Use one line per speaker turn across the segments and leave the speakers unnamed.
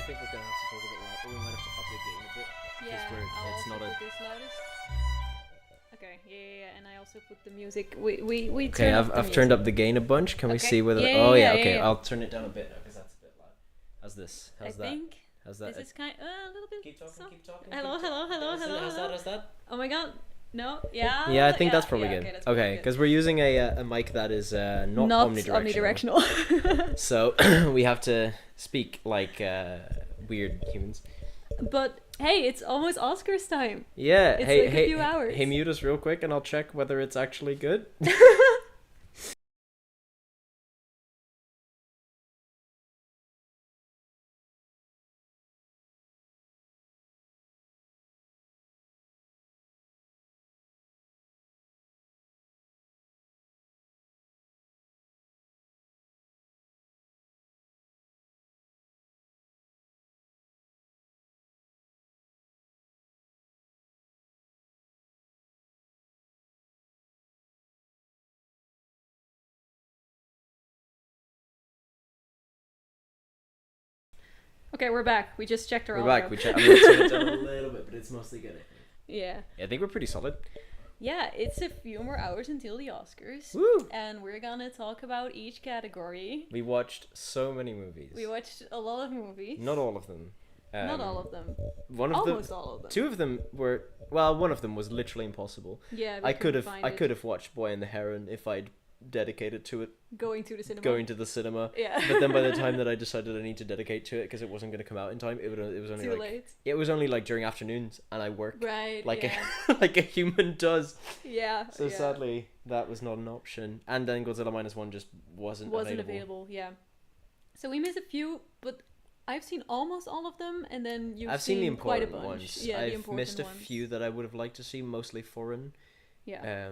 think we're gonna have to talk a bit loud, or we might have to up the gain a bit.
Yeah, I'll
it's
also
not
put
a.
this loudest. Okay, yeah, and I also put the music. We
Okay,
turn up
I've
the
turned
music.
up the gain a bunch. Can we
Okay.
see whether?
Yeah,
oh
yeah,
okay.
yeah.
I'll turn it down a bit now because that's a bit loud. How's this? How's
I
that?
think
How's that?
this is kind a little bit.
Keep talking.
soft.
Keep talking.
Hello,
keep
hello, hello,
How's
hello,
that? How's
hello.
that? How's that?
Oh my god. No, yeah.
Yeah, I think that's probably
yeah,
good.
Okay, that's probably
Okay,
good.
because we're using a mic that is not omnidirectional.
omnidirectional.
So we have to speak like weird humans.
But hey, it's almost Oscars time.
Yeah.
It's
hey,
like a
hey,
few hours.
hey, mute us real quick, and I'll check whether it's actually good.
Okay, we're back. We just checked our
We're
audio.
back. I'm gonna turn it down a little bit, but it's mostly good.
Yeah.
I think we're pretty solid.
Yeah, it's a few more hours until the Oscars.
Woo!
And we're gonna talk about each category.
We watched so many movies.
We watched a lot of movies.
Not all of them.
Not all of them.
One of
Almost
them.
all of them.
Two of them were. Well, one of them was literally impossible.
Yeah,
I could have watched Boy and the Heron if I'd dedicated to it.
Going to the cinema.
Going to the cinema.
Yeah.
But then by the time that I decided I need to dedicate to it because it wasn't going to come out in time, it was only
Too
like
late.
it was only like during afternoons, and I work
Right.
like
yeah.
like a human does.
Yeah.
So
yeah.
sadly, that was not an option. And then Godzilla -1 just wasn't available.
Yeah. So we missed a few, but I've seen almost all of them, and then
I've seen the
quite a
important
bunch.
ones.
Yeah, the
I've
important
missed a
ones.
few that I would have liked to see, mostly foreign.
Yeah.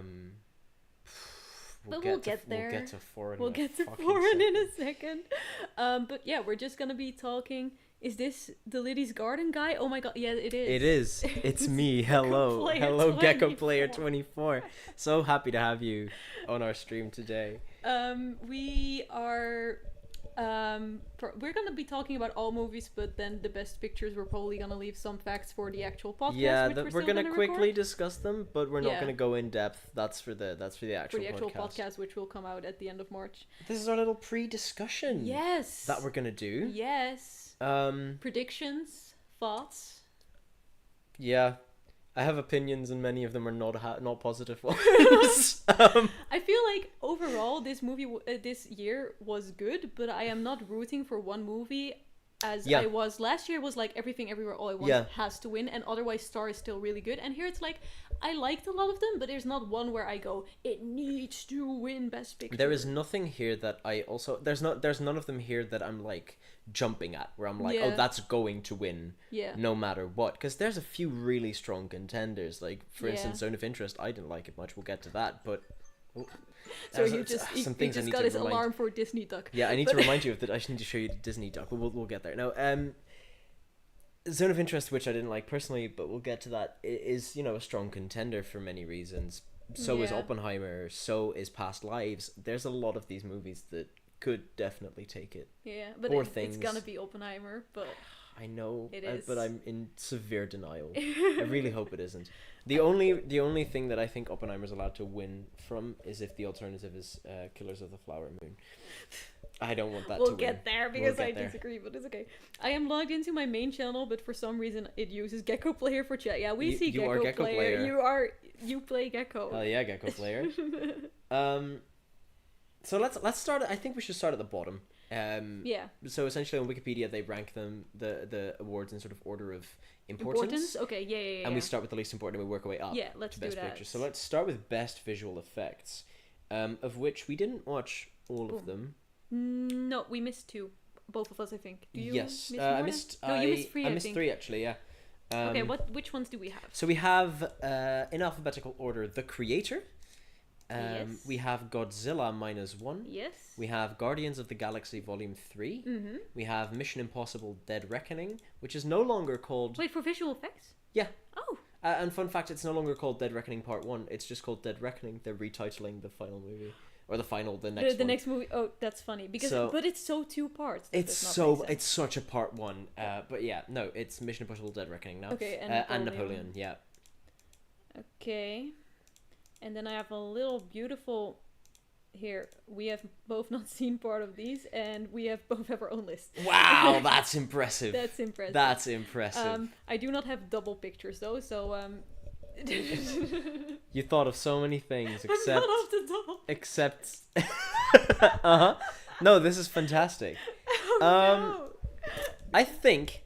We'll
But we'll get there.
We'll get to foreign.
We'll
in a
get to
fucking
foreign in a
second.
second. But yeah, we're just gonna be talking. Is this the Liddy's Garden guy? Oh my god, yeah, it is.
It is. It's me. Hello.
Player
Hello, Gecko
24.
Player 24. So happy to have you on our stream today.
We are. We're gonna be talking about all movies, but then the best pictures. We're probably gonna leave some facts for the actual podcast.
Yeah,
which
we're
still
gonna quickly
record.
discuss them, but we're not
Yeah.
gonna go in depth. That's for the actual
podcast, which will come out at the end of March.
This is our little pre-discussion.
Yes.
That we're gonna do.
Yes. Predictions, thoughts.
Yeah, I have opinions, and many of them are not positive ones.
I feel like overall this movie this year was good, but I am not rooting for one movie as I was last year. Was like Everything Everywhere All at Once has to win, and otherwise Star is still really good. And here it's like I liked a lot of them, but there's not one where I go it needs to win Best Picture.
There is nothing here that I also there's none of them here that I'm like jumping at where I'm like oh that's going to win no matter what, because there's a few really strong contenders, like for instance Zone of Interest. I didn't like it much, we'll get to that, but
so you just got his alarm for Disney Duck.
Yeah, I need to remind you of that. I need to show you the Disney Duck, but we'll get there. Now, Zone of Interest, which I didn't like personally, but we'll get to that, is, a strong contender for many reasons. So is Oppenheimer, so is Past Lives. There's a lot of these movies that could definitely take it.
Yeah, but it's gonna be Oppenheimer, but...
I know,
it is.
But I'm in severe denial. I really hope it isn't. The only thing that I think Oppenheimer's allowed to win from is if the alternative is Killers of the Flower Moon. I don't want that to win.
We'll get there because I disagree, but it's okay. I am logged into my main channel, but for some reason it uses Gecko Player for chat. Yeah, we see Gecko Player. You play Gecko.
Oh yeah, Gecko Player. So let's start. I think we should start at the bottom. So essentially on Wikipedia they rank them the awards in sort of order of importance.
Okay, yeah.
And we start with the least important and we work our way up.
Yeah, let's
to
do
best
that.
picture. So let's start with best visual effects, of which we didn't watch all of them.
No, we missed two. Both of us, I think. Do you
yes,
miss
I missed.
No, you missed three.
I missed three actually. Yeah.
Okay, which ones do we have?
So we have in alphabetical order The Creator.
Yes.
We have Godzilla -1.
Yes.
We have Guardians of the Galaxy Volume 3.
Mm-hmm.
We have Mission Impossible Dead Reckoning, which is no longer called...
Wait, for visual effects?
Yeah.
Oh.
And fun fact, it's no longer called Dead Reckoning Part 1. It's just called Dead Reckoning. They're retitling the final movie. or the next
the
one.
next movie. Oh, that's funny because but it's so two parts.
It's such a part one. But yeah, no, it's Mission Impossible: Dead Reckoning now.
Okay,
and Napoleon. Yeah.
Okay, and then I have a little beautiful. Here we have both not seen part of these, and we have both have our own list.
Wow, that's impressive.
That's impressive.
That's impressive.
I do not have double pictures though, so
You thought of so many things, except
I'm not off the double.
Except, No, this is fantastic.
Oh, no.
I think.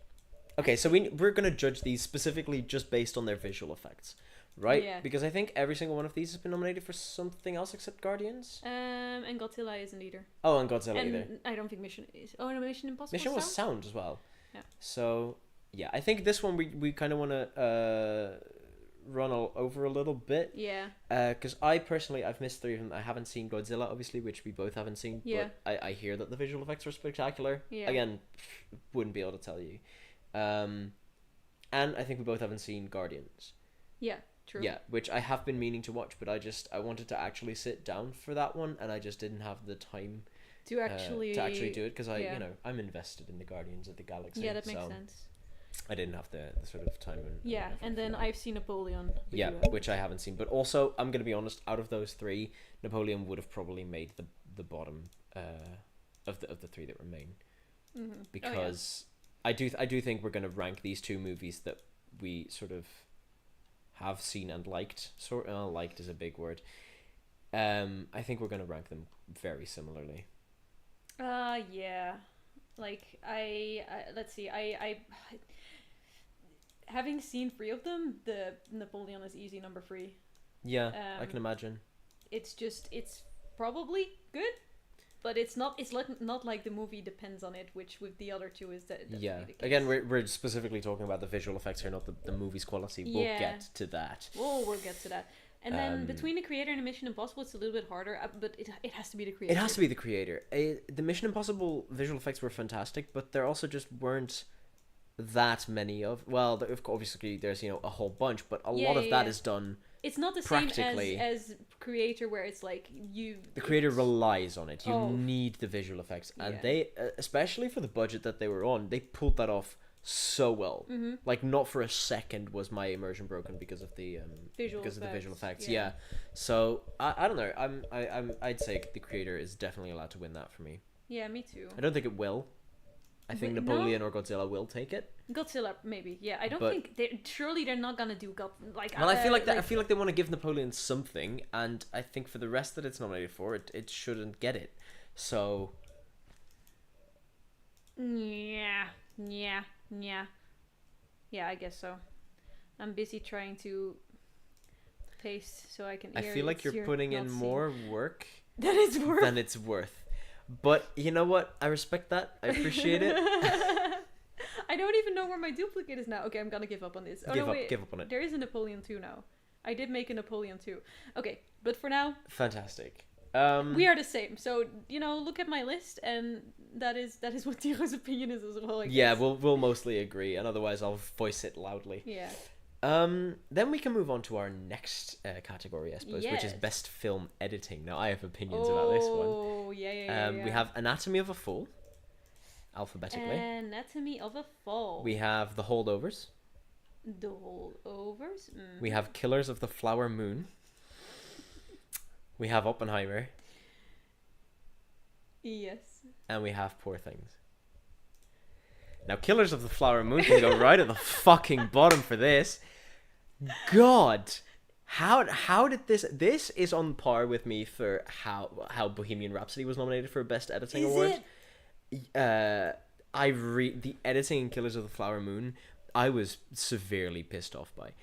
Okay, so we're gonna judge these specifically just based on their visual effects. Right?
Yeah.
Because I think every single one of these has been nominated for something else except Guardians.
And Godzilla isn't either.
Oh, and Godzilla
and
either.
I don't think Mission is. Oh, no, Mission Impossible.
Mission was sound as well.
Yeah.
So yeah, I think this one we kind of want to run all over a little bit.
Yeah.
Because I've missed 3 of them. I haven't seen Godzilla, obviously, which we both haven't seen.
Yeah.
But I hear that the visual effects are spectacular.
Yeah.
Again, wouldn't be able to tell you. And I think we both haven't seen Guardians.
Yeah. True.
Yeah, which I have been meaning to watch, but I wanted to actually sit down for that one, and I just didn't have the time
to actually
do it because I'm invested in the Guardians of the Galaxy.
Yeah, that makes sense.
I didn't have the sort of time
and then I've seen Napoleon.
Yeah, which I haven't seen, but also I'm gonna be honest. Out of those 3, Napoleon would have probably made the bottom of the 3 that remain, because I do think we're gonna rank these 2 movies that we sort of have seen and liked. Liked is a big word. I think we're gonna rank them very similarly.
Yeah, like I let's see. I having seen 3 of them, the Napoleon is easy number 3.
Yeah, I can imagine.
It's probably good, but it's not like the movie depends on it, which with the other 2 is that.
Yeah, again, we're specifically talking about the visual effects here, not the movie's quality. We'll get to that.
We'll get to that. And then between the creator and the Mission Impossible, it's a little bit harder, but it has to be the creator.
It has to be the creator. The Mission Impossible visual effects were fantastic, but there also just weren't that many of. Well, obviously there's a whole bunch, but a lot of that is done.
It's not the same as creator, where it's like the
creator relies on it. You need the visual effects, and they, especially for the budget that they were on, they pulled that off so well. Like, not for a second was my immersion broken because of the visual effects. Yeah. So I don't know. I'd say the creator is definitely allowed to win that for me.
Yeah, me too.
I don't think it will. I think Napoleon or Godzilla will take it.
Godzilla, maybe. Yeah, I don't think they're not gonna do like.
Well, I feel like that. I feel like they want to give Napoleon something, and I think for the rest that it's nominated for, it shouldn't get it. So.
Yeah, I guess so. I'm busy trying to paste so I can.
I feel like you're putting in more work
than
it's worth. But you know what? I respect that. I appreciate it.
I don't even know where my duplicate is now. Okay, I'm gonna give up on this.
Give up on it.
There is a Napoleon 2 now. I did make a Napoleon 2. Okay, but for now...
Fantastic.
We are the same. So, look at my list, and that is what Tygo's opinion is as well, I guess.
Yeah, we'll mostly agree, and otherwise I'll voice it loudly.
Yeah.
Then we can move on to our next category, I suppose, which is Best Film Editing. Now, I have opinions about this one.
Oh, yeah.
We have Anatomy of a Fall, alphabetically.
Anatomy of a Fall.
We have The Holdovers.
The Holdovers?
We have Killers of the Flower Moon. We have Oppenheimer.
Yes.
And we have Poor Things. Now, Killers of the Flower Moon can go right at the fucking bottom for this. God, how did this is on par with me for how Bohemian Rhapsody was nominated for Best Editing Award. The editing in Killers of the Flower Moon, I was severely pissed off by.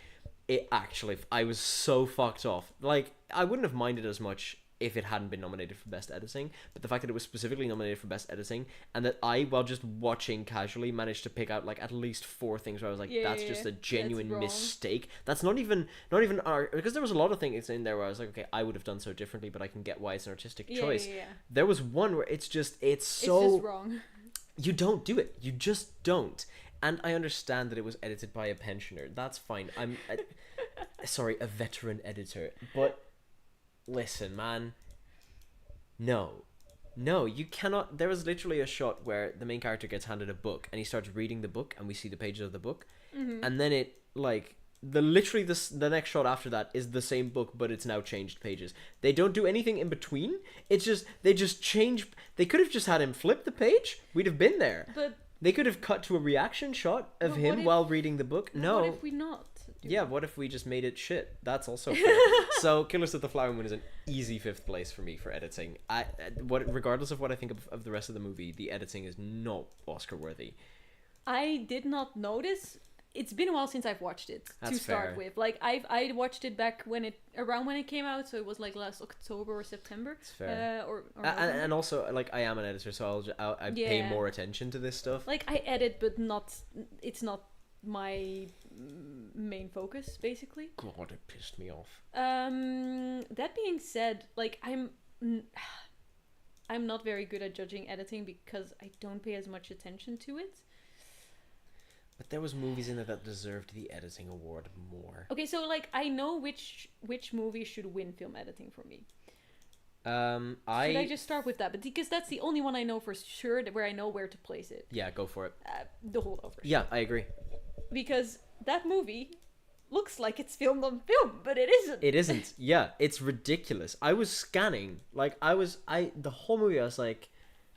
It actually, I was so fucked off. Like, I wouldn't have minded as much if it hadn't been nominated for Best Editing, but the fact that it was specifically nominated for Best Editing, and that I, while just watching casually, managed to pick out like at least 4 things where I was like, that's just a genuine mistake. That's not even because there was a lot of things in there where I was like, okay, I would have done so differently, but I can get why it's an artistic choice. There was one where it's just
wrong.
You don't do it. You just don't. And I understand that it was edited by a pensioner. That's fine. Sorry, a veteran editor. But listen, man, No, you cannot. There was literally a shot where the main character gets handed a book and he starts reading the book and we see the pages of the book, and then it like the next shot after that is the same book but it's now changed pages. They don't do anything in between. It's just they just change. They could have just had him flip the page. We'd have been there.
But
they could have cut to a reaction shot of him while reading the book. No.
What if we not?
Yeah, what if we just made it shit? That's also fair. So Killers of the Flower Moon is an easy 5th place for me for editing. Regardless of what I think of the rest of the movie, the editing is not Oscar worthy.
I did not notice. It's been a while since I've watched it.
That's
to start
fair.
with. Like I watched it back around when it came out, so it was like last October or September.
It's fair.
Or
and also like I am an editor, so I pay more attention to this stuff.
Like I edit, but it's not my main focus, basically.
God, it pissed me off.
That being said, like I'm not very good at judging editing because I don't pay as much attention to it.
But there was movies in there that deserved the editing award more.
Okay, so like I know which movie should win film editing for me. Should I just start with that? But because that's the only one I know for sure where I know where to place it.
Yeah, go for it.
The Holdovers.
Yeah, I agree.
Because that movie looks like it's filmed on film, but it isn't.
It isn't. Yeah, it's ridiculous. I was scanning, like the whole movie. I was like,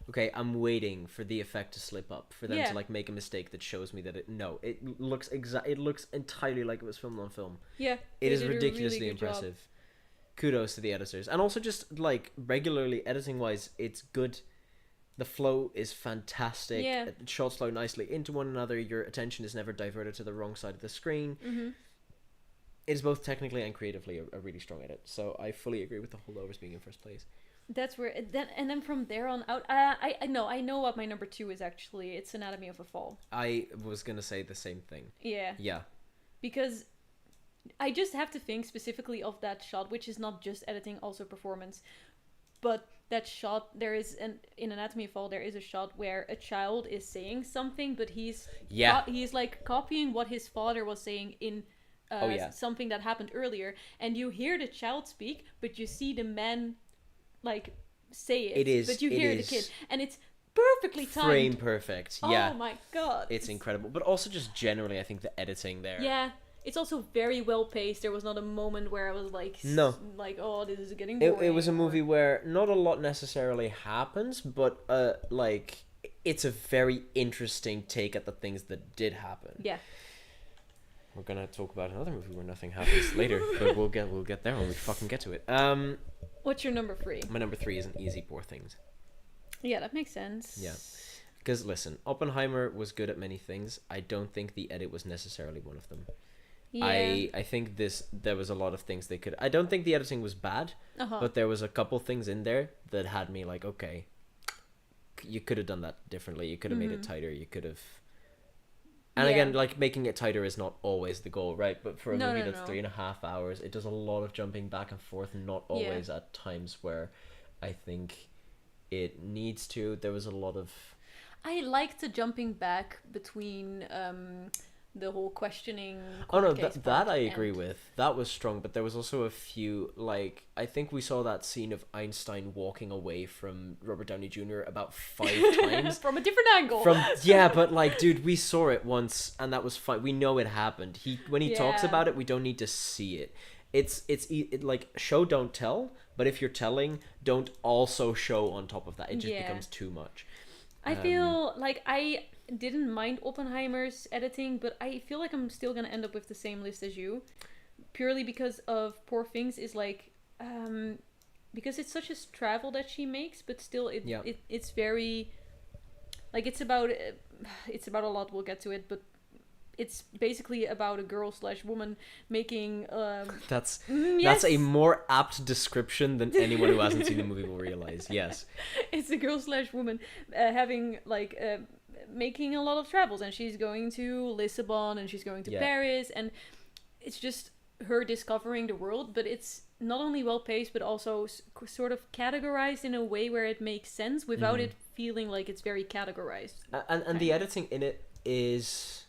okay, I'm waiting for the effect to slip up, for them to like make a mistake that shows me that it looks it looks entirely like it was filmed on film.
Yeah,
it is ridiculously really impressive. Job. Kudos to the editors, and also just like regularly editing wise, it's good. The flow is fantastic. Yeah. Shots flow nicely into one another. Your attention is never diverted to the wrong side of the screen. Mm-hmm. It is both technically and creatively a really strong edit. So I fully agree with the Holdovers being in first place.
That's where and then from there on out, I know what my number 2 is actually. It's Anatomy of a Fall.
I was gonna say the same thing.
Yeah.
Yeah.
Because I just have to think specifically of that shot, which is not just editing, also performance. But that shot, in Anatomy of a Fall, there is a shot where a child is saying something, but he's like copying what his father was saying in something that happened earlier, and you hear the child speak, but you see the man like say it. But you hear the kid, and it's perfectly timed.
Frame perfect. Yeah.
Oh my god.
It's incredible. But also just generally, I think the editing there.
Yeah. It's also very well paced. There was not a moment where I was like, oh, this is getting boring.
It was a movie where not a lot necessarily happens, but like it's a very interesting take at the things that did happen.
Yeah.
We're gonna talk about another movie where nothing happens later, but we'll get there when we fucking get to it.
What's your number 3?
My number 3 is an easy Poor Things.
Yeah, that makes sense.
Yeah. Because listen, Oppenheimer was good at many things. I don't think the edit was necessarily one of them. Yeah. I think there was a lot of things they could. I don't think the editing was bad, but there was a couple things in there that had me like, okay, you could have done that differently. You could have made it tighter. You could have. And again, like making it tighter is not always the goal, right? But for a movie that's 3.5 hours, it does a lot of jumping back and forth, and not always at times where I think it needs to. There was a lot of.
I liked the jumping back between. The whole questioning.
Oh no, that I agree with. That was strong, but there was also a few, like, I think we saw that scene of Einstein walking away from Robert Downey Jr. about 5 times.
From a different angle.
But like, dude, we saw it once, and that was fine. We know it happened. When he talks about it, we don't need to see it. It's like, show, don't tell, but if you're telling, don't also show on top of that. It just becomes too much.
I feel like I didn't mind Oppenheimer's editing, but I feel like I'm still gonna end up with the same list as you, purely because of Poor Things is like because it's such a travel that she makes, but still it's very like it's about a lot. We'll get to it, but it's basically about a girl/woman making
that's a more apt description than anyone who hasn't seen the movie will realize. Yes,
it's a girl/woman having like making a lot of travels, and she's going to Lisbon and she's going to Paris, and it's just her discovering the world, but it's not only well paced but also sort of categorized in a way where it makes sense without it feeling like it's very categorized.
And the editing in it is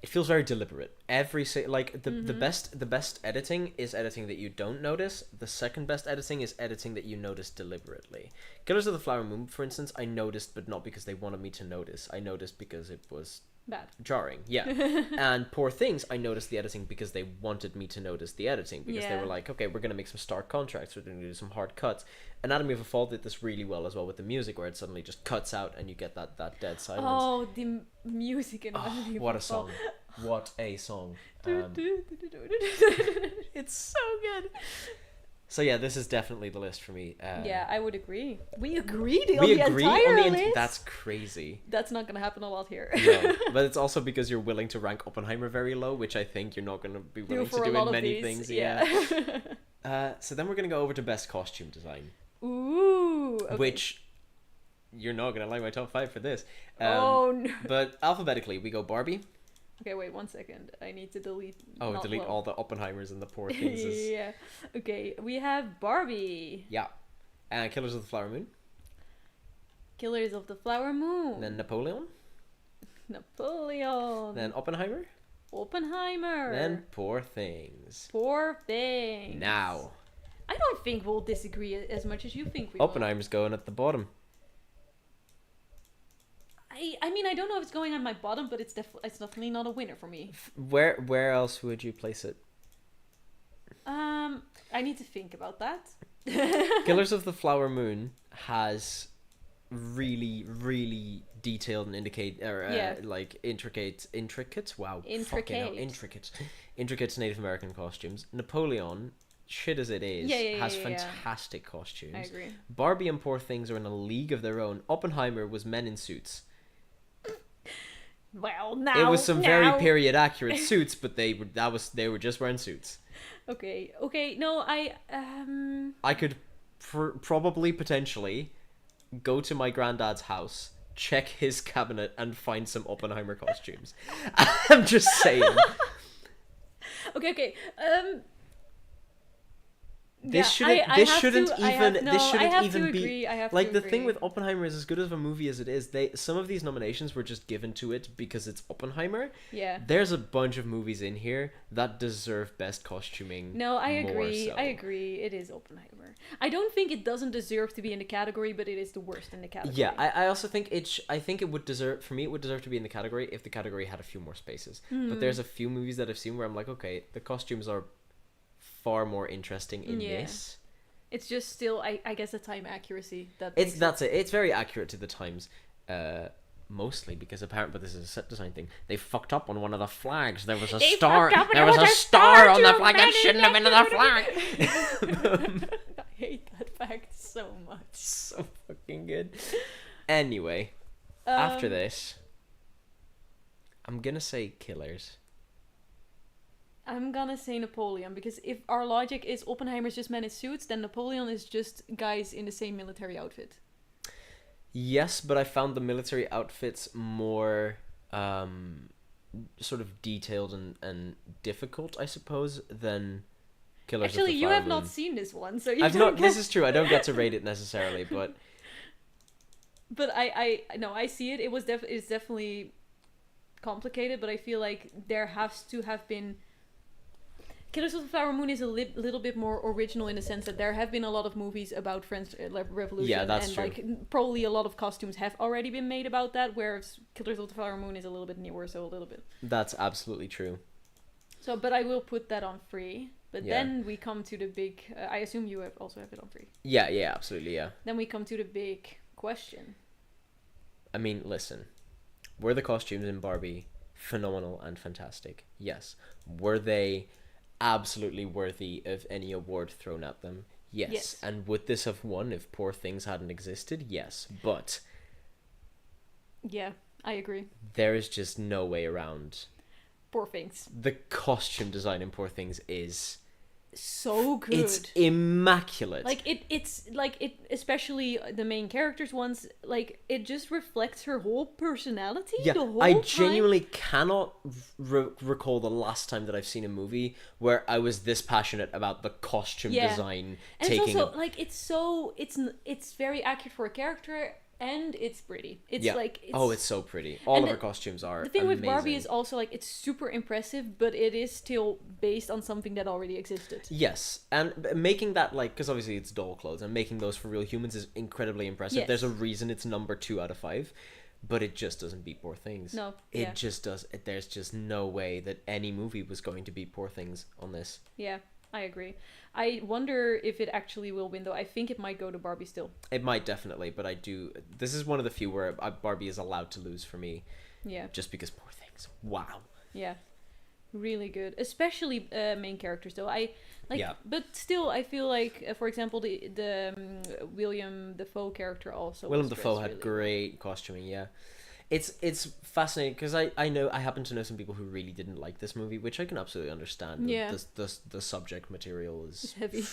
it feels very deliberate. Like the best editing is editing that you don't notice. The second best editing is editing that you notice deliberately. Killers of the Flower Moon, for instance, I noticed, but not because they wanted me to notice. I noticed because it was
bad,
jarring. Yeah. And Poor Things, I noticed the editing because they wanted me to notice the editing, because they were like, okay, we're gonna make some stark contrasts, we're gonna do some hard cuts. Anatomy of a Fall did this really well as well with the music, where it suddenly just cuts out and you get that dead silence.
Oh, the music in Anatomy of
what
a
a song! What a song!
It's so good.
So yeah, this is definitely the list for me.
Yeah, I would agree. We agreed on the entire list.
That's crazy.
That's not gonna happen a lot here.
No, but it's also because you're willing to rank Oppenheimer very low, which I think you're not gonna be willing to do in many things. Yeah. So then we're gonna go over to best costume design.
Ooh. Okay.
Which you're not gonna like my top 5 for this.
Oh no.
But alphabetically, we go Barbie.
Okay, wait 1 second. I need to delete.
Delete all the Oppenheimers and the Poor Things.
Yeah. Okay, we have Barbie.
Yeah. And Killers of the Flower Moon.
Killers of the Flower Moon.
Then Napoleon. Then Oppenheimer. Then Poor Things.
Poor Things.
Now.
I don't think we'll disagree as much as you think we will.
Oppenheimer's going at the bottom.
I mean, I don't know if it's going on my bottom, but it's definitely not a winner for me.
Where else would you place it?
I need to think about that.
Killers of the Flower Moon has really, really detailed and intricate Native American costumes. Napoleon, shit as it is, has fantastic costumes.
I agree.
Barbie and Poor Things are in a league of their own. Oppenheimer was men in suits.
Well, now
it was some very period accurate suits, but they were just wearing suits.
Okay. No,
I could probably potentially go to my granddad's house, check his cabinet, and find some Oppenheimer costumes. I'm just saying.
Okay.
This shouldn't even be like the thing with Oppenheimer is, as good of a movie as it is, some of these nominations were just given to it because it's Oppenheimer.
Yeah.
There's a bunch of movies in here that deserve best costuming.
No, I agree. I agree. It is Oppenheimer. I don't think it doesn't deserve to be in the category, but it is the worst in the category.
Yeah, I also think it would deserve to be in the category if the category had a few more spaces. But there's a few movies that I've seen where I'm like, okay, the costumes are far more interesting in this.
It's just still, I guess, the time accuracy
that's it. It's very accurate to the times, mostly because apparently, but this is a set design thing. They fucked up on one of the flags. There was a star. There was a star on the flag that shouldn't have been on the flag.
I hate that fact so much.
So fucking good. Anyway, after this, I'm gonna say Killers.
I'm gonna say Napoleon, because if our logic is Oppenheimer's just men in suits, then Napoleon is just guys in the same military outfit.
Yes, but I found the military outfits more sort of detailed and difficult, I suppose, than Killers of the Flower Moon.
Actually, you have not seen this one, so you
This is true. I don't get to rate it necessarily, but
I see it. It's definitely complicated, but I feel like there has to have been. Killers of the Flower Moon is a little bit more original in the sense that there have been a lot of movies about French Revolution.
Yeah, that's true.
Like, probably a lot of costumes have already been made about that, whereas Killers of the Flower Moon is a little bit newer, so a little bit.
That's absolutely true.
So, but I will put that on 3. But then we come to the big... I assume you also have it on 3.
Yeah, absolutely, yeah.
Then we come to the big question.
I mean, listen. Were the costumes in Barbie phenomenal and fantastic? Yes. Were they absolutely worthy of any award thrown at them? Yes. And would this have won if Poor Things hadn't existed? Yes. But
yeah, I agree.
There is just no way around
Poor Things.
The costume design in Poor Things is
so good.
It's immaculate.
Like it's especially the main characters ones, like it just reflects her whole personality.
Yeah,
the whole
I
time.
genuinely cannot recall the last time that I've seen a movie where I was this passionate about the costume design.
And it's also like it's very accurate for a character, and it's pretty. It's
yeah.
like
it's so pretty. All of her costumes are
the thing
amazing.
with Barbie is also like it's super impressive, but it is still based on something that already existed.
Yes, and making that, like, because obviously it's doll clothes, and making those for real humans is incredibly impressive.
Yes.
There's a reason it's number 2 out of 5, but it just doesn't beat Poor Things.
No,
it just does. There's just no way that any movie was going to beat Poor Things on this.
Yeah, I agree. I wonder if it actually will win, though. I think it might go to Barbie still.
It might, definitely, but I do. This is one of the few where Barbie is allowed to lose for me.
Yeah.
Just because Poor Things. Wow.
Yeah. Really good, especially main characters though. But still, I feel like, for example, the William Dafoe character also.
William Dafoe had
really
great costuming. Yeah, it's fascinating because I happen to know some people who really didn't like this movie, which I can absolutely understand.
Yeah,
the subject material is
heavy.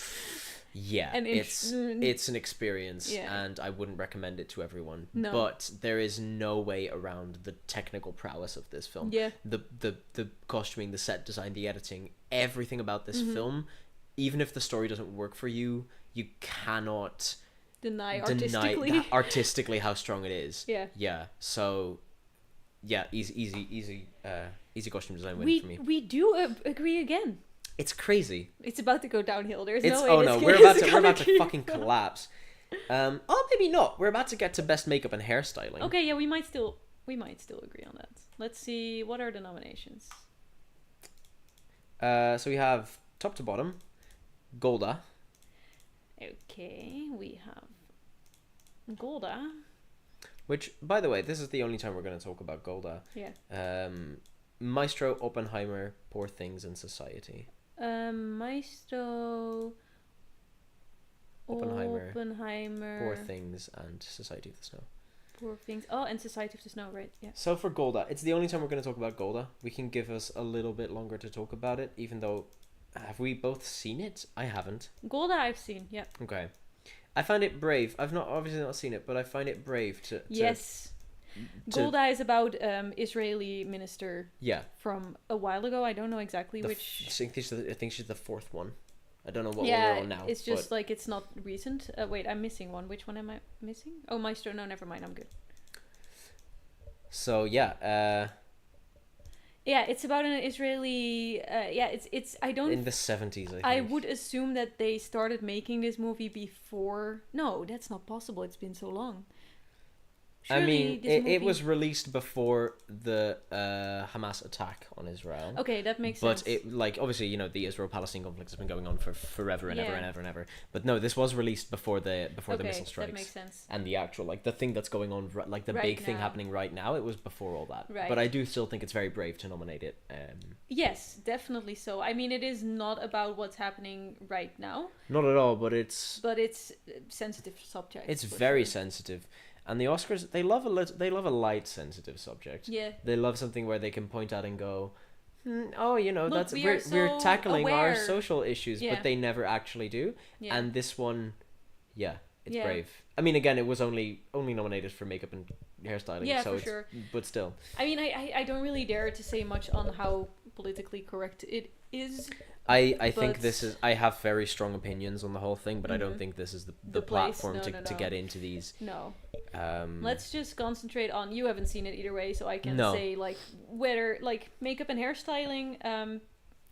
Yeah, and it's an experience, and I wouldn't recommend it to everyone.
No.
But there is no way around the technical prowess of this film.
Yeah,
the costuming, the set design, the editing, everything about this film. Even if the story doesn't work for you, you cannot
deny
artistically how strong it is.
Yeah.
So, yeah, easy costume design win for me.
We do agree again.
It's crazy.
It's about to go downhill. There's
no
way.
Oh no, we're about to fucking collapse. Maybe not. We're about to get to best makeup and hairstyling.
Okay, yeah, we might still agree on that. Let's see, what are the nominations?
So we have top to bottom, Golda.
Okay, we have Golda.
Which, by the way, this is the only time we're going to talk about Golda.
Yeah.
Maestro, Oppenheimer, Poor Things, and Society.
Maestro, Oppenheimer,
Poor Things, and Society of the Snow.
Poor Things. Oh, and Society of the Snow, right? Yeah.
So for Golda, it's the only time we're going to talk about Golda. We can give us a little bit longer to talk about it, even though... Have we both seen it? I haven't.
Golda I've seen, yeah.
Okay. I find it brave. I've obviously not seen it, but I find it brave to
yes. Golda is about Israeli minister.
Yeah.
From a while ago. I don't know exactly which.
I think she's the fourth one. I don't know what we're on now.
It's just like it's not recent. Wait, I'm missing one. Which one am I missing? Oh, Maestro. No, never mind. I'm good.
So yeah.
Yeah, it's about an Israeli. It's. I don't.
In the 70s, I think.
I would assume that they started making this movie before. No, that's not possible. It's been so long.
Surely, I mean, it was released before the Hamas attack on Israel.
Okay, that makes sense.
But it, like, obviously, the Israel-Palestine conflict has been going on for forever and ever and ever and ever. But no, this was released before the missile strikes.
That makes sense.
And the actual, the thing that's going on, the big thing happening right now, it was before all that.
Right.
But I do still think it's very brave to nominate it.
Yes, definitely so. I mean, it is not about what's happening right now.
Not at all, but it's...
But it's sensitive subject.
It's very sensitive. And the Oscars, they love a light, sensitive subject.
Yeah.
They love something where they can point at and go, look,
that's
we're tackling
aware.
our social issues, but they never actually do.
Yeah.
And this one, it's brave. I mean, again, it was only nominated for makeup and hairstyling.
Yeah,
so
for sure.
But still.
I mean, I don't really dare to say much on how politically correct it is.
I think this is... I have very strong opinions on the whole thing, but I don't think this is the platform to get into these.
No. Let's just concentrate on... You haven't seen it either way, so I can say, whether, makeup and hairstyling,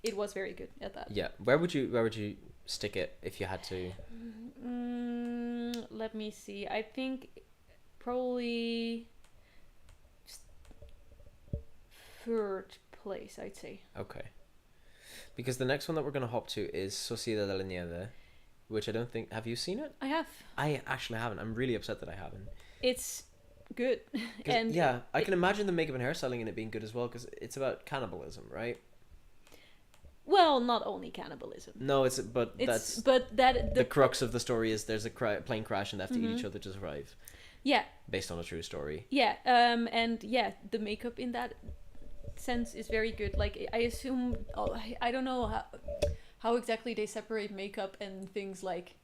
it was very good at that.
Yeah. Where would you stick it if you had to?
Let me see. I think probably third place, I'd say.
Okay. Because the next one that we're going to hop to is Sociedad de la Nieve, which I don't think... Have you seen it?
I have.
I actually haven't. I'm really upset that I haven't.
It's good. And
yeah, I can imagine the makeup and hairstyling in it being good as well, because it's about cannibalism, right?
Well, not only cannibalism.
No, the crux of the story is there's a plane crash and they have to eat each other to survive.
Yeah.
Based on a true story.
Yeah, the makeup in that sense is very good. I assume... I don't know how exactly they separate makeup and things like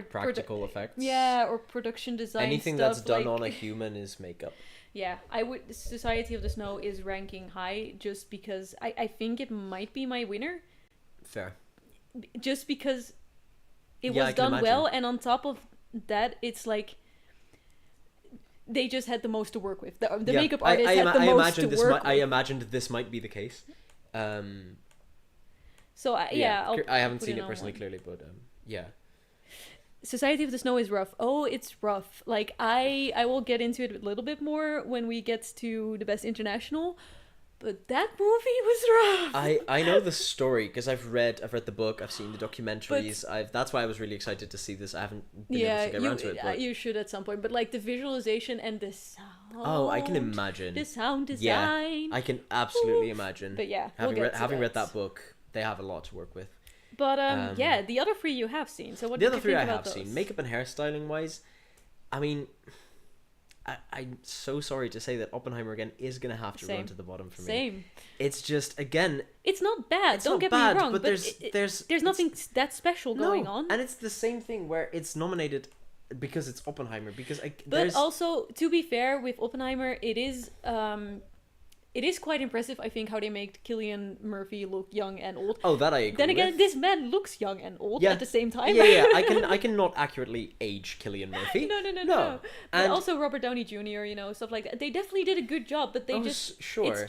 practical effects.
Yeah, or production design.
Anything
stuff,
that's done on a human is makeup.
Yeah, Society of the Snow is ranking high just because I think it might be my winner.
Fair.
Just because it
Yeah,
was done well, and on top of that, it's like they just had the most to work with. The makeup artist had the most to work with.
I imagined this might be the case.
So
I haven't seen it personally, clearly, but yeah.
Society of the Snow is rough. Oh, it's rough. Like I will get into it a little bit more when we get to the Best International, but that movie was rough.
I know the story because I've read the book, I've seen the documentaries. That's why I was really excited to see this. I haven't been able to get around to it. But
you should at some point. But like the visualization and the sound.
Oh, I can imagine.
The sound design.
Yeah, I can absolutely imagine.
But yeah,
having read that book, they have a lot to work with.
But yeah, the other three you have seen. So what
the
did
other
you
three
think
I
about
have
those?
seen, makeup and hairstyling wise, I mean, I'm so sorry to say that Oppenheimer again is gonna have to run to the bottom for me.
Same.
It's just again.
It's not bad. Don't get me wrong, but there's nothing that special going on.
And it's the same thing where it's nominated because it's Oppenheimer.
But also, to be fair, with Oppenheimer, it is quite impressive, I think, how they made Cillian Murphy look young and old.
Oh, that I agree.
Then again, this man looks young and old at the same time.
Yeah. I can not accurately age Cillian Murphy.
No. But also Robert Downey Jr., stuff like that. They definitely did a good job, but it's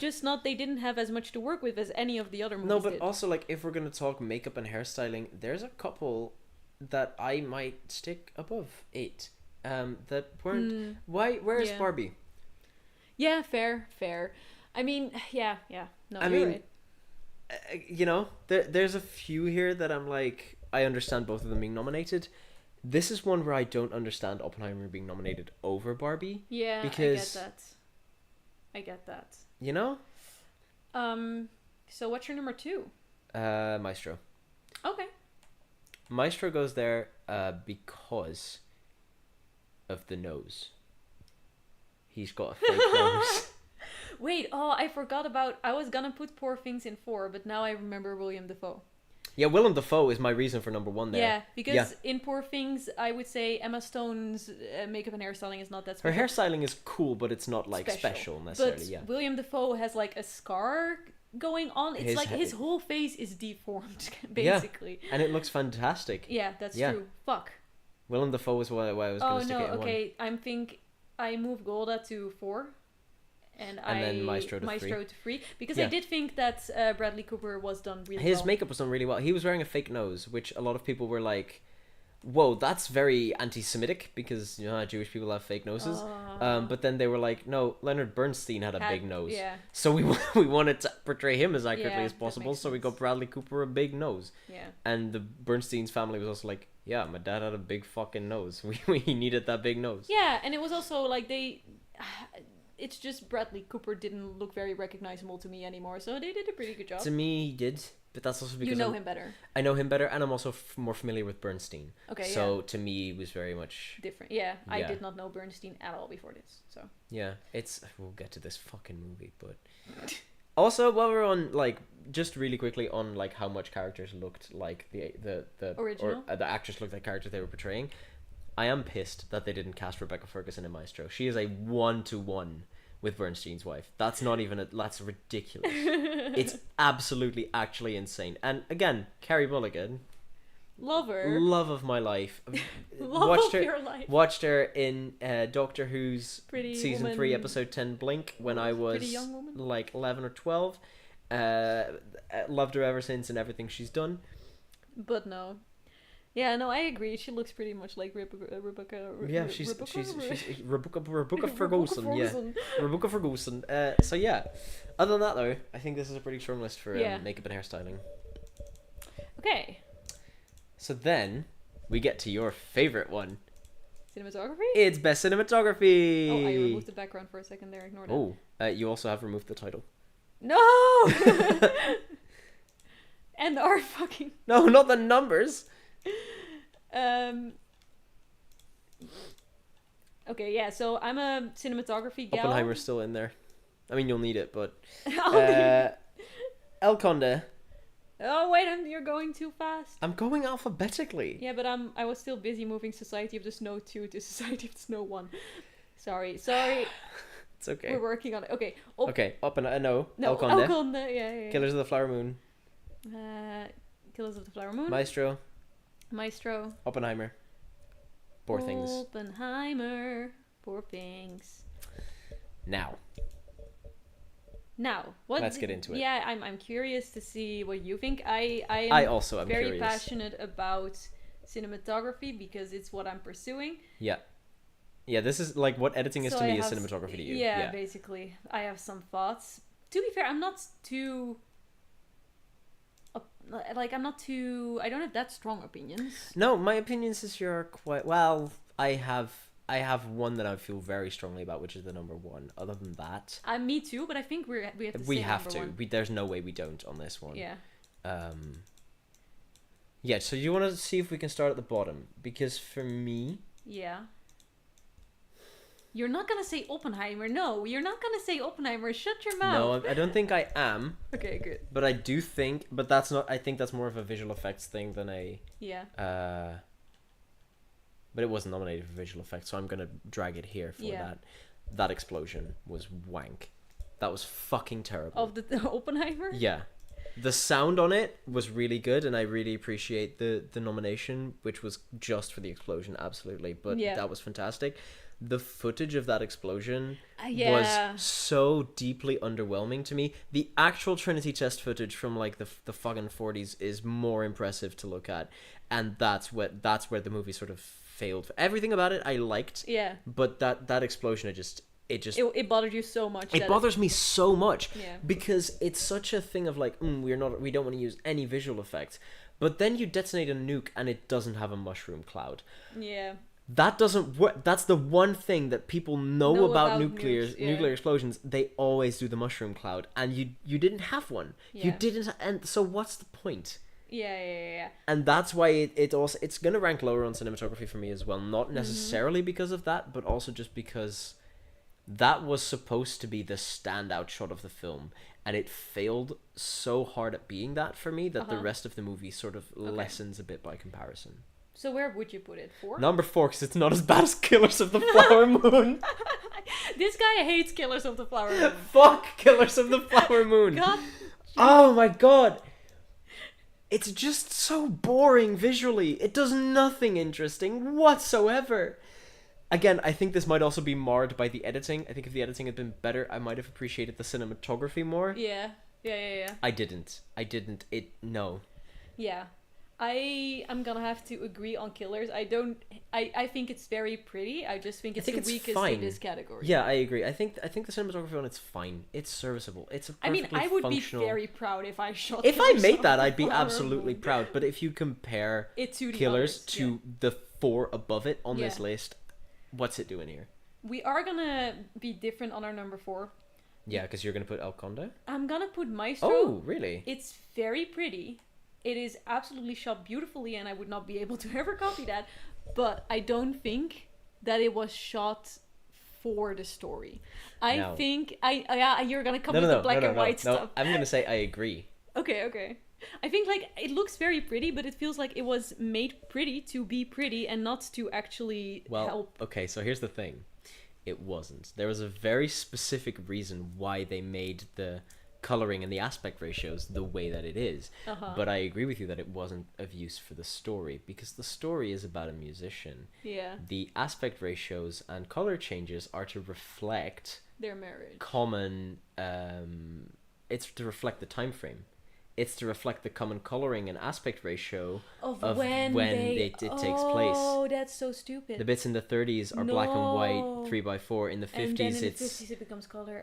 just not, they didn't have as much to work with as any of the other movies.
No, but also, like, if we're gonna talk makeup and hairstyling, there's a couple that I might stick above 8. That weren't. Where is Barbie?
Yeah, fair. I mean, yeah. No,
I
you're
mean,
right.
There's a few here that I'm like, I understand both of them being nominated. This is one where I don't understand Oppenheimer being nominated over Barbie.
Yeah,
because
I get that.
You know?
So what's your number 2?
Maestro.
Okay.
Maestro goes there because of the nose. He's got a fake nose.
Wait, I forgot about... I was gonna put Poor Things in 4, but now I remember William Dafoe.
Yeah, Willem Dafoe is my reason for number 1 there.
Yeah, because in Poor Things, I would say Emma Stone's makeup and hairstyling is not that special.
Her hairstyling is cool, but it's not, like, special necessarily,
but William Dafoe has, like, a scar going on. It's his whole face is deformed, basically.
Yeah, and it looks fantastic.
Yeah, that's true. Fuck.
Willem Dafoe was why I was going to stick it in 1.
Okay, I moved Golda to 4. And
then Maestro to
3 because I did think that Bradley Cooper was done really well.
His makeup was done really well. He was wearing a fake nose, which a lot of people were like, whoa, that's very anti-Semitic because Jewish people have fake noses. But then they were like, no, Leonard Bernstein had a big nose.
Yeah.
So we wanted to portray him as accurately as possible, so we got Bradley Cooper a big nose.
Yeah.
And the Bernstein's family was also like, yeah, my dad had a big fucking nose. We needed that big nose.
Yeah, and it was also like it's just Bradley Cooper didn't look very recognizable to me anymore, so they did a pretty good job.
To me, he did, but that's also because
you know him better.
I know him better, and I'm also more familiar with Bernstein.
Okay,
so to me, it was very much
different. Yeah, I did not know Bernstein at all before this. So
yeah, we'll get to this fucking movie, but also while we're on, like, just really quickly on, like, how much characters looked like the
original,
or the actors looked like characters they were portraying. I am pissed that they didn't cast Rebecca Ferguson in Maestro. She is a 1-to-1 with Bernstein's wife. That's not even that's ridiculous. It's absolutely actually insane. And again, Carrie Mulligan,
love
of my life.
Your life.
Watched her in Doctor Who's
Pretty
season
woman.
3 episode 10 Blink when I was like 11 or 12. Loved her ever since and everything she's done.
But no. Yeah, no, I agree. She looks pretty much like Rebecca.
Yeah, she's Rebecca Ferguson. Yeah, Rebecca Ferguson. So yeah, other than that though, I think this is a pretty strong list for makeup and hairstyling.
Okay.
So then we get to your favorite one.
Cinematography?
It's best cinematography.
Oh, I removed the background for a second there. Ignore that.
Oh, you also have removed the title.
No. And our fucking.
No, not the numbers.
Okay, yeah, so I'm a cinematography gal.
Oppenheimer's still in there. I mean, you'll need it, but El Conde.
Oh wait, you're going too fast.
I'm going alphabetically.
Yeah, but I was still busy moving Society of the Snow 2 to Society of the Snow 1. Sorry.
It's okay.
We're working on it. Okay.
No.
El Conde. Yeah.
Killers of the Flower Moon.
Killers of the Flower Moon.
Maestro.
Maestro.
Oppenheimer. Poor Things.
Oppenheimer. Poor Things.
Now,
what?
Let's get into it.
Yeah, I'm curious to see what you think. I
also am
very
curious.
passionate about cinematography because it's what I'm pursuing.
Yeah. Yeah, this is like what editing is
So
to
I
me is
have
cinematography to you.
Yeah, basically. I have some thoughts. To be fair, I'm not too... I don't have that strong opinions.
No, my opinions this year are quite... Well, I have one that I feel very strongly about, which is the number one. Other than that...
Me too, but I think we have the
we
same
have
number
to.
one.
There's no way we don't on this one.
Yeah.
Yeah, so you want to see if we can start at the bottom? Because for me...
Yeah. You're not gonna say Oppenheimer. No, you're not gonna say Oppenheimer. Shut your mouth.
No, I don't think I am.
Okay, good.
But I do think... But that's not... I think that's more of a visual effects thing than a...
Yeah.
But it wasn't nominated for visual effects, so I'm gonna drag it here for that. That explosion was wank. That was fucking terrible.
Of the Oppenheimer?
Yeah. The sound on it was really good, and I really appreciate the nomination, which was just for the explosion, absolutely. But that was fantastic. The footage of that explosion was so deeply underwhelming to me. The actual Trinity test footage from like the fucking 40s is more impressive to look at, and that's where the movie sort of failed. Everything about it I liked.
Yeah.
But that explosion, it
bothered you so much.
It bothers me so much.
Yeah.
Because it's such a thing of like, we don't want to use any visual effects, but then you detonate a nuke and it doesn't have a mushroom cloud.
Yeah.
That doesn't work. That's the one thing that people know about nuclear explosions. They always do the mushroom cloud, and you didn't have one.
Yeah.
You didn't, and so what's the point?
Yeah.
And that's why it's gonna rank lower on cinematography for me as well. Not necessarily because of that, but also just because that was supposed to be the standout shot of the film, and it failed so hard at being that for me that the rest of the movie sort of lessens a bit by comparison.
So where would you put it? 4?
Number 4, because it's not as bad as Killers of the Flower Moon.
This guy hates Killers of the Flower Moon.
Fuck Killers of the Flower Moon.
God.
Oh my god. It's just so boring visually. It does nothing interesting whatsoever. Again, I think this might also be marred by the editing. I think if the editing had been better, I might have appreciated the cinematography more.
Yeah.
I didn't. No.
Yeah. I'm gonna have to agree on Killers. I think it's very pretty. I just think it's the weakest in this category.
Yeah, I agree. I think the cinematography on it's fine. It's serviceable. It's a perfectly
I would
functional...
be very proud if I shot.
If I made that, I'd be absolutely proud. But if you compare Killers to the 4 above it on this list, what's it doing here?
We are gonna be different on our number 4.
Yeah, because you're gonna put El Conde?
I'm gonna put Maestro.
Oh, really?
It's very pretty. It is absolutely shot beautifully, and I would not be able to ever copy that. But I don't think that it was shot for the story. I think you're gonna come with the black and white stuff.
I'm gonna say I agree.
Okay. I think like it looks very pretty, but it feels like it was made pretty to be pretty and not to actually help.
Okay, so here's the thing. It wasn't. There was a very specific reason why they made the coloring and the aspect ratios the way that it is. But I agree with you that it wasn't of use for the story, because the story is about a musician.
Yeah.
The aspect ratios and color changes are to reflect
their marriage.
Common it's to reflect the time frame. It's to reflect the common coloring and aspect ratio of when it takes place.
Oh, that's so stupid.
The bits in the 30s are black and white 3x4. In the 50s,
and then in the 50s it becomes color.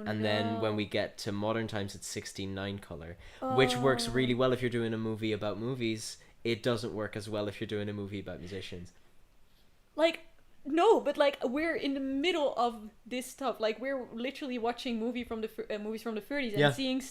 And then when we get to modern times, it's 16:9 color, which works really well if you're doing a movie about movies. It doesn't work as well if you're doing a movie about musicians.
Like, no, but like we're in the middle of this stuff. Like we're literally watching movies from the 30s and seeing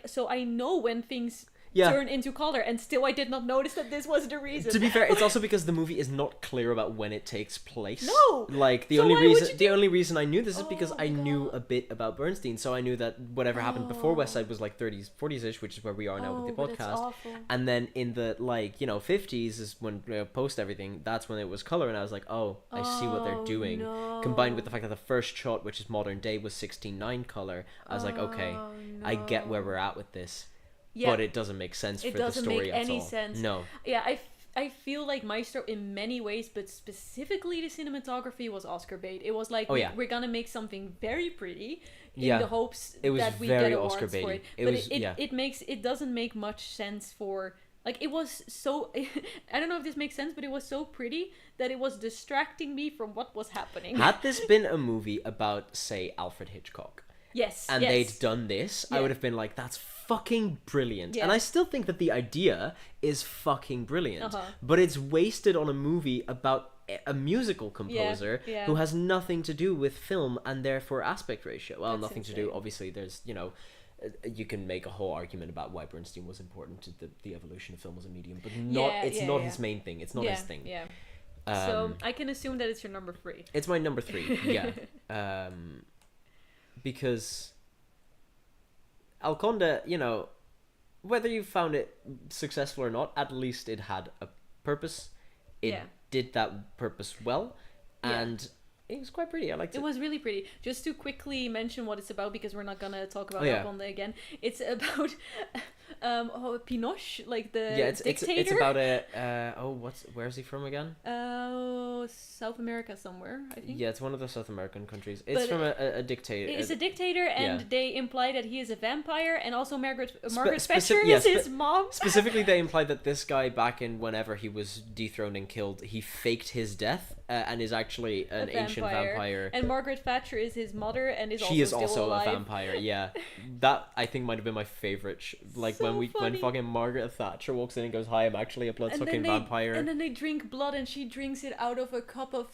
so I know when things turn into color, and still I did not notice that this was the reason.
To be fair, it's also because the movie is not clear about when it takes place.
No,
like the only reason I knew this is because I knew a bit about Bernstein, so I knew that whatever happened before West Side was like 30s, 40s-ish, which is where we are now with the podcast.
That's awful.
And then in the 50s is when post everything. That's when it was color, and I was like, I see what they're doing.
No.
Combined with the fact that the first shot, which is modern day, was 16:9 color, I was like, okay, I get where we're at with this. Yeah. But it doesn't make sense for the story at all.
It doesn't make any sense.
No.
Yeah, I feel like Maestro in many ways, but specifically the cinematography was Oscar bait. It was like we're gonna make something very pretty in the hopes that we get awards Oscar for it. But it doesn't make much sense for, like, it was so I don't know if this makes sense, but it was so pretty that it was distracting me from what was happening.
Had this been a movie about, say, Alfred Hitchcock, and they'd done this, I would have been like, that's fucking brilliant. And I still think that the idea is fucking brilliant, but it's wasted on a movie about a musical composer who has nothing to do with film and therefore aspect ratio. Well, that's nothing insane. To do, obviously there's, you know, you can make a whole argument about why Bernstein was important to the evolution of film as a medium, but it's not his main thing. It's not his thing.
So I can assume that it's your number 3.
It's my number 3. Because Al Conde, you know, whether you found it successful or not, at least it had a purpose. It did that purpose well, and it was quite pretty. I liked it.
It was really pretty. Just to quickly mention what it's about, because we're not gonna talk about Al Conde again. It's about Pinochet, like the dictator.
It's about where is he from again?
South America somewhere, I think.
Yeah, it's one of the South American countries. It's from a dictator.
It's a dictator, and they imply that he is a vampire, and also Margaret Thatcher is his mom.
Specifically, they imply that this guy, back in whenever he was dethroned and killed, he faked his death and is actually an ancient vampire.
And Margaret Thatcher is his mother, and
she is
still
also
alive.
A vampire. Yeah, that I think might have been my favorite. Like
so
when fucking Margaret Thatcher walks in and goes, "Hi, I'm actually a blood-sucking vampire,"
and then they drink blood, and she drinks it out of a cup of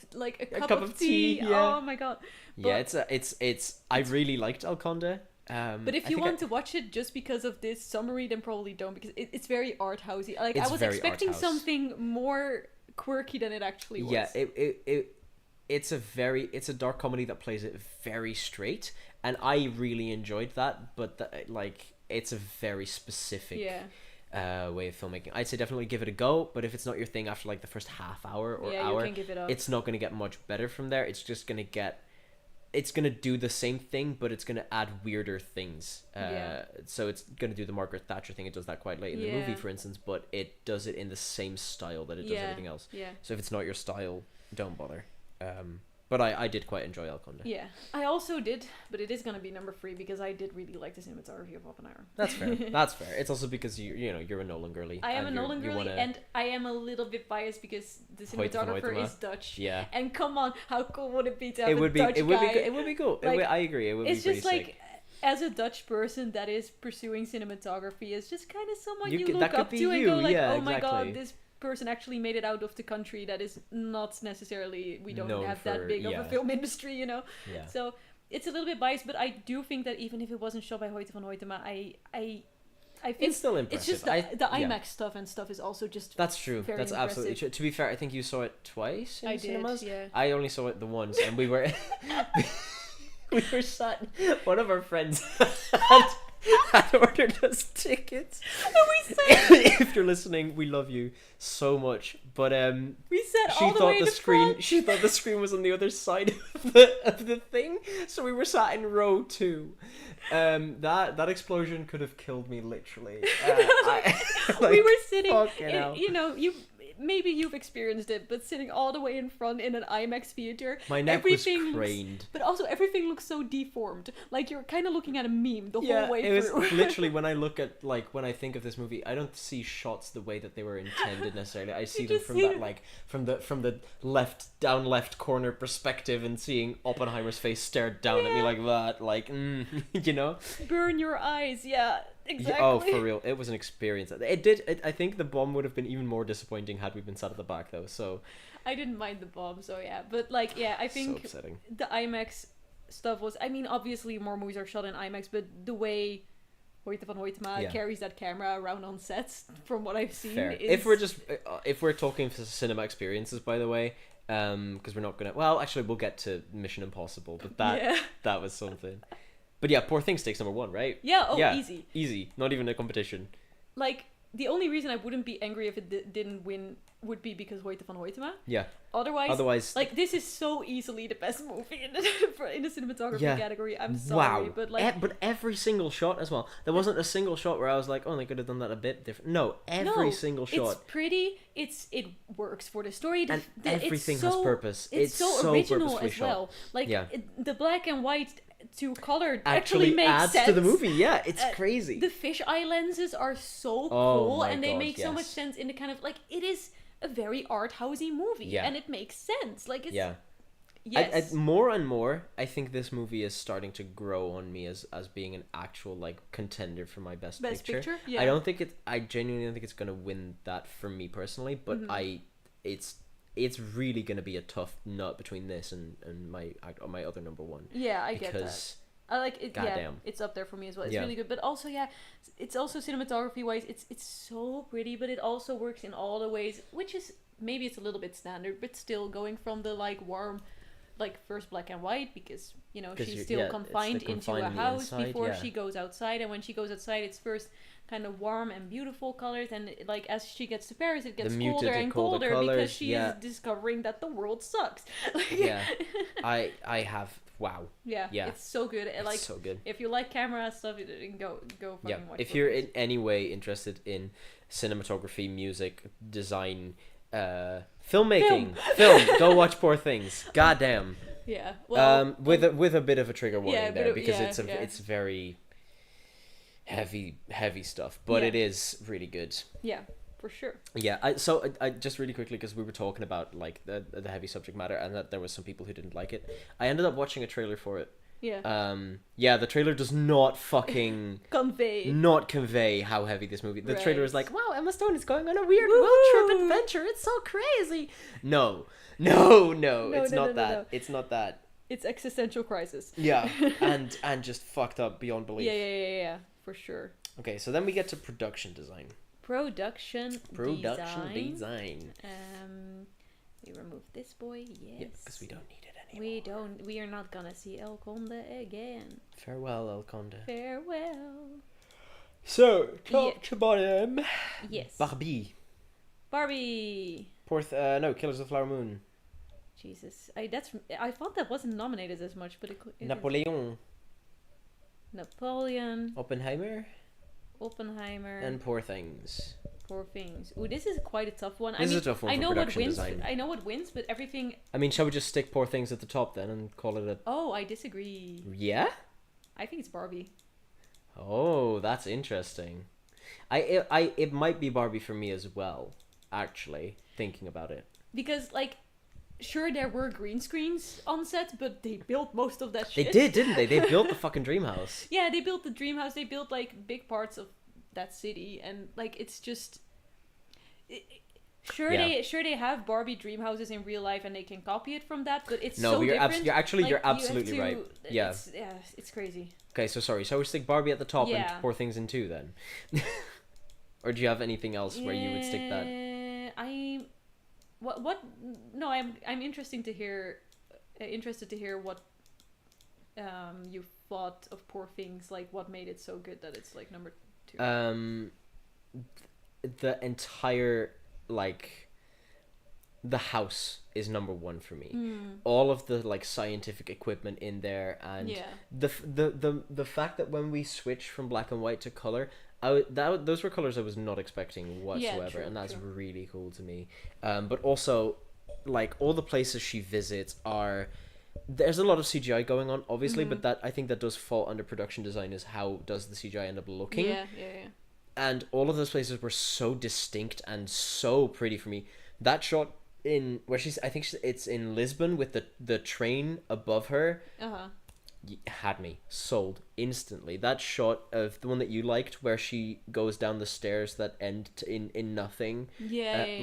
tea.
Yeah.
Oh my god.
It's I really liked El Conde.
But if you want to watch it just because of this summary, then probably don't, because it's very art housey. Like, I was expecting something more quirky than it actually was.
Yeah, it's a dark comedy that plays it very straight, and I really enjoyed that. But it's a very specific way of filmmaking. I'd say definitely give it a go, but if it's not your thing after like the first half hour or hour,
you can give it up.
It's not going to get much better from there. It's just going to it's going to do the same thing, but it's going to add weirder things. So it's going to do the Margaret Thatcher thing. It does that quite late in the movie, for instance, but it does it in the same style that it does everything else. So if it's not your style, don't bother. But I did quite enjoy El Conde.
Yeah, I also did, but it is going to be number 3 because I did really like the cinematography of Oppenheimer.
That's fair. That's fair. It's also because you're a Nolan girly.
I am a Nolan girly, and I am a little bit biased because the cinematographer is Dutch.
Yeah.
And come on, how cool would it be to have a Dutch guy?
It would be cool. Like, I agree. It would be pretty sick. It's just like,
as a Dutch person that is pursuing cinematography, is just kind of someone you look up to and go like, oh my god, this person actually made it out of the country that is not necessarily, we don't have that big of a film industry, you know. So it's a little bit biased, but I do think that even if it wasn't shot by Hoyte van Hoytema, I think
it's still impressive.
It's just the IMAX stuff is also just
that's true. That's
impressive.
Absolutely true. To be fair, I think you saw it twice in cinemas.
Yeah.
I only saw it the once, and we were we were sat. One of our friends had ordered us tickets.
And we said,
if you're listening, we love you so much. But
we said all the way to front.
She thought the screen was on the other side of the thing, so we were sat in row 2. That explosion could have killed me literally.
We were sitting. You know, maybe you've experienced it, but sitting all the way in front in an IMAX theater,
my neck was craned.
But also everything looks so deformed. Like, you're kind of looking at a meme the whole way
through.
It
was literally, when I think of this movie, I don't see shots the way that they were intended necessarily. I see them from the left corner perspective, and seeing Oppenheimer's face stared down at me like that, like you know,
burn your eyes. Yeah. Exactly.
Oh, for real. It was an experience. I think the bomb would have been even more disappointing had we been sat at the back, though, so...
I didn't mind the bomb, so yeah. But, like, yeah, I think
so upsetting.
The IMAX stuff was... I mean, obviously, more movies are shot in IMAX, but the way Hoyte van Hoytema carries that camera around on sets, from what I've seen, is...
If we're talking for cinema experiences, by the way, because we're not gonna... Well, actually, we'll get to Mission Impossible, but that was something... But yeah, Poor Things takes number 1, right?
Yeah, easy.
Easy. Not even a competition.
Like, the only reason I wouldn't be angry if it didn't win would be because Hoyte van Hoytema.
Yeah.
Otherwise, like, this is so easily the best movie in the cinematography category. I'm sorry, but like,
but every single shot as well. There wasn't a single shot where I was like, oh, they could have done that a bit different. No, every single shot.
It's pretty. It works for the story.
And everything has purpose. It's so
original as well.
Shot.
Like the black and white to color actually makes
adds
sense
to the movie. Yeah, it's crazy.
The fisheye lenses are so cool, and they make so much sense in the kind of like, it is a very art housey movie, and it makes sense. Like, it's yes.
More and more, I think this movie is starting to grow on me as being an actual like contender for my best picture.
Yeah.
I genuinely don't think it's gonna win that for me personally, but it's really gonna be a tough nut between this and my other number one.
Yeah, I get that. I like it.
Goddamn.
It's up there for me as well. It's really good, but also it's also cinematography wise, it's so pretty, but it also works in all the ways, which is maybe it's a little bit standard, but still going from the like warm, like first black and white, because you know she's still confined into a house before she goes outside, and when she goes outside, it's first kind of warm and beautiful colors, and like as she gets to Paris, it gets colder and colder
colors,
because she is discovering that the world sucks.
I have. Wow.
Yeah, it's so good.
It's
like,
so good.
If you like camera stuff, go fucking watch it.
If you're in any way interested in cinematography, music, design, filmmaking, go watch Poor Things. Goddamn.
Yeah. Well,
with a bit of a trigger warning there, because it's very heavy stuff, but it is really good.
Yeah. For sure.
Yeah, I just really quickly, because we were talking about like the heavy subject matter and that there was some people who didn't like it. I ended up watching a trailer for it.
Yeah.
The trailer does not fucking convey how heavy this movie. The trailer is like, wow, Emma Stone is going on a weird road trip adventure. It's so crazy. No, it's not that. No. It's not that.
It's existential crisis.
Yeah, and just fucked up beyond belief.
Yeah, for sure.
Okay, so then we get to production design.
Production
design.
We remove this boy. Yes.
Yeah, because we don't need it anymore.
We are not gonna see El Conde again.
Farewell, El Conde.
Farewell.
So, top to bottom.
Yes.
Barbie. Killers of the Flower Moon.
Jesus, I thought that wasn't nominated as much, but it
Napoleon.
Oppenheimer.
And Poor Things.
Ooh, this is quite a tough one.
This is a tough one.
I know
what wins.
I know what wins, but everything.
I mean, shall we just stick Poor Things at the top then and call it a?
Oh, I disagree.
Yeah.
I think it's Barbie.
Oh, that's interesting. It might be Barbie for me as well. Actually, thinking about it.
Because like. Sure, there were green screens on set, but they built most of that shit.
They did, didn't they? They built the fucking dream house.
Yeah, they built the dream house. They built like big parts of that city, and like it's just. They have Barbie dream houses in real life, and they can copy it from that. But it's so different.
You're absolutely right. Yeah,
it's crazy.
Okay, so sorry. So we stick Barbie at the top and Poor Things in 2 then. Or do you have anything else where you would stick that?
What? No, I'm interested to hear what you thought of Poor Things. Like, what made it so good that it's like number 2?
The entire like the house is number 1 for me. All of the like scientific equipment in there, and the fact that when we switch from black and white to color. Those were colors I was not expecting whatsoever, and that's really cool to me. But also, like all the places she visits there's a lot of CGI going on, obviously, but that I think that does fall under production design. Is how does the CGI end up looking?
Yeah.
And all of those places were so distinct and so pretty for me. That shot in where it's in Lisbon with the train above her. Had me sold instantly. That shot of the one that you liked where she goes down the stairs that end in nothing.
That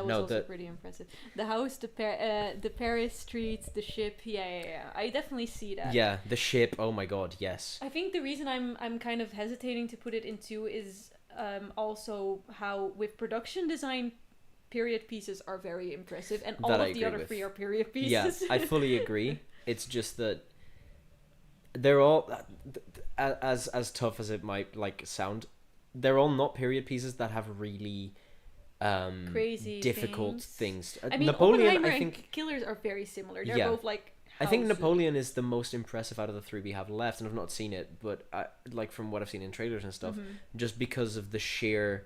was also pretty impressive. The house, the Paris streets, the ship. I definitely see that.
Yeah, the ship. Oh my god, yes.
I think the reason I'm kind of hesitating to put it in 2 is also how with production design, period pieces are very impressive, and all of the other 3 are period pieces.
Yeah, I fully agree. It's just that they're all as tough as it might like sound. they're all not period pieces that have really
crazy
difficult things.
I mean,
Napoleon,
Oppenheimer
I think,
and Killers are very similar. They're both like.
I think Napoleon is the most impressive out of the three we have left, and I've not seen it, but like from what I've seen in trailers and stuff, just because of the sheer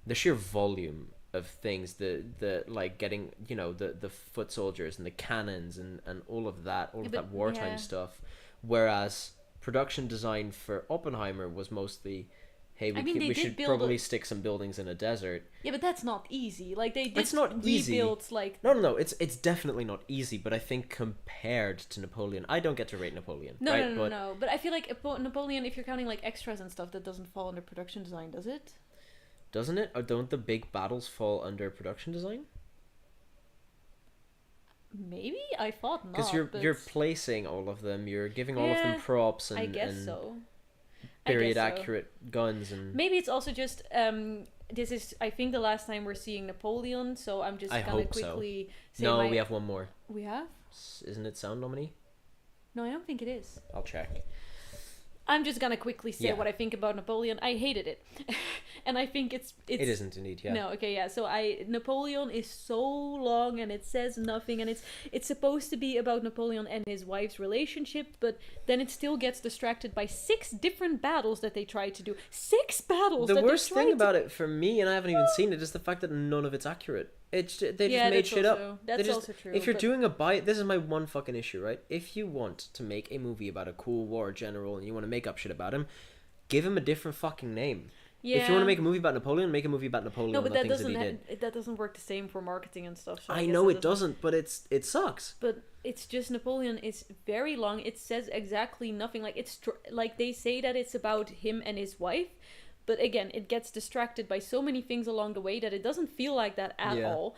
volume of things, the like getting, you know, the foot soldiers and the cannons and all of that wartime stuff, whereas production design for Oppenheimer was mostly, hey, we should probably stick some buildings in a desert.
Yeah, but that's not easy. Like they did.
It's not easy.
Rebuild, like
no. It's definitely not easy. But I think compared to Napoleon, I don't get to rate Napoleon.
No. But I feel like Napoleon, if you're counting like extras and stuff, that doesn't fall under production design, does it?
Doesn't it? Or don't the big battles fall under production design?
Maybe I thought not.
Because you're placing all of them. You're giving all of them props and
I guess so.
Period accurate guns and
maybe it's also just this is I think the last time we're seeing Napoleon, so I'm just gonna quickly say
we have one more.
We have?
Isn't it sound nominee?
No, I don't think it is.
I'll check.
I'm just gonna quickly say what I think about Napoleon. I hated it, and I think it
isn't indeed. Yeah.
No. Okay. Yeah. So Napoleon is so long and it says nothing, and it's supposed to be about Napoleon and his wife's relationship, but then it still gets distracted by 6 different battles that they try to do. 6 battles.
The worst thing about it for me, and I haven't even seen it, is the fact that none of it's accurate. They just made shit up.
That's also true.
If you're doing this is my one fucking issue, right? If you want to make a movie about a cool war general and you want to make up shit about him, give him a different fucking name. Yeah. If you want to make a movie about Napoleon, make a movie about Napoleon.
No, but that doesn't work the same for marketing and stuff. So
I know it doesn't, but it sucks.
But it's just Napoleon is very long. It says exactly nothing. Like like they say that it's about him and his wife. But again, it gets distracted by so many things along the way that it doesn't feel like that at all.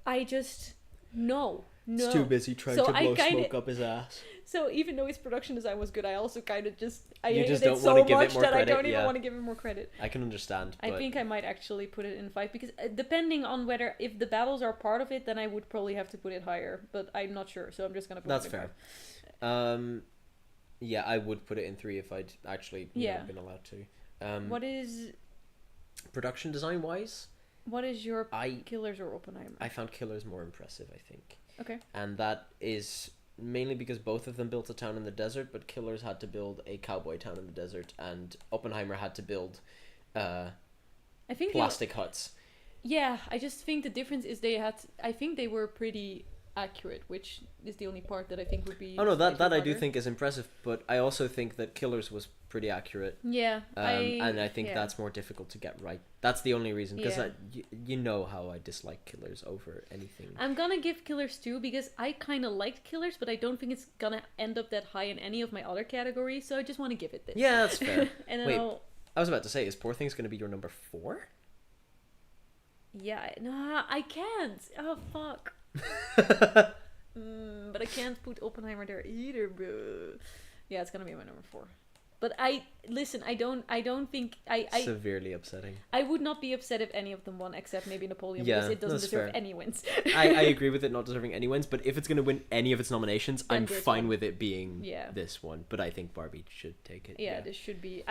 I just... No.
It's too busy trying to blow smoke up his ass.
So even though his production design was good, I also kind of just... I
hated
it so much that I don't even want to give him more credit.
I can understand.
I think I might actually put it in 5, because depending on if the battles are part of it, then I would probably have to put it higher. But I'm not sure, so I'm just going to put it in 5.
That's fair. Yeah, I would put it in 3 if I'd actually been allowed to.
What is
production design wise?
What is your Killers or Oppenheimer?
I found Killers more impressive, I think.
Okay.
And that is mainly because both of them built a town in the desert, but Killers had to build a cowboy town in the desert, and Oppenheimer had to build plastic huts.
Yeah, I just think the difference is I think they were pretty accurate, which is the only part that I think would be...
Oh no, that I do think is impressive, but I also think that Killers was pretty accurate.
Yeah.
And I think that's more difficult to get right. That's the only reason, because you know how I dislike Killers over anything.
I'm gonna give Killers 2 because I kind of liked Killers, but I don't think it's gonna end up that high in any of my other categories, so I just want to give it this.
Yeah, that's fair.
And then
Wait, I was about to say, is Poor Things gonna be your number 4?
Yeah, nah, I can't. Oh, fuck. But I can't put Oppenheimer there either, bro. Yeah, it's gonna be my number 4. But I don't think
severely upsetting.
I would not be upset if any of them won, except maybe Napoleon, because it doesn't deserve any wins.
I agree with it not deserving any wins, but if it's going to win any of its nominations, then I'm fine with it being this one. But I think Barbie should take it.
Yeah, this should be.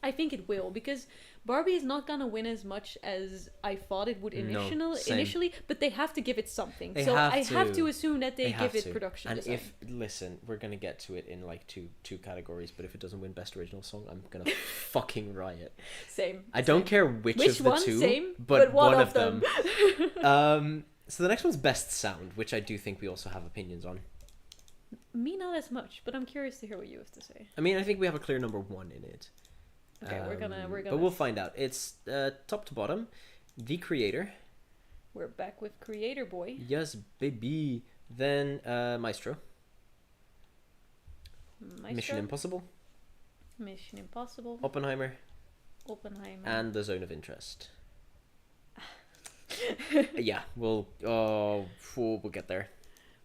I think it will, because Barbie is not gonna win as much as I thought it would initially, but they have to give it something. I have to assume that they give it production design.
Listen, we're gonna get to it in like two categories, but if it doesn't win Best Original Song, I'm gonna fucking riot.
Same.
I don't care which of the two, but one of them. So the next one's Best Sound, which I do think we also have opinions on.
Me not as much, but I'm curious to hear what you have to say.
I mean, I think we have a clear number 1 in it.
Okay, we're gonna.
But we'll find out. It's top to bottom. The Creator.
We're back with Creator Boy.
Yes, baby. Then Maestro. Mission Impossible.
Mission Impossible.
Oppenheimer. And The Zone of Interest. Yeah, we'll get there.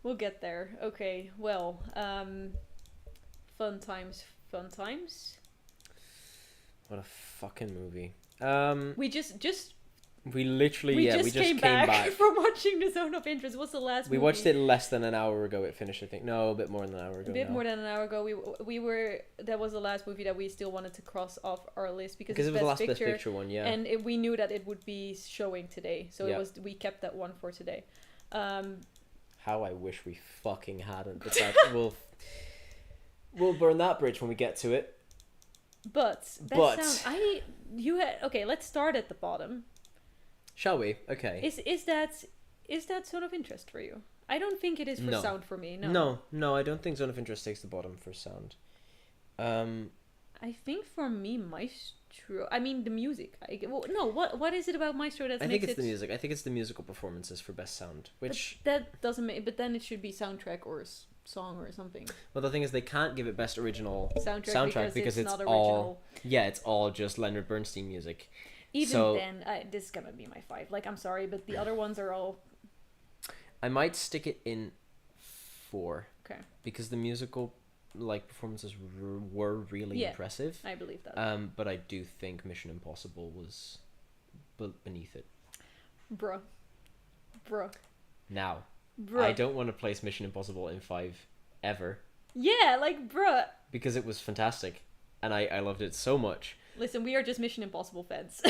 We'll get there. Okay. Well, fun times.
What a fucking movie.
We just
We literally,
we
just came back
from watching The Zone of Interest. What's the last movie?
We watched it less than an hour ago. It finished, I think. No, a bit more than an hour ago.
More than an hour ago. We were that was the last movie that we still wanted to cross off our list because
it was the last Best Picture one, yeah.
And we knew that it would be showing today, so we kept that one for today.
How I wish we fucking hadn't, but that we'll burn that bridge when we get to it.
But sound, okay, let's start at the bottom.
Shall we? Okay.
Is that Zone of Interest for you? I don't think it is for sound for me.
No, I don't think Zone of Interest takes the bottom for sound.
I think for me, Maestro. I mean, the music. What is it about Maestro that makes it?
I think it's the music. I think it's the musical performances for best sound, which
that doesn't make. But then it should be soundtrack or song or something.
Well, the thing is, they can't give it best original
soundtrack because it's
not all. Yeah, it's all just Leonard Bernstein music.
Even then, this is gonna be my 5. Like, I'm sorry, but the other ones are all.
I might stick it in 4.
Okay.
Because the musical performances were really impressive.
I believe that.
But I do think Mission Impossible was beneath it.
Bruh.
Now, I don't want to place Mission Impossible in 5 ever.
Yeah, bruh.
Because it was fantastic, and I loved it so much.
Listen, we are just Mission Impossible fans.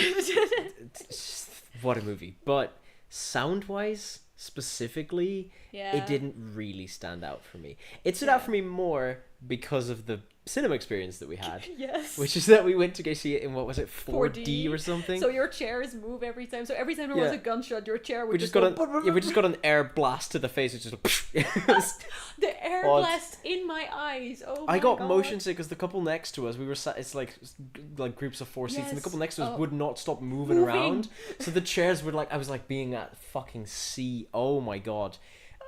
What a movie. But sound-wise, specifically, it didn't really stand out for me. It stood out for me more because of the cinema experience that we had.
Yes.
Which is that we went to go see it in, what was it, 4D or something?
So your chairs move every time. So every time there was a gunshot, your chair would
we just got an air blast to the face. It's just
the air blast in my eyes. Oh my
I got
God.
motion sick because the couple next to us, we were sat, it's like groups of 4 seats, and the couple next to us would not stop moving around. So the chairs were I was like being at fucking sea. Oh my God.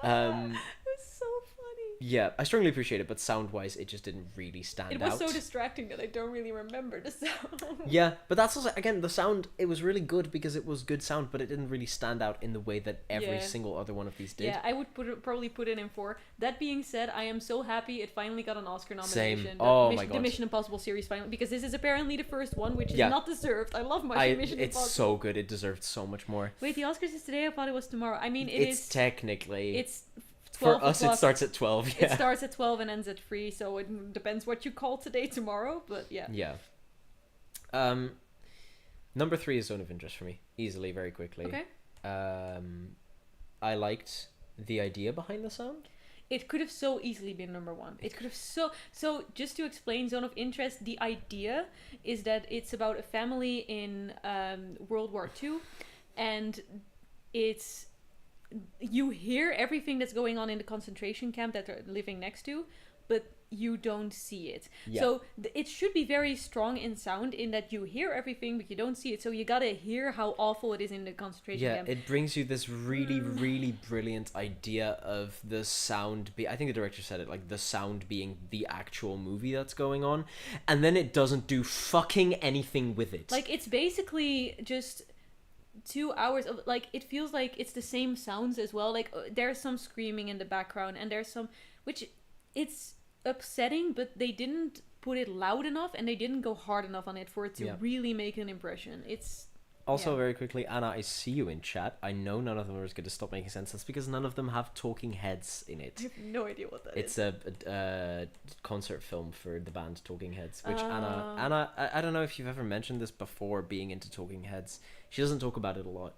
It was so funny.
Yeah, I strongly appreciate it, but sound-wise, it just didn't really stand out.
It was so distracting that I don't really remember the sound.
Yeah, but that's also, again, the sound, it was really good because it was good sound, but it didn't really stand out in the way that every single other one of these did.
Yeah, I would probably put it in 4. That being said, I am so happy it finally got an Oscar nomination.
Same. Oh my God.
The Mission Impossible series finally, because this is apparently the first one, which is not deserved. I love Mission Impossible.
It's so good. It deserved so much more.
Wait, the Oscars is today? I thought it was tomorrow. I mean,
it's technically...
It's
12 for us, o'clock. It starts at 12, yeah.
It starts at 12 and ends at 3, so it depends what you call today tomorrow, but yeah.
Yeah. Number 3 is Zone of Interest for me. Easily, very quickly.
Okay.
I liked the idea behind the sound.
It could have so easily been number 1. It could have so just to explain Zone of Interest, the idea is that it's about a family in World War II, and it's... You hear everything that's going on in the concentration camp that they're living next to, but you don't see it. Yeah. So it should be very strong in sound in that you hear everything, but you don't see it. So you gotta hear how awful it is in the concentration camp.
Yeah, it brings you this really, really brilliant idea of the sound. I think the director said it, the sound being the actual movie that's going on. And then it doesn't do fucking anything with it.
It's basically just... 2 hours of it feels like it's the same sounds as well. There's some screaming in the background, and there's some which it's upsetting, but they didn't put it loud enough and they didn't go hard enough on it for it to really make an impression. It's
also very quickly, Anna, I see you in chat. I know none of them are going to stop making sense. That's because none of them have talking heads in it.
I have no idea what that
is. It's a concert film for the band Talking Heads, which Anna, I don't know if you've ever mentioned this before, being into Talking Heads. She doesn't talk about it a lot,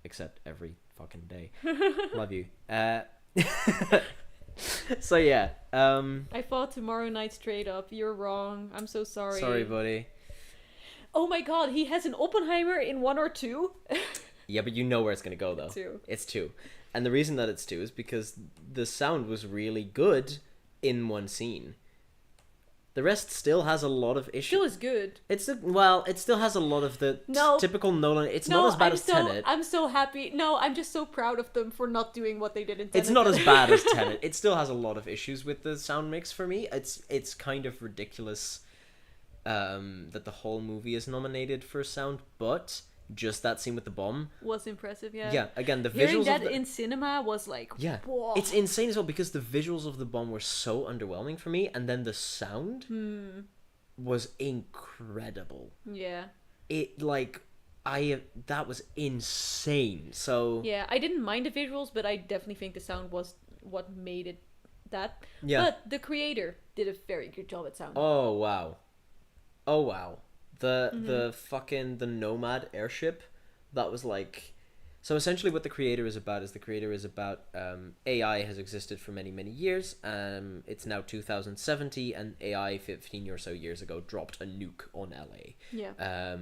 except every fucking day. Love you. So yeah.
I fought Tomorrow Night Straight Up. You're wrong. I'm so sorry.
Sorry, buddy.
Oh my God, he has an Oppenheimer in 1 or 2.
Yeah, but you know where it's gonna go though.
2.
It's 2, and the reason that it's 2 is because the sound was really good in one scene. The rest still has a lot of issues.
Still is good.
It still has a lot of the typical Nolan. It's not as bad as Tenet.
I'm so happy. No, I'm just so proud of them for not doing what they did in Tenet.
It's not as bad as Tenet. It still has a lot of issues with the sound mix for me. It's kind of ridiculous that the whole movie is nominated for sound, but just that scene with the bomb
was impressive.
Yeah, again, the
hearing
visuals
that in cinema was whoa.
It's insane as well, because the visuals of the bomb were so underwhelming for me, and then the sound was incredible.
Yeah,
it that was insane. So
Yeah, I didn't mind the visuals, but I definitely think the sound was what made it that.
yeah.
But the creator did a very good job at sound.
Oh wow. Oh wow. The
Mm-hmm.
the Nomad airship, that was like, so essentially what the creator is about is AI has existed for many many years. It's now 2070 and AI 15 or so years ago dropped a nuke on LA.
Yeah.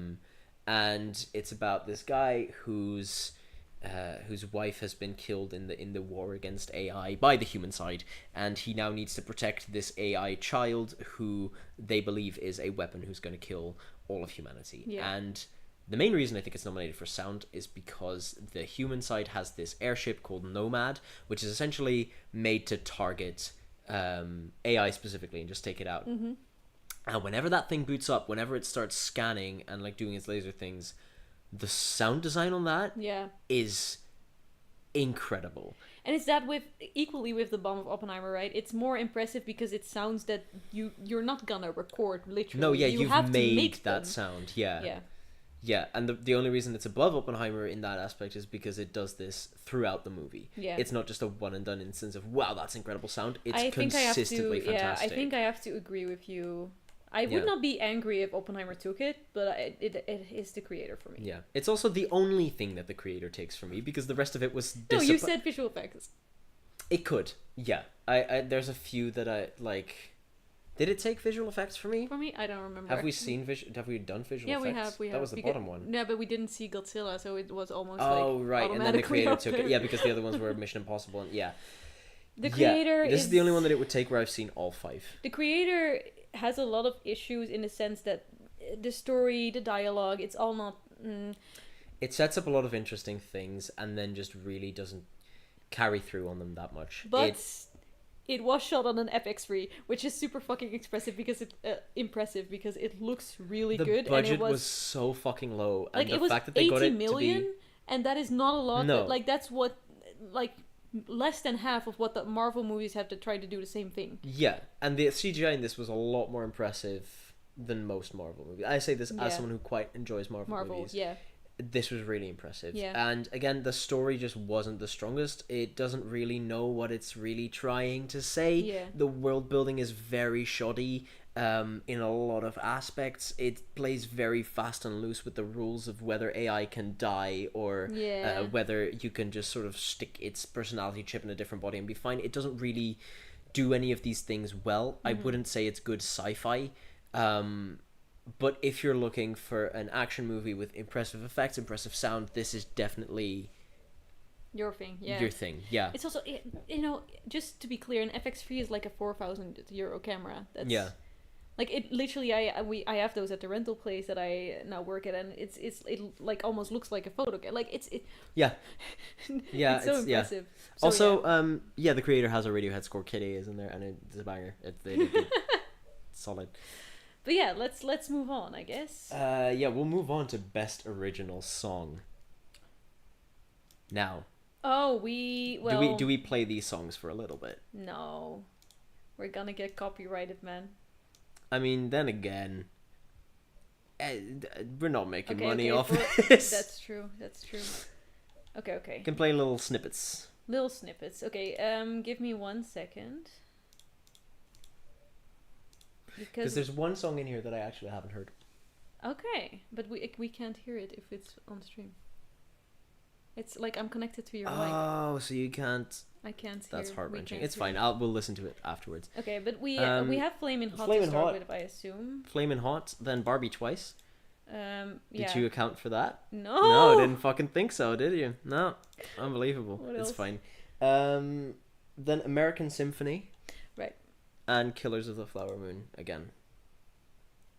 And it's about this guy whose wife has been killed in the war against AI by the human side, and he now needs to protect this AI child who they believe is a weapon who's going to kill all of humanity.
Yeah.
And the main reason I think it's nominated for sound is because the human side has this airship called Nomad, which is essentially made to target AI specifically and just take it out.
Mm-hmm.
And whenever that thing boots up, whenever it starts scanning and like doing its laser things, the sound design on that
Yeah.
is incredible.
And it's that with equally with the bomb of Oppenheimer, right? It's more impressive because it sounds that you're not gonna record literally.
No, yeah,
you
you've
have to
made
make
that
them.
sound. Yeah.
Yeah.
Yeah, and the only reason it's above Oppenheimer in that aspect is because it does this throughout the movie.
Yeah.
It's not just a one and done instance of, wow, that's incredible sound. It's
I think
consistently fantastic.
Yeah, I think I have to agree with you. I would
Yeah.
not be angry if Oppenheimer took it, but it is the creator for me.
Yeah. It's also the only thing that the creator takes from me because the rest of it was
No, you said visual effects.
It could. Yeah. I there's a few that I like. Did it take visual effects for me?
For me, I don't remember.
Have we seen Have we done visual
Yeah,
effects?
we have.
That was the bottom one.
Yeah, but we didn't see Godzilla, so it was almost
Oh right, and then the creator took it.
there.
Yeah, because the other ones were Mission Impossible. And yeah,
The creator
This is the only one that it would take where I've seen all 5.
The creator has a lot of issues in the sense that the story, the dialogue, it's all not.
It sets up a lot of interesting things and then just really doesn't carry through on them that much.
But it was shot on an FX3, which is super fucking impressive because it looks really good.
The budget
and
was so fucking low, and
like,
the
it was
fact that they got
80
it
million,
to be...
and that is not a lot.
No.
Like that's what like less than half of what the Marvel movies have to try to do the same thing.
Yeah, and the CGI in this was a lot more impressive than most Marvel movies. I say this as someone who quite enjoys Marvel movies.
Yeah.
This was really impressive.
Yeah.
And again, the story just wasn't the strongest. It doesn't really know what it's really trying to say.
Yeah.
The world building is very shoddy in a lot of aspects. It plays very fast and loose with the rules of whether AI can die or whether you can just sort of stick its personality chip in a different body and be fine. It doesn't really do any of these things well. Mm-hmm. I wouldn't say it's good sci-fi. But if you're looking for an action movie with impressive effects, impressive sound, this is definitely
your thing. Yeah.
Your thing. Yeah.
It's also, you know, just to be clear, an FX3 is like a €4,000 camera. That's,
yeah.
Like it literally, I have those at the rental place that I now work at, and it like almost looks like a photo. Like
yeah, yeah,
it's so impressive.
Yeah. So, also, the creator has a Radiohead score. Kitty is in there, and it's a banger. It's solid.
But yeah, let's move on, I guess.
We'll move on to best original song. Now.
Oh,
do we play these songs for a little bit?
No, we're gonna get copyrighted, man.
I mean, then again, we're not making money off this.
That's true. Okay.
You can play little snippets.
Okay, give me 1 second.
Because there's one song in here that I actually haven't heard.
Okay, but we can't hear it if it's on stream. It's like I'm connected to your mic.
Oh, so you can't...
I can't hear.
That's heart-wrenching. It's fine. We'll listen to it afterwards.
Okay, but we have Flamin' Hot to start with, I assume.
Flamin' Hot, then Barbie Twice. Did you account for that?
No,
I didn't fucking think so, did you? No. Unbelievable. It's fine. Then American Symphony.
Right.
And Killers of the Flower Moon again.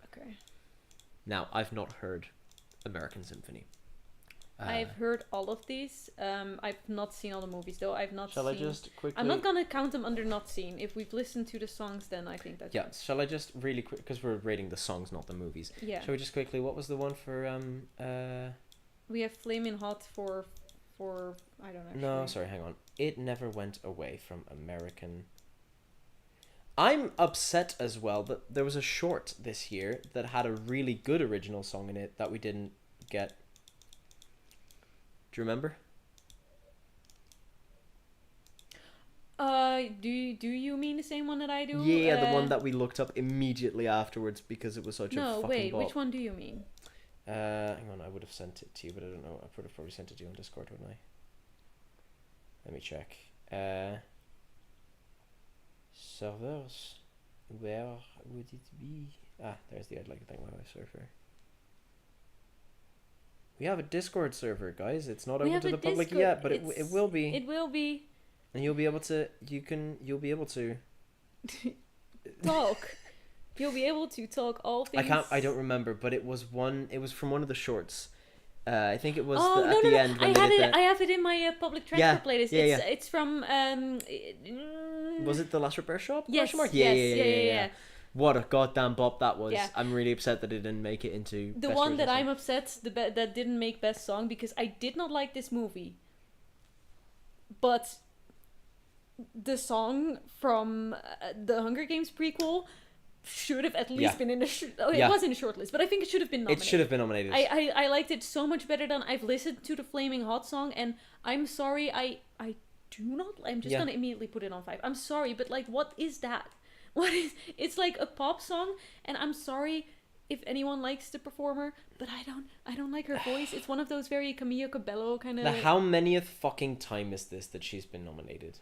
Okay.
Now, I've not heard American Symphony.
I've heard all of these. I've not seen all the movies though.
Shall I just quickly...
I'm not gonna count them under not seen. If we've listened to the songs, then I think that's...
Yeah, shall I just really quick... Because we're rating the songs, not the movies.
Yeah.
Shall we just quickly... What was the one for...
We have Flamin' Hot for... I don't know.
No, sorry, hang on. It Never Went Away from American... I'm upset as well that there was a short this year that had a really good original song in it that we didn't get you remember?
Do you mean the same one that I do?
Yeah, the one that we looked up immediately afterwards because it was such a fucking
wait,
bop.
which one do you mean?
Hang on, I would have sent it to you, but I don't know. I would have probably sent it to you on Discord, wouldn't I? Let me check. Servers. Where would it be? Ah, there's the I'd Like to Thank My Wife server. We have a Discord server, guys. It's not open to the public yet, but it will be.
It will be.
And you'll be able to. You'll be able to
talk. You'll be able to talk all things.
I don't remember, but it was from one of the shorts. I think it was
at
the end when
I have it in my public transfer playlist.
Yeah,
it's from
was it The Last Repair Shop?
Yes.
Yeah. What a goddamn bop that was.
Yeah.
I'm really upset that it didn't make it into
the
best
one that
original
I'm upset that didn't make best song, because I did not like this movie. But the song from the Hunger Games prequel should have at least been in the it was in the shortlist, but I think it should have been nominated.
It should have been nominated.
I liked it so much better than I've listened to the Flaming Hot song, and I'm sorry, I do not. I'm just gonna immediately put it on 5. I'm sorry, but like, what is that? What is? It's like a pop song, and I'm sorry if anyone likes the performer, but I don't like her voice. It's one of those very Camilla Cabello kind of.
How many fucking time is this that she's been nominated?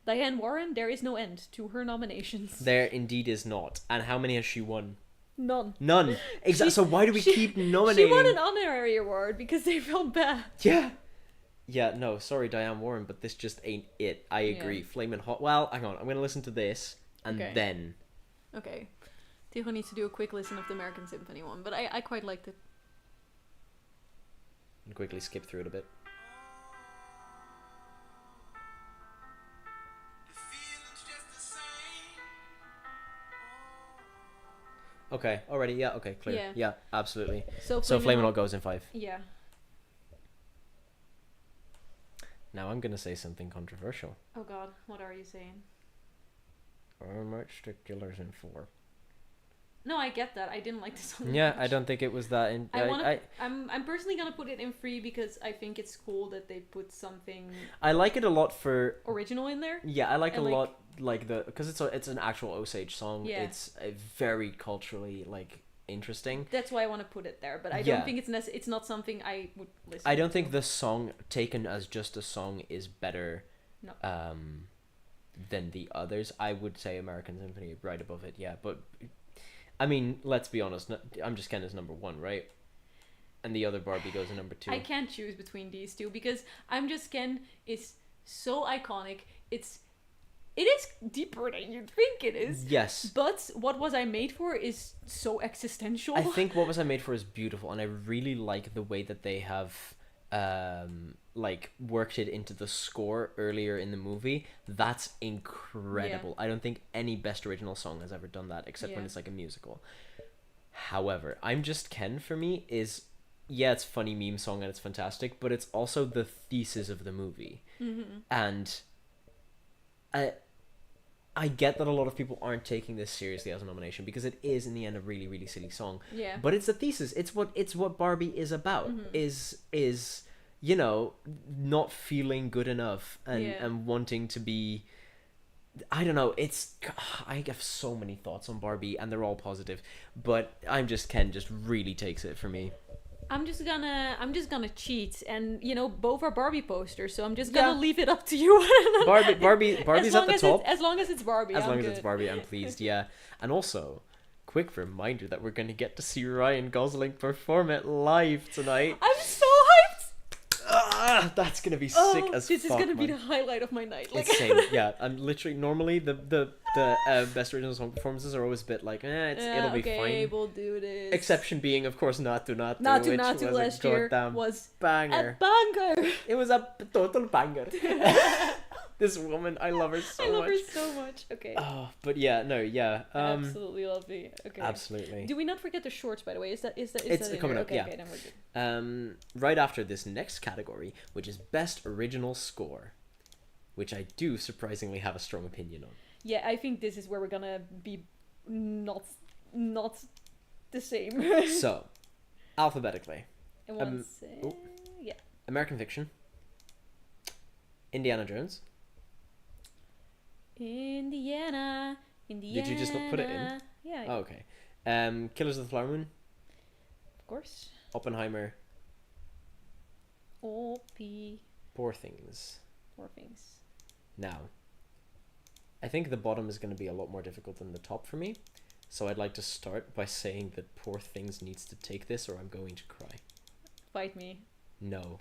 Diane Warren, there is no end to her nominations.
There indeed is not. And how many has she won?
None.
Exactly. So why do we keep nominating?
She won an honorary award because they felt bad.
Yeah, no, sorry, Diane Warren, but this just ain't it. I agree. Flamin' Hot. Well, hang on. I'm going to listen to this, and then...
Okay. Tygo needs to do a quick listen of the American Symphony one, but I quite liked it.
And quickly skip through it a bit. Okay, already, yeah, okay, clear. Yeah, absolutely. So Flamin' Hot goes in 5.
Yeah.
Now I'm going to say something controversial.
Oh god, what are you saying?
I might stick Killers in 4.
No, I get that. I didn't like this song.
Yeah,
much.
I don't think it was that...
I'm personally going to put it in 3 because I think it's cool that they put something...
I like it a lot for...
original in there?
Yeah, I like it a lot, like, because it's an actual Osage song. Yeah. It's a very culturally, like, interesting.
That's why I want to put it there, but I don't think it's not something I would listen to.
I don't think the song taken as just a song is better than the others. I would say American Symphony right above it, yeah, but... I mean, let's be honest. I'm Just Ken is number 1, right? And the other Barbie goes in number 2.
I can't choose between these two because I'm Just Ken is so iconic. It is deeper than you think it is.
Yes.
But What Was I Made For is so existential.
I think What Was I Made For is beautiful, and I really like the way that they have like worked it into the score earlier in the movie. That's incredible. I don't think any Best Original Song has ever done that except when it's like a musical. However, I'm Just Ken for me is it's funny meme song and it's fantastic, but it's also the thesis of the movie. And I get that a lot of people aren't taking this seriously as a nomination because it is in the end a really, really silly song.
Yeah.
But it's a thesis. It's what Barbie is about. Is you know, not feeling good enough and wanting to be... I don't know, I have so many thoughts on Barbie and they're all positive, but I'm Just Ken just really takes it for me.
I'm just gonna cheat, and you know, both are Barbie posters, so I'm just gonna leave it up to you.
Barbie's at the top.
As long as it's Barbie,
as it's Barbie, I'm pleased. Yeah, and also, quick reminder that we're gonna get to see Ryan Gosling perform it live tonight.
I'm so hyped.
That's gonna be sick as fuck.
This is gonna be the highlight of my night.
Like... Insane. Yeah, I'm literally normally the Best Original Song performances are always a bit like it'll be fine.
We'll do this.
Exception being, of course, Natu
last year was
banger.
A banger.
It was a total banger. This woman, I love her so much.
I love her so much. Okay.
Oh, but yeah, no, yeah.
Absolutely lovely. Okay.
Absolutely.
Do we not forget the shorts, by the way? Is that
it's
that
coming up?
Okay,
yeah.
Okay, then we're good.
Right after this next category, which is Best Original Score, which I do surprisingly have a strong opinion on.
Yeah, I think this is where we're gonna be not the same.
So, alphabetically.
Yeah.
American Fiction. Indiana Jones.
Indiana.
Did you just not put it in?
Yeah.
Oh, okay. Killers of the Flower Moon.
Of course.
Oppenheimer.
O.P.
Poor Things.
Poor Things.
Now, I think the bottom is going to be a lot more difficult than the top for me. So I'd like to start by saying that Poor Things needs to take this or I'm going to cry.
Fight me.
No.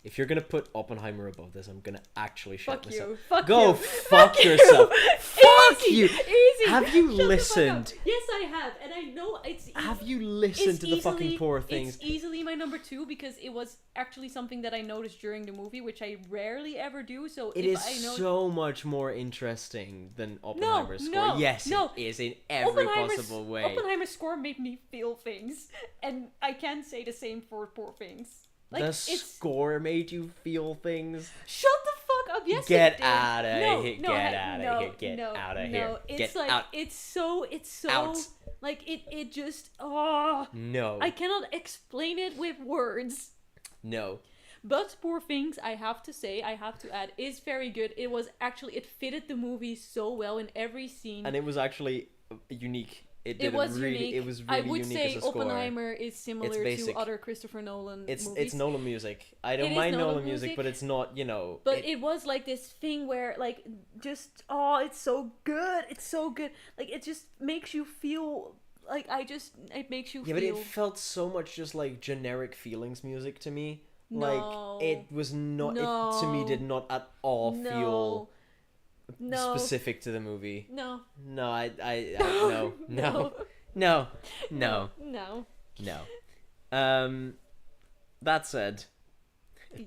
If you're going to put Oppenheimer above this, I'm going to actually shut myself.
Fuck
Go
you.
fuck yourself. Fuck you.
Easy.
Have you
Shut
listened?
Yes, I have. And I know it's...
Have you listened to the fucking Poor Things?
It's easily my number 2 because it was actually something that I noticed during the movie, which I rarely ever do. So
it
if
is
I know...
so much more interesting than Oppenheimer's score. Yes, it is in every possible way.
Oppenheimer's score made me feel things. And I can't say the same for Poor Things. Like,
the score made you feel things.
Shut the fuck up! Yes,
get out of here! Get out of here! Get out of here!
No, it's
get
like
out.
it's so
out.
like it just
no.
I cannot explain it with words.
No.
But Poor Things, I have to say, I have to add, is very good. It was actually it fitted the movie so well in every scene,
and it was actually unique.
It was unique.
It was really
I would
unique
say
as a score.
Oppenheimer is similar to other Christopher Nolan movies.
It's Nolan music. I don't mind Nolan music, but it's not,
But it was like this thing where, like, just it's so good. It's so good. Like, it just makes you feel like it makes you feel.
Yeah, but it felt so much just like generic feelings music to me.
No.
Like it was not. No. It to me did not at all feel.
No.
Specific to the movie.
No.
No, no. No. That said,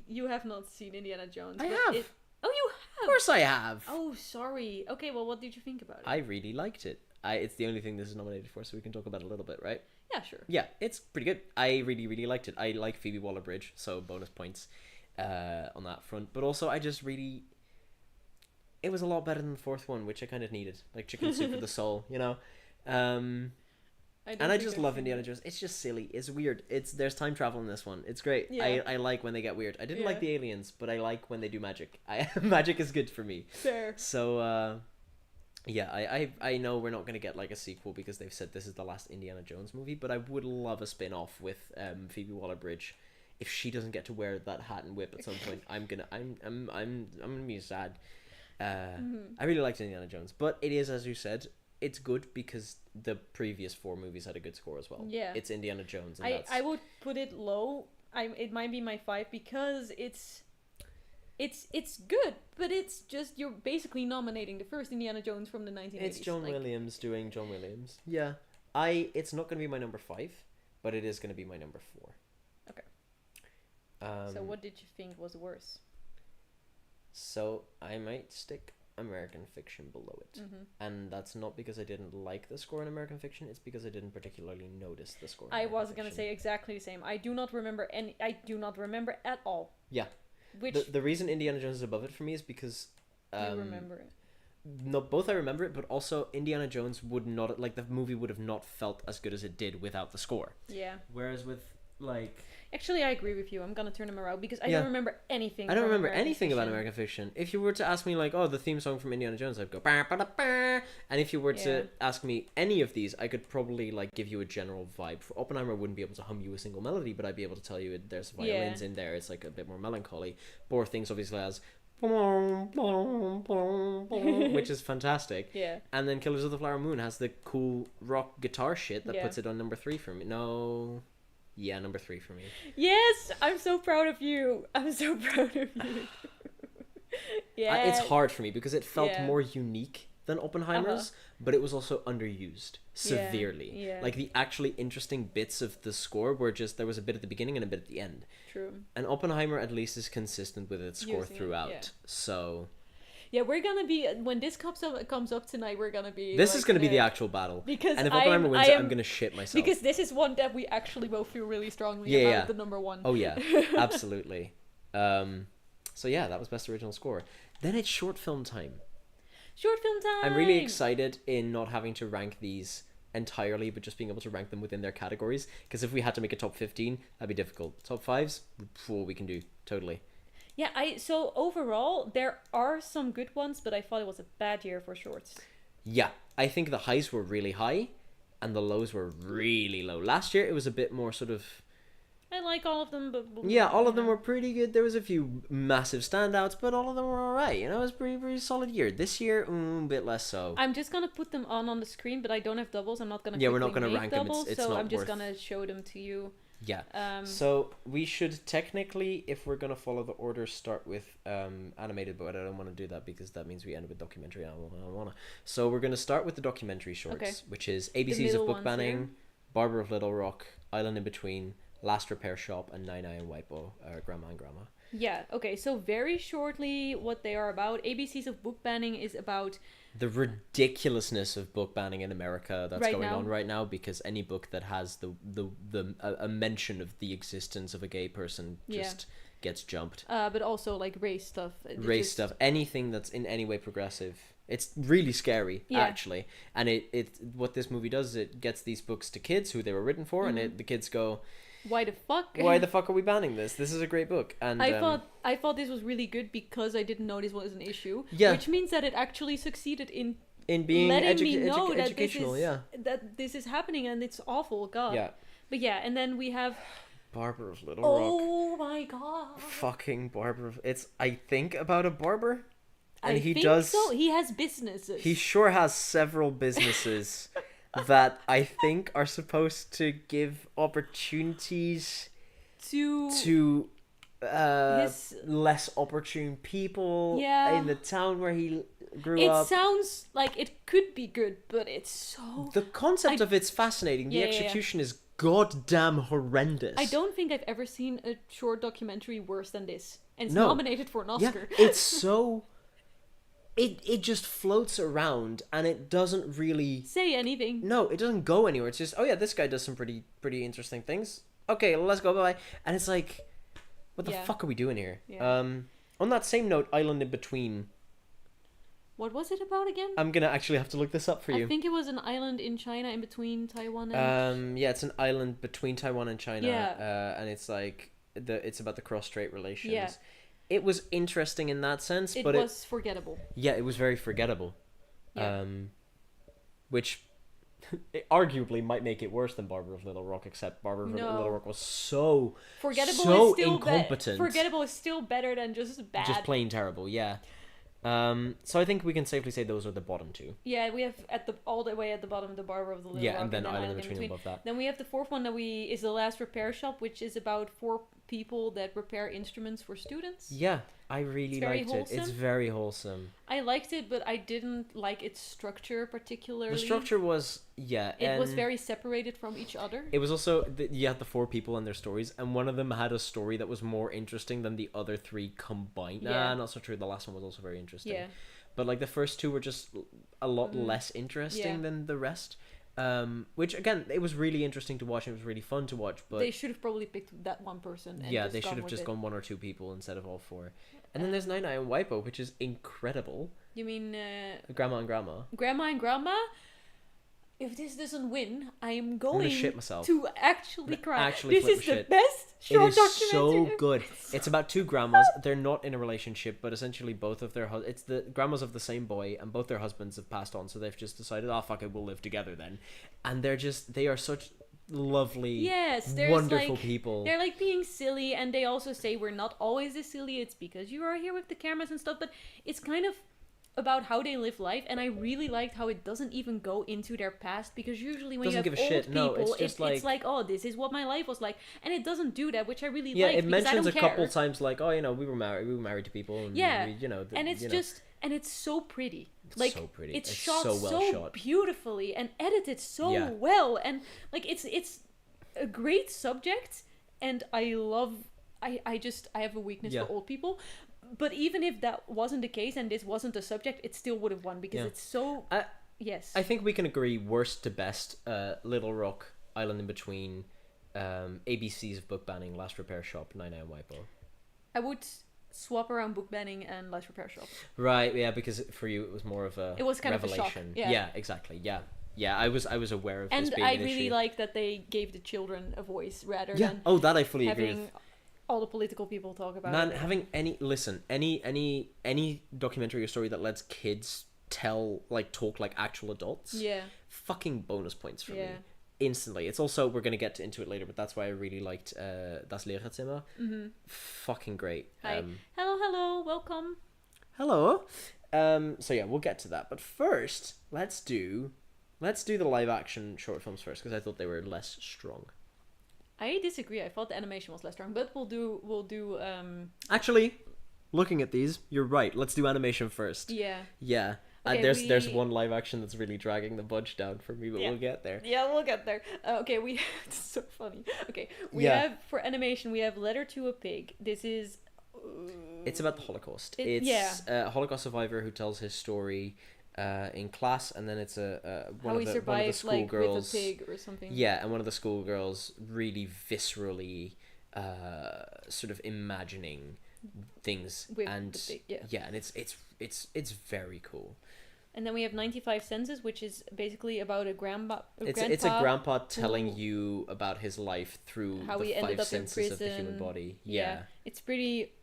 you have not seen Indiana Jones.
I have.
Oh, you have.
Of course, I have.
Oh, sorry. Okay, well, what did you think about it?
I really liked it. It's the only thing this is nominated for, so we can talk about it a little bit, right?
Yeah, sure.
Yeah, it's pretty good. I really, really liked it. I like Phoebe Waller-Bridge, so bonus points on that front. But also, I just really... It was a lot better than the fourth one, which I kind of needed. Like Chicken Soup for the Soul, you know? I just love Indiana Jones. It's just silly. It's weird. There's time travel in this one. It's great. Yeah. I like when they get weird. I didn't like the aliens, but I like when they do magic. Magic is good for me.
Fair.
So, yeah, I know we're not going to get like a sequel because they've said this is the last Indiana Jones movie, but I would love a spin-off with Phoebe Waller-Bridge. If she doesn't get to wear that hat and whip at some point, I'm gonna be sad. I really liked Indiana Jones, but it is, as you said, it's good because the previous 4 movies had a good score as well.
Yeah,
it's Indiana Jones. And
I would put it low. It might be my 5 because it's good, but it's just you're basically nominating the first Indiana Jones from the 1980s.
It's John Williams doing John Williams. Yeah, it's not going to be my number 5, but it is going to be my number 4.
Okay. So what did you think was worse?
So I might stick American Fiction below it. And that's not because I didn't like the score in American Fiction, it's because I didn't particularly notice the score in American
was going to say exactly the same. I do not remember at all.
Yeah. The reason Indiana Jones is above it for me is because
you remember it.
No, both I remember it, but also Indiana Jones would not, like, the movie would have not felt as good as it did without the score.
Yeah.
Whereas with, like...
Actually, I agree with you. I'm gonna turn him around because I don't remember anything.
I don't remember anything about American Fiction. If you were to ask me, like, the theme song from Indiana Jones, I'd go bah, bah, bah, bah. And if you were to ask me any of these, I could probably, like, give you a general vibe. For Oppenheimer, I wouldn't be able to hum you a single melody, but I'd be able to tell you there's violins in there. It's like a bit more melancholy. Poor Things obviously has which is fantastic.
Yeah.
And then Killers of the Flower Moon has the cool rock guitar shit that puts it on number 3 for me. No. Yeah, number 3 for me.
Yes, I'm so proud of you. I'm so proud of you. Yeah.
It's hard for me because it felt more unique than Oppenheimer's, but it was also underused severely.
Yeah.
Like the actually interesting bits of the score were just there was a bit at the beginning and a bit at the end.
True.
And Oppenheimer at least is consistent with its score throughout. So
yeah, we're gonna be when this comes up tonight. We're gonna be.
This is gonna be the actual battle.
Because
and if Oppenheimer wins, I'm gonna shit myself.
Because this is one that we actually both feel really strongly about. The number 1.
Oh yeah, absolutely. So yeah, that was best original score. Then it's short film time.
Short film time.
I'm really excited in not having to rank these entirely, but just being able to rank them within their categories. Because if we had to make a top 15, that'd be difficult. Top 5s, we can do totally.
Yeah, so overall there are some good ones, but I thought it was a bad year for shorts.
Yeah, I think the highs were really high and the lows were really low. Last year it was a bit more sort of...
I like all of them, but
yeah, all of them were pretty good. There was a few massive standouts, but all of them were alright. You know, it was a pretty solid year. This year, a bit less so.
I'm just gonna put them on the screen, but I don't have doubles. I'm not gonna.
Yeah, we're not gonna
make
rank
doubles,
them. It's
so
not
I'm just
worth...
gonna show them to you.
Yeah. So we should technically, if we're gonna follow the order, start with animated, but I don't want to do that because that means we end with documentary. I don't wanna. So we're gonna start with the documentary shorts, which is ABCs of Book Banning, Barber of Little Rock, Island in Between, Last Repair Shop, and Nine and Waipo, Grandma and Grandma.
Yeah, okay, so very shortly what they are about. ABCs of Book Banning is about...
the ridiculousness of book banning in America that's going on right now, because any book that has a mention of the existence of a gay person just gets jumped.
But also like race stuff.
Stuff, anything that's in any way progressive. It's really scary, actually. And it what this movie does is it gets these books to kids who they were written for, and the kids go... why the fuck are we banning this? This is a great book. And
I thought this was really good because I didn't know this was an issue.
Yeah.
Which means that it actually succeeded in
being
letting me know that
educational,
that this is happening and it's awful. God.
Yeah.
But yeah, and then we have
Barber of Little Rock.
Oh my god.
Fucking Barber. It's, I think, about a barber. And
I think so. He has businesses.
He sure has several businesses. That I think are supposed to give opportunities to less opportune people in the town where he grew up.
It sounds like it could be good, but it's so...
the concept of it's fascinating. The execution is goddamn horrendous.
I don't think I've ever seen a short documentary worse than this. And it's nominated for an Oscar.
Yeah, it's so... It just floats around and it doesn't really
say anything.
No, it doesn't go anywhere. It's just, oh yeah, this guy does some pretty interesting things. Okay, let's go, bye. And it's like, what the fuck are we doing here? Yeah. On that same note, Island in Between.
What was it about again?
I'm gonna actually have to look this up for you.
I think it was an island in China in between Taiwan and...
yeah, it's an island between Taiwan and China.
Yeah.
And it's like it's about the cross-strait relations.
Yeah.
It was interesting in that sense, but
it was forgettable.
Yeah, it was very forgettable.
Yeah.
Which arguably might make it worse than Barber of Little Rock, except Barber of Little Rock was so
forgettable.
So
is still
incompetent.
Forgettable is still better than just bad.
Just plain terrible, yeah. So I think we can safely say those are the bottom two.
Yeah, we have all the way at the bottom the Barber of the Little Rock.
And then Island in Between above that.
Then we have the fourth one is the Last Repair Shop, which is about 4 people that repair instruments for students.
Yeah, I really liked it. It's very wholesome.
I liked it, but I didn't like its structure particularly.
The structure was, it
was very separated from each other.
It was also, you had the 4 people and their stories, and one of them had a story that was more interesting than the other 3 combined. Nah, not so true. The last one was also very interesting. Yeah. But like the first 2 were just a lot less interesting than the rest. Which again, it was really interesting to watch and it was really fun to watch, but
they should have probably picked that one person and
they should have just gone 1 or 2 people instead of all 4. And then there's Nine and Waipo, which is incredible.
You mean
Grandma and Grandma?
Grandma and Grandma? If this doesn't win, I'm going
shit myself.
to actually cry.
This
is the best short documentary.
It is so good. It's about 2 grandmas. They're not in a relationship, but essentially both of their it's the grandmas of the same boy, and both their husbands have passed on, so they've just decided, oh fuck it, we'll live together then. And they are such lovely, wonderful people.
They're like being silly, and they also say we're not always this silly. It's because you are here with the cameras and stuff, but it's kind of about how they live life, and I really liked how it doesn't even go into their past, because usually when you have old people, it's like, oh, this is what my life was like, and it doesn't do that, which I really like.
Yeah, it mentions a couple times like, oh, we were married to people, and
and it's just, and it's so pretty. Like,
so pretty.
It's shot
so shot
beautifully and edited so well, and like it's a great subject, and I have a weakness for old people. But even if that wasn't the case and this wasn't the subject, it still would have won because it's so... yes.
I think we can agree worst to best, Little Rock, Island in Between, ABCs of Book Banning, Last Repair Shop, Nine and Waipo.
I would swap around Book Banning and Last Repair Shop.
Right, yeah, because for you it was more of a
It was kind
revelation.
of a shock.
Yeah, exactly, yeah. Yeah, I was aware of this being an issue.
And I really like that they gave the children a voice rather than...
Oh, that I fully agree with.
all the political people talk about
Man,
it.
having any documentary or story that lets kids talk like actual adults.
Yeah.
Fucking bonus points for me. Instantly. It's also, we're gonna get into it later, but that's why I really liked Das Lehrerzimmer. Fucking great.
Hi. Hello, welcome.
Hello. So yeah, we'll get to that. But first, let's do the live action short films first, because I thought they were less strong.
I disagree. I thought the animation was less strong, but we'll do
Actually, looking at these, you're right. Let's do animation first.
Yeah.
Yeah.
Okay,
there's one live action that's really dragging the budge down for me, but we'll get there.
Yeah, we'll get there. Okay, it's so funny. Okay, we have, for animation, we have Letter to a Pig. This is...
It's about the Holocaust. It's a Holocaust survivor who tells his story in class, and then it's one of the schoolgirls,
with a pig or something.
Yeah, and one of the schoolgirls really viscerally sort of imagining things
with
and
the pig,
and it's very cool.
And then we have 95 Senses, which is basically about a grandpa.
It's a grandpa telling you about his life through
how
the
he ended
five
up in
senses of the
prison.
human body. Yeah.
It's pretty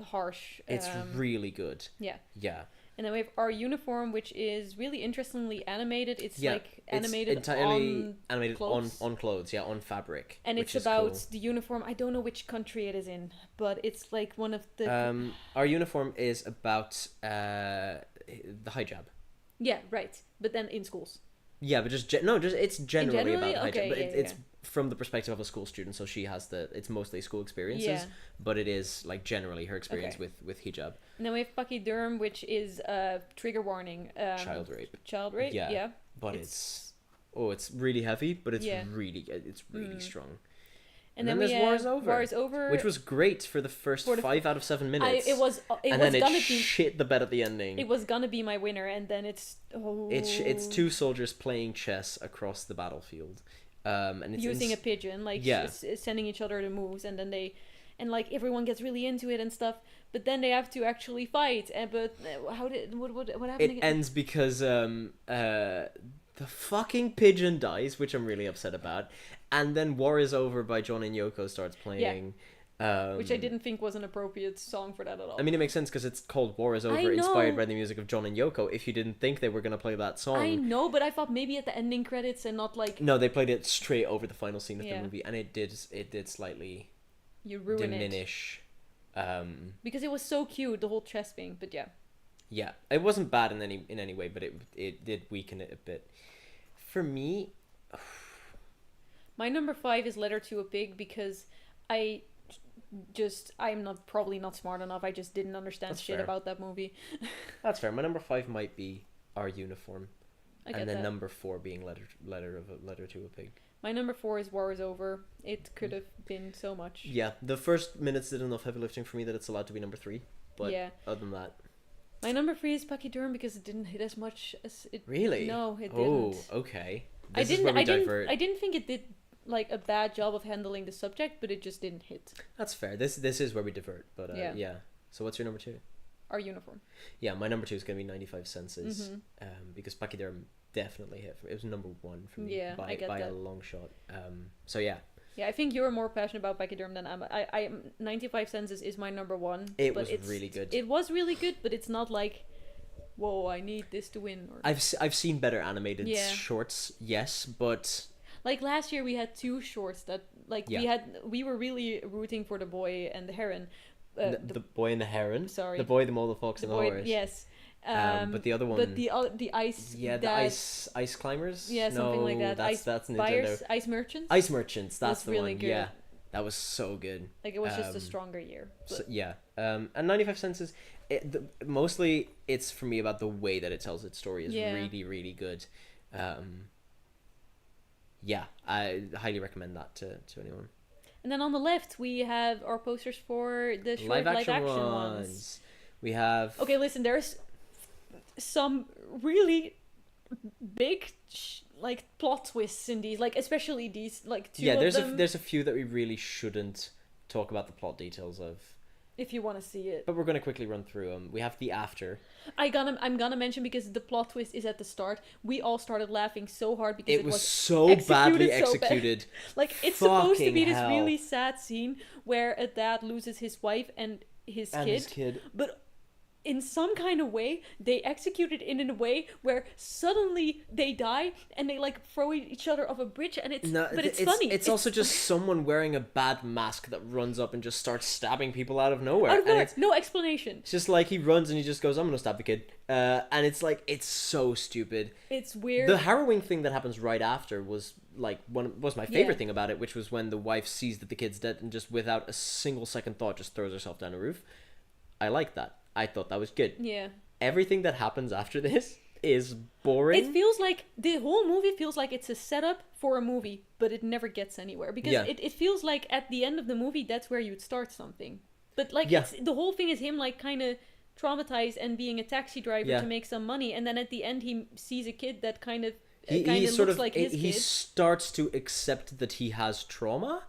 harsh.
It's really good.
Yeah.
Yeah.
And then we have Our Uniform, which is really interestingly animated. It's animated
entirely
on clothes.
on clothes, on fabric.
And it's about the uniform. I don't know which country it is in, but it's like one of the...
Our Uniform is about the hijab.
Yeah, right. But then in schools.
Yeah, but it's generally about the hijab.
Okay,
but it's from the perspective of a school student, so she has it's mostly school experiences, but it is like generally her experience with hijab.
And then we have Pachyderm, which is trigger warning.
Child rape.
Yeah.
But it's really heavy, but it's really strong.
And then we have War is Over,
which was great for the first 5 out of 7 minutes.
It was
shit the bed at the ending.
It was gonna be my winner, and then it's
two soldiers playing chess across the battlefield, and it's
using a pigeon, sending each other the moves, and then everyone gets really into it and stuff. But then they have to actually fight. What happened?
It ends because the fucking pigeon dies, which I'm really upset about. And then War is Over by John and Yoko starts playing.
Which I didn't think was an appropriate song for that at all.
I mean, it makes sense because it's called War is Over, inspired by the music of John and Yoko. If you didn't think they were going to play that song...
I know, but I thought maybe at the ending credits and not like...
No, they played it straight over the final scene of the movie, and it did slightly diminish...
because it was so cute, the whole chess thing, but yeah.
Yeah, it wasn't bad in any way, but it did weaken it a bit. For me...
My number 5 is Letter to a Pig, because I'm probably not smart enough. I just didn't understand shit about that movie.
That's fair. My number 5 might be Our Uniform, and then
that.
number 4 being Letter to a Pig.
My number 4 is War is Over. It could have been so much.
Yeah, the first minutes did enough heavy lifting for me that it's allowed to be number 3. But other than that,
my number 3 is Pachyderm, because it didn't hit as much as it.
Really?
No, it didn't.
Oh, okay.
I didn't think it did like a bad job of handling the subject, but it just didn't hit.
That's fair. This is where we divert, but yeah. So what's your number 2?
Our Uniform.
Yeah, my number 2 is gonna be 95 Senses, because Pachyderm definitely hit. It was number 1 for me by a long shot. So yeah.
Yeah, I think you're more passionate about Pachyderm than I 95 Senses is my number 1.
It was really good.
It was really good, but it's not like, whoa, I need this to win. Or...
I've seen better animated shorts, yes, but
like last year we had 2 shorts that we were really rooting for the boy and the heron.
The boy and the heron.
Sorry,
the boy, the mole, the fox, and the horse.
Yes.
But the other one.
But the ice.
Yeah, the ice climbers.
Yeah, something like that.
That's Nintendo.
Buyers, ice merchants.
Ice merchants. That's the
really
one.
Good.
Yeah, that was so good.
Like it was just a stronger year.
So, yeah. And 95 Senses. Mostly, it's for me about the way that it tells its story is really, really good. Yeah, I highly recommend that to anyone.
And then on the left, we have our posters for the short live action ones.
We have...
Okay, listen, there's some really big plot twists in these, like especially these, like 2 of them.
There's a few that we really shouldn't talk about the plot details of.
if you want to see it.
But we're gonna quickly run through them. We have the after.
I'm gonna mention, because the plot twist is at the start. We all started laughing so hard because
it was so badly executed.
Like, it's supposed to be this really sad scene where a dad loses his wife and his kid. But in some kind of way, they execute it in a way where suddenly they die and they like throw each other off a bridge, and it's funny.
It's also just someone wearing a bad mask that runs up and just starts stabbing people out of nowhere. And it's
no explanation.
It's just like he runs and he just goes, "I'm gonna stab the kid," and it's like, it's so stupid.
It's weird.
The harrowing thing that happens right after was like was my favorite thing about it, which was when the wife sees that the kid's dead and just without a single second thought just throws herself down a roof. I like that. I thought that was good.
Yeah.
Everything that happens after this is boring.
It feels like the whole movie feels like it's a setup for a movie, but it never gets anywhere, because it feels like at the end of the movie that's where you'd start something. But like the whole thing is him like kind of traumatized and being a taxi driver to make some money, and then at the end he sees a kid that kind of looks like his kid.
He starts to accept that he has trauma.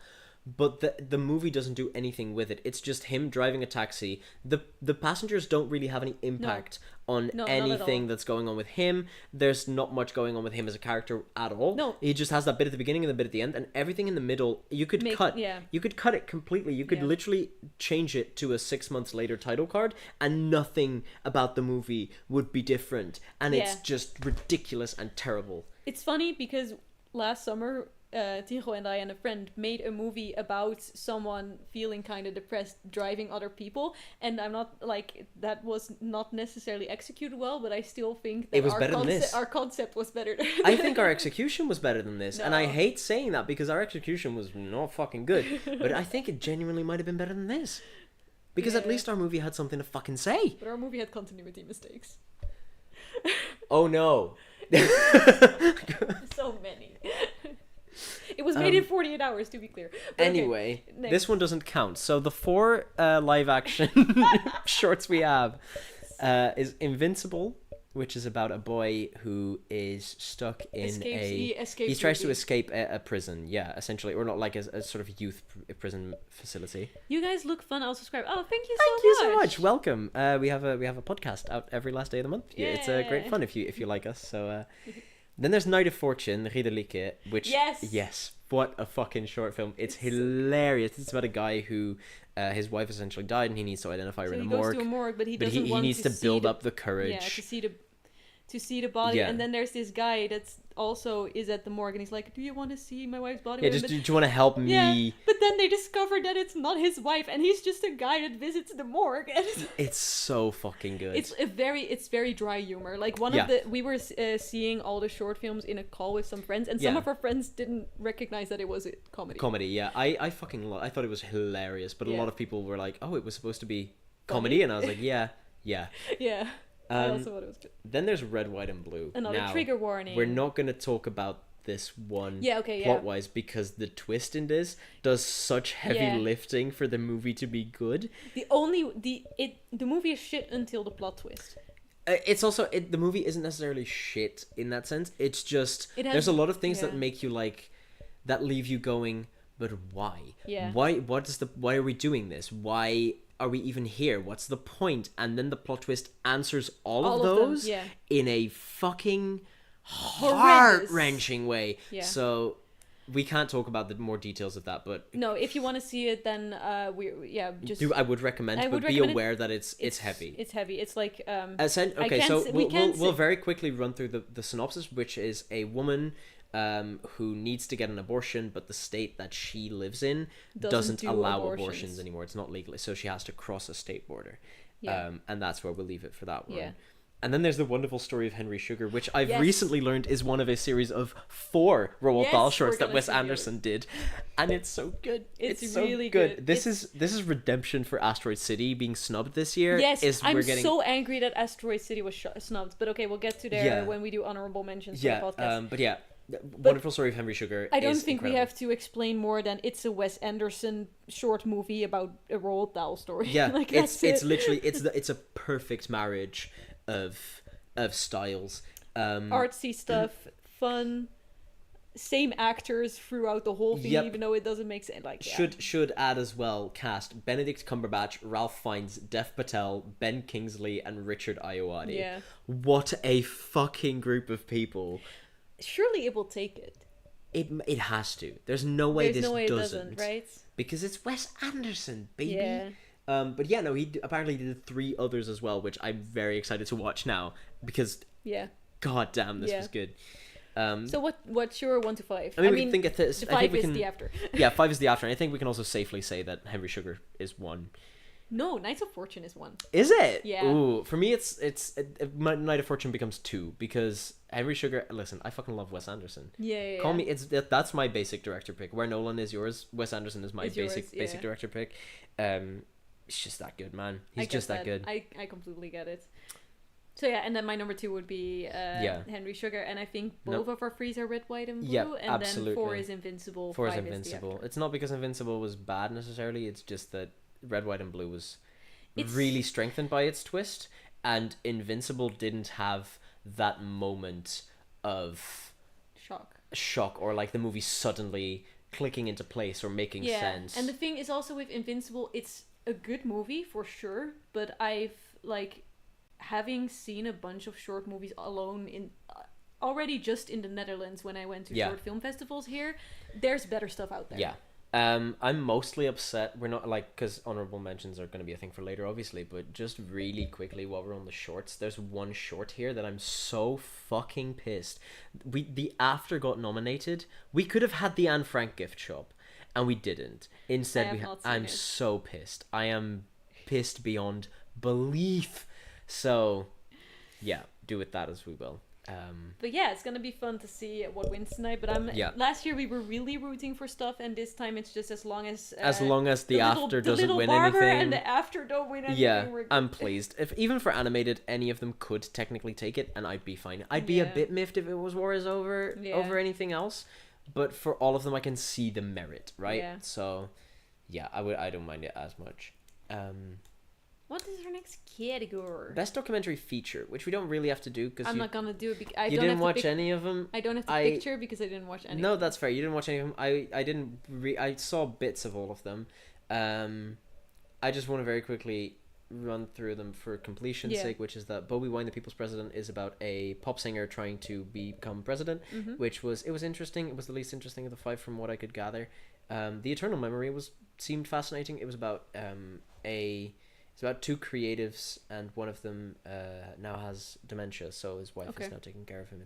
But the movie doesn't do anything with it. It's just him driving a taxi. The passengers don't really have any impact on anything that's going on with him. There's not much going on with him as a character at all.
No.
He just has that bit at the beginning and the bit at the end, and everything in the middle you could cut. Yeah. You could cut it completely. You could literally change it to a 6 months later title card, and nothing about the movie would be different. And it's just ridiculous and terrible.
It's funny because last summer Tygo and I and a friend made a movie about someone feeling kind of depressed driving other people, and I'm not like, that was not necessarily executed well, but I still think that
it was better than this.
Our concept was better.
I think our execution was better than this, and I hate saying that because our execution was not fucking good, but I think it genuinely might have been better than this, because at least our movie had something to fucking say.
But our movie had continuity mistakes.
Oh no.
So many. It was made in 48 hours, to be clear. But
anyway, this one doesn't count. So the 4 live action shorts we have is Invincible, which is about a boy who is stuck in he tries to escape a prison, essentially, or not, like a sort of youth prison facility.
You guys look fun. I'll subscribe. Oh, thank you
so much. Welcome. We have a podcast out every last day of the month. Yeah, it's great fun if you like us. So then there's Night of Fortune, Ridderlyke, which yes, what a fucking short film. It's hilarious. It's about a guy who his wife essentially died and he needs to identify her in a morgue.
He goes to a morgue, but he doesn't want
needs to build up the courage.
Yeah, to see the body. And then there's this guy that's also is at the morgue, and he's like, "Do you want to see my wife's body?"
Yeah, do you want to help me?
Yeah, but then they discover that it's not his wife, and he's just a guy that visits the morgue. And
it's so fucking good.
It's very dry humor. Like we were seeing all the short films in a call with some friends, and some of our friends didn't recognize that it was a comedy.
Comedy, yeah. I fucking I thought it was hilarious, but a lot of people were like, "Oh, it was supposed to be comedy," and I was like, "Yeah."
Yeah. I also thought it was good.
Then there's Red, White, and Blue.
Another trigger warning.
We're not going to talk about this one plot-wise because the twist in this does such heavy lifting for the movie to be good.
The movie is shit until the plot twist.
It's also the movie isn't necessarily shit in that sense. It's just there's a lot of things that make you like that leave you going, but why?
Yeah.
Why are we doing this? Why are we even here? What's the point? And then the plot twist answers all of those in a fucking heart-wrenching way. Yeah. So we can't talk about the more details of that, but
no, if you want to see it, then I
would recommend, but be aware that it's heavy.
It's heavy. It's like
we'll very quickly run through the synopsis, which is a woman who needs to get an abortion, but the state that she lives in doesn't allow abortions anymore. It's not legal, so she has to cross a state border. And that's where we'll leave it for that one. And then there's the wonderful story of Henry Sugar, which I've recently learned is one of a series of 4 Roald Dahl shorts that Wes Anderson did, and it's so good. It's so really good. This is redemption for Asteroid City being snubbed this year.
Yes, I'm so angry that Asteroid City was snubbed, but okay, we'll get to there when we do honorable mentions for the podcast.
But wonderful story of Henry Sugar.
I don't think we have to explain more than it's a Wes Anderson short movie about a Roald Dahl story.
Yeah, like, it's literally it's a perfect marriage of styles.
Artsy stuff, fun, same actors throughout the whole thing, even though it doesn't make sense. Like,
should add as well, cast Benedict Cumberbatch, Ralph Fiennes, Dev Patel, Ben Kingsley, and Richard Ayoade.
Yeah.
What a fucking group of people.
Surely it will take it.
It has to. There's no way this doesn't,
right?
Because it's Wes Anderson, baby.
Yeah.
But yeah, no, he apparently did 3 others as well, which I'm very excited to watch now because god damn, this was good.
So what's your 1 to 5?
I mean, think the
5 is the after.
Yeah, 5 is the after. And I think we can also safely say that Henry Sugar is 1.
No, Knights of Fortune is 1.
Is it?
Yeah.
Ooh, for me, it's Knight of Fortune becomes 2 because Henry Sugar. Listen, I fucking love Wes Anderson.
Yeah.
Call me. That's my basic director pick. Where Nolan is yours, Wes Anderson is my basic director pick. It's just that good, man. He's just that good.
I completely get it. So yeah, and then my number 2 would be Henry Sugar, and I think both of our threes are Red, White, and Blue.
Yeah,
and
absolutely.
then 4 is Invincible.
4 is Invincible. It's not because Invincible was bad necessarily. It's just that Red, White, and Blue was really strengthened by its twist, and Invincible didn't have that moment of shock or like the movie suddenly clicking into place or making sense.
And the thing is also with Invincible, it's a good movie for sure, but I've having seen a bunch of short movies alone in already just in the Netherlands when I went to short film festivals here, there's better stuff out there.
Yeah. I'm mostly upset. We're not because honorable mentions are going to be a thing for later, obviously, but just really quickly while we're on the shorts, there's one short here that I'm so fucking pissed. The After got nominated. We could have had the Anne Frank gift shop, and we didn't. Instead, I'm so pissed. I am pissed beyond belief. So, yeah, do with that as we will.
But yeah, it's gonna be fun to see what wins tonight. But last year we were really rooting for stuff, and this time it's just as long as
the After doesn't win anything,
and the After don't win anything.
Yeah, I'm pleased. If even for animated, any of them could technically take it, and I'd be fine. I'd be a bit miffed if it was War Is Over over anything else. But for all of them, I can see the merit, right? Yeah. So, yeah, I don't mind it as much.
What is our next category?
Best documentary feature, which we don't really have to do because
I'm not gonna do it because I
you didn't watch any of them.
I don't have the picture because I didn't watch any.
No, that's fair. You didn't watch any of them. I didn't. I saw bits of all of them. I just want to very quickly run through them for completion's sake, which is that Bobi Wine, the People's President, is about a pop singer trying to become president, which was interesting. It was the least interesting of the 5 from what I could gather. The Eternal Memory seemed fascinating. It was about it's about 2 creatives, and one of them now has dementia, so his wife is now taking care of him.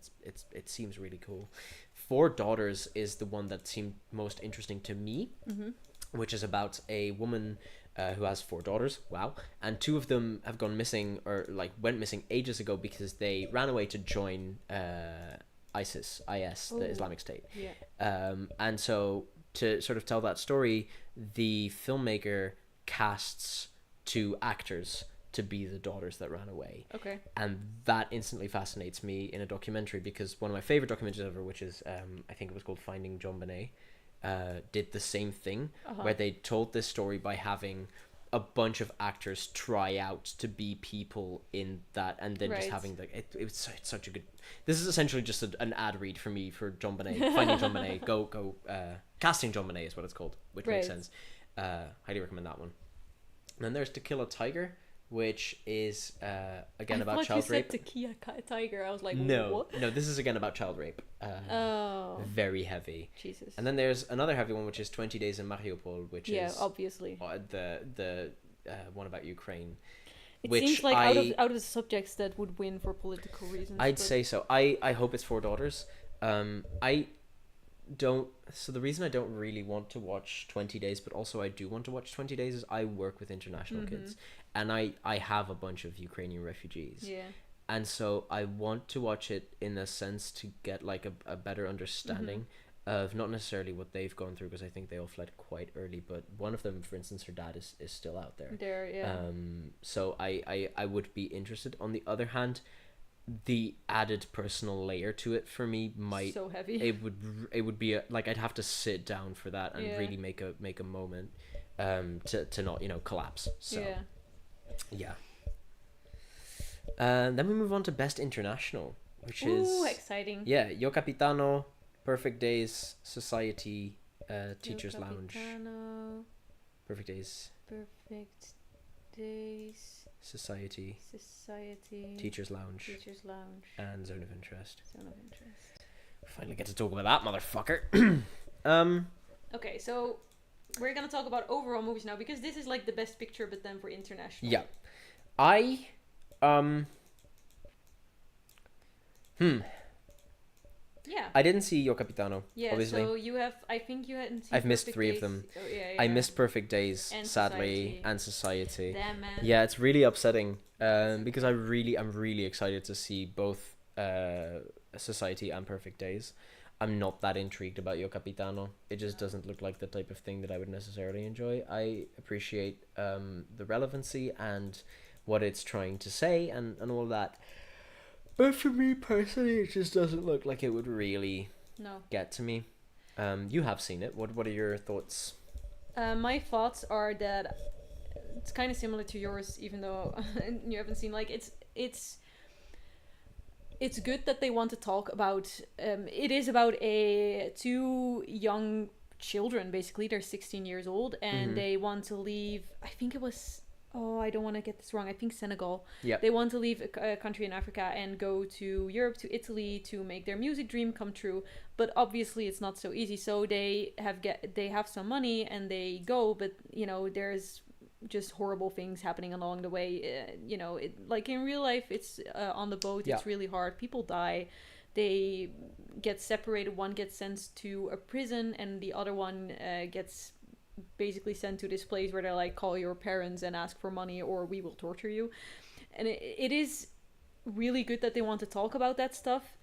It seems really cool. 4 Daughters is the one that seemed most interesting to me, which is about a woman who has 4 daughters. Wow. And 2 of them have gone missing or went missing ages ago because they ran away to join IS, the Islamic State. Yeah. And so to sort of tell that story, the filmmaker casts 2 actors to be the daughters that ran away.
Okay.
And that instantly fascinates me in a documentary because one of my favorite documentaries ever, which is I think it was called Finding John Bonet, did the same thing where they told this story by having a bunch of actors try out to be people in that, and then just having it's such a good. This is essentially just an ad read for me for John Bonet. Finding John Bonet. Go. Casting John Bonet is what it's called, which makes sense. Highly recommend that one. And then there's To Kill a Tiger, which is again about child rape.
To Kill a Tiger. I was like,
no,
what?
No, this is again about child rape. Very heavy.
Jesus.
And then there's another heavy one, which is 20 Days in Mariupol, which is
obviously
the one about Ukraine.
It seems like out of the subjects that would win for political reasons.
I'd say so. I hope it's 4 Daughters. I don't. So the reason I don't really want to watch 20 Days, but also I do want to watch 20 Days, is I work with international kids, and I have a bunch of Ukrainian refugees.
Yeah.
And so I want to watch it in a sense to get like a better understanding of not necessarily what they've gone through, because I think they all fled quite early, but one of them, for instance, her dad is still out there. So I would be interested. On the other hand, the added personal layer to it for me might
so heavy.
It would be I'd have to sit down for that and really make a moment to not collapse. So yeah. Then we move on to Best International, which is
exciting.
Yeah, Yo Capitano, Perfect Days, Society, Teachers
Il
Lounge.
Capitano,
Perfect Days,
Perfect Days,
Society, Teachers Lounge, and Zone of Interest. We finally get to talk about that motherfucker.
Okay, so we're gonna talk about overall movies now, because this is like the best picture, but then for international.
Yeah.
Yeah.
I didn't see Yo Capitano.
Yeah,
obviously.
so you have, I think you hadn't seen
I've missed
Perfect
3
Days.
of them.
Oh, yeah.
I missed Perfect Days,
And
sadly,
Society.
and Society.
Damn, man.
Yeah, it's really upsetting. Because I'm really excited to see both Society and Perfect Days. I'm not that intrigued about Yo Capitano. It just doesn't look like the type of thing that I would necessarily enjoy. I appreciate the relevancy and what it's trying to say and all that. But for me personally, it just doesn't look like it would really get to me. You have seen it. What are your thoughts?
My thoughts are that it's kind of similar to yours, even though you haven't seen. Like, it's good that they want to talk about. It is about two young children. Basically, they're 16 years old, and they want to leave. I think it was. Oh, I don't want to get this wrong. I think Senegal.
Yeah.
They want to leave a country in Africa and go to Europe, to Italy, to make their music dream come true. But obviously, it's not so easy. So they have some money and they go, but there's just horrible things happening along the way. Like in real life, it's on the boat.
Yeah.
It's really hard. People die. They get separated. One gets sent to a prison, and the other one gets basically sent to this place where they're like, call your parents and ask for money or we will torture you. And it is really good that they want to talk about that stuff,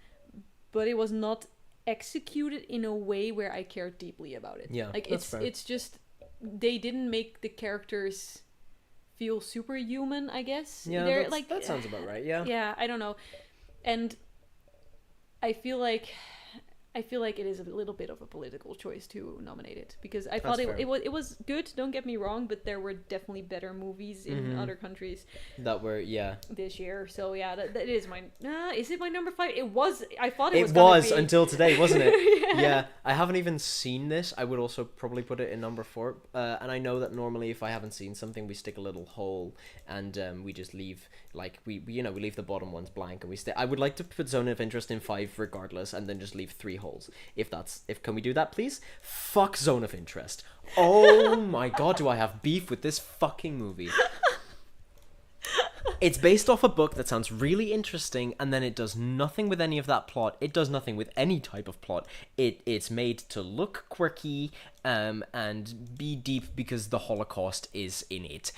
but it was not executed in a way where I cared deeply about it.
Yeah,
like
that's fair.
It's just they didn't make the characters feel superhuman, I guess.
Yeah, that sounds about right. Yeah,
I don't know. And I feel like it is a little bit of a political choice to nominate it, because I thought it was good, don't get me wrong, but there were definitely better movies in other countries
that were
this year. So yeah, that is my is it my number 5? I thought
it
was
was until today, wasn't it? Yeah, I haven't even seen this. I would also probably put it in number 4, and I know that normally if I haven't seen something, we stick a little hole and we just leave, like we leave the bottom ones blank and we stay. I would like to put Zone of Interest in 5 regardless, and then just leave 3 holes. Can we do that, please? Fuck Zone of Interest. Oh my god, do I have beef with this fucking movie. It's based off a book that sounds really interesting, and then it does nothing with any of that plot. It does nothing with any type of plot. It's made to look quirky and be deep because the Holocaust is in it.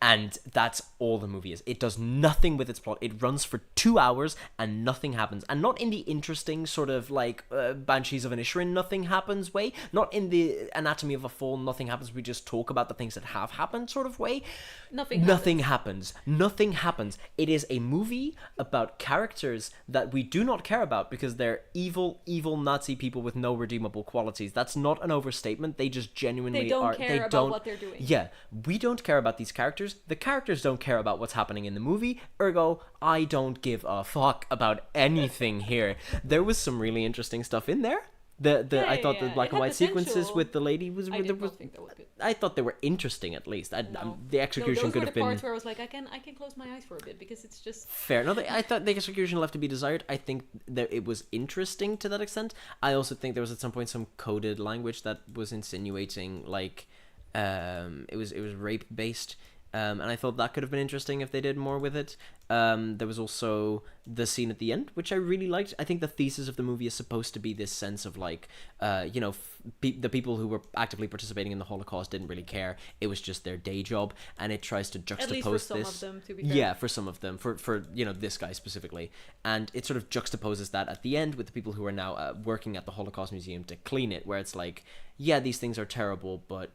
And that's all the movie is. It does nothing with its plot. It runs for 2 hours and nothing happens. And not in the interesting sort of like Banshees of Inisherin, nothing happens way. Not in the Anatomy of a Fall, nothing happens. We just talk about the things that have happened sort of way. Nothing happens. Nothing happens. It is a movie about characters that we do not care about because they're evil Nazi people with no redeemable qualities. That's not an overstatement. They just genuinely are.
They don't care about what they're doing.
Yeah, we don't care about these characters. The characters don't care about what's happening in the movie. Ergo, I don't give a fuck about anything here. There was some really interesting stuff in there. I thought the black and white sequences with the lady was.
I did not think that was good.
I thought they were interesting at least. The execution could have been.
Those were the parts where I was like, I can close my eyes for a bit because it's just
fair. No, I thought the execution left to be desired. I think that it was interesting to that extent. I also think there was at some point some coded language that was insinuating like it was rape based. And I thought that could have been interesting if they did more with it. There was also the scene at the end, which I really liked. I think the thesis of the movie is supposed to be this sense of like, the people who were actively participating in the Holocaust didn't really care. It was just their day job, and it tries to juxtapose
at least for some of them, to be fair.
Yeah, for some of them, for this guy specifically, and it sort of juxtaposes that at the end with the people who are now working at the Holocaust Museum to clean it, where it's like, yeah, these things are terrible, but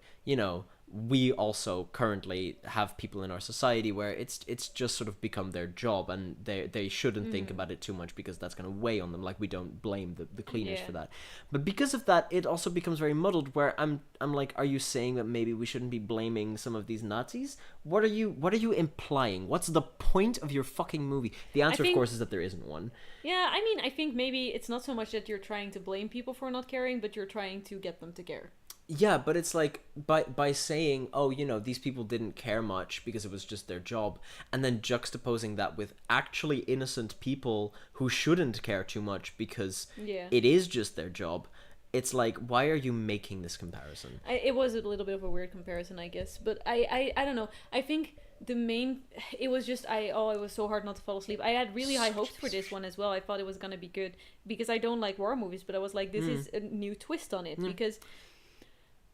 we also currently have people in our society where it's just sort of become their job, and they shouldn't think about it too much because that's going to weigh on them. Like, we don't blame the cleaners for that, but because of that, it also becomes very muddled. Where I'm like, are you saying that maybe we shouldn't be blaming some of these Nazis? What are you implying? What's the point of your fucking movie? The answer, of course, is that there isn't one.
Yeah, I mean, I think maybe it's not so much that you're trying to blame people for not caring, but you're trying to get them to care.
Yeah, but it's like by saying, oh, these people didn't care much because it was just their job, and then juxtaposing that with actually innocent people who shouldn't care too much because it is just their job. It's like, why are you making this comparison?
It was a little bit of a weird comparison, I guess, but I don't know. I think it was just it was so hard not to fall asleep. I had really high hopes for this one as well. I thought it was gonna be good because I don't like horror movies, but I was like, this is a new twist on it because.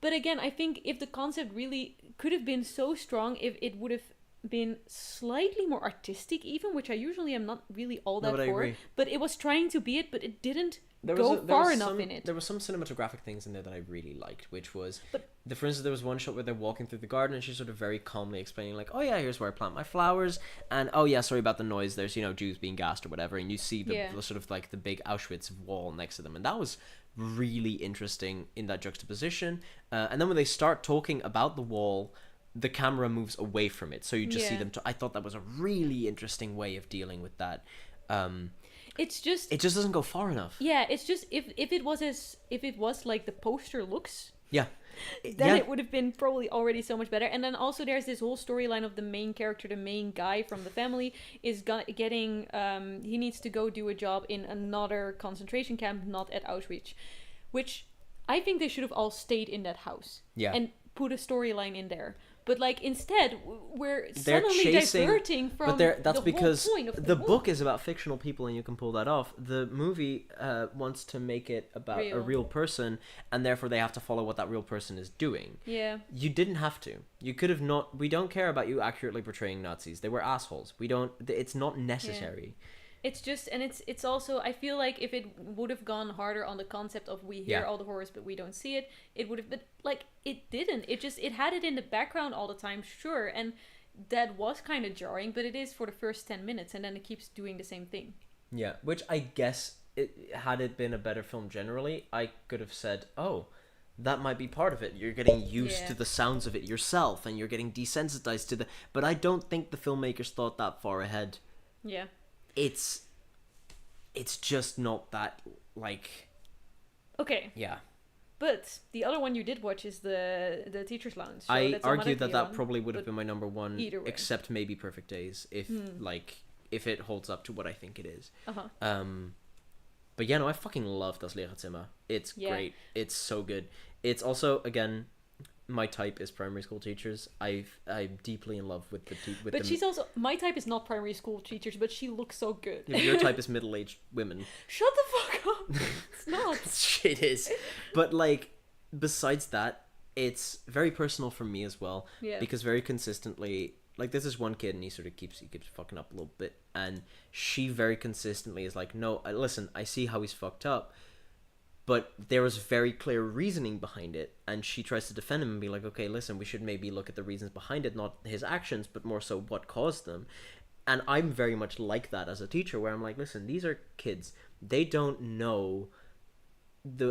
But again, I think if the concept really could have been so strong, if it would have been slightly more artistic even, which I usually am not really all that for. But it was trying to be it, but it didn't go far enough in it.
There were some cinematographic things in there that I really liked, which was, for instance, there was one shot where they're walking through the garden and she's sort of very calmly explaining, like, oh yeah, here's where I plant my flowers, and oh yeah, sorry about the noise, there's, Jews being gassed or whatever, and you see the sort of like the big Auschwitz wall next to them, and that was really interesting in that juxtaposition. And then when they start talking about the wall, the camera moves away from it, so you just see them. I thought that was a really interesting way of dealing with that. It just doesn't go far enough.
Yeah, it's just if it was like the poster looks.
Yeah.
Then it would have been probably already so much better. And then also there's this whole storyline of the main character, the main guy from the family, is getting he needs to go do a job in another concentration camp, not at Auschwitz, which I think they should have all stayed in that house and put a storyline in there. But like instead, we're suddenly diverting from that's because whole point of the
book is about fictional people, and you can pull that off. The movie wants to make it about a real person, and therefore they have to follow what that real person is doing.
Yeah.
You didn't have to. You could have not. We don't care about you accurately portraying Nazis. They were assholes. We don't. It's not necessary.
Yeah. It's just, and it's also, I feel like if it would have gone harder on the concept of we hear all the horrors but we don't see it, it would have been, like, it didn't. It had it in the background all the time, sure, and that was kind of jarring, but it is for the first 10 minutes, and then it keeps doing the same thing.
Yeah, which I guess, had it been a better film generally, I could have said, oh, that might be part of it. You're getting used to the sounds of it yourself, and you're getting desensitized to but I don't think the filmmakers thought that far ahead.
Yeah.
It's just not that, like...
Okay.
Yeah.
But the other one you did watch is the Teacher's Lounge. So
I argue that probably would have been my number one,
except
maybe Perfect Days, if it holds up to what I think it is.
Uh-huh.
But yeah, no, I fucking love Das Lehrerzimmer. It's great. It's so good. It's also, again... My type is primary school teachers. I'm deeply in love with
But she's also... My type is not primary school teachers, but she looks so good.
Your type is middle-aged women.
Shut the fuck up! It's not.
It is. But, like, besides that, it's very personal for me as well.
Yeah.
Because very consistently... Like, there's this one kid, and he keeps fucking up a little bit. And she very consistently is like, no, listen, I see how he's fucked up. But there was very clear reasoning behind it, and she tries to defend him and be like, okay, listen, we should maybe look at the reasons behind it, not his actions, but more so what caused them. And I'm very much like that as a teacher, where I'm like, listen, these are kids. They don't know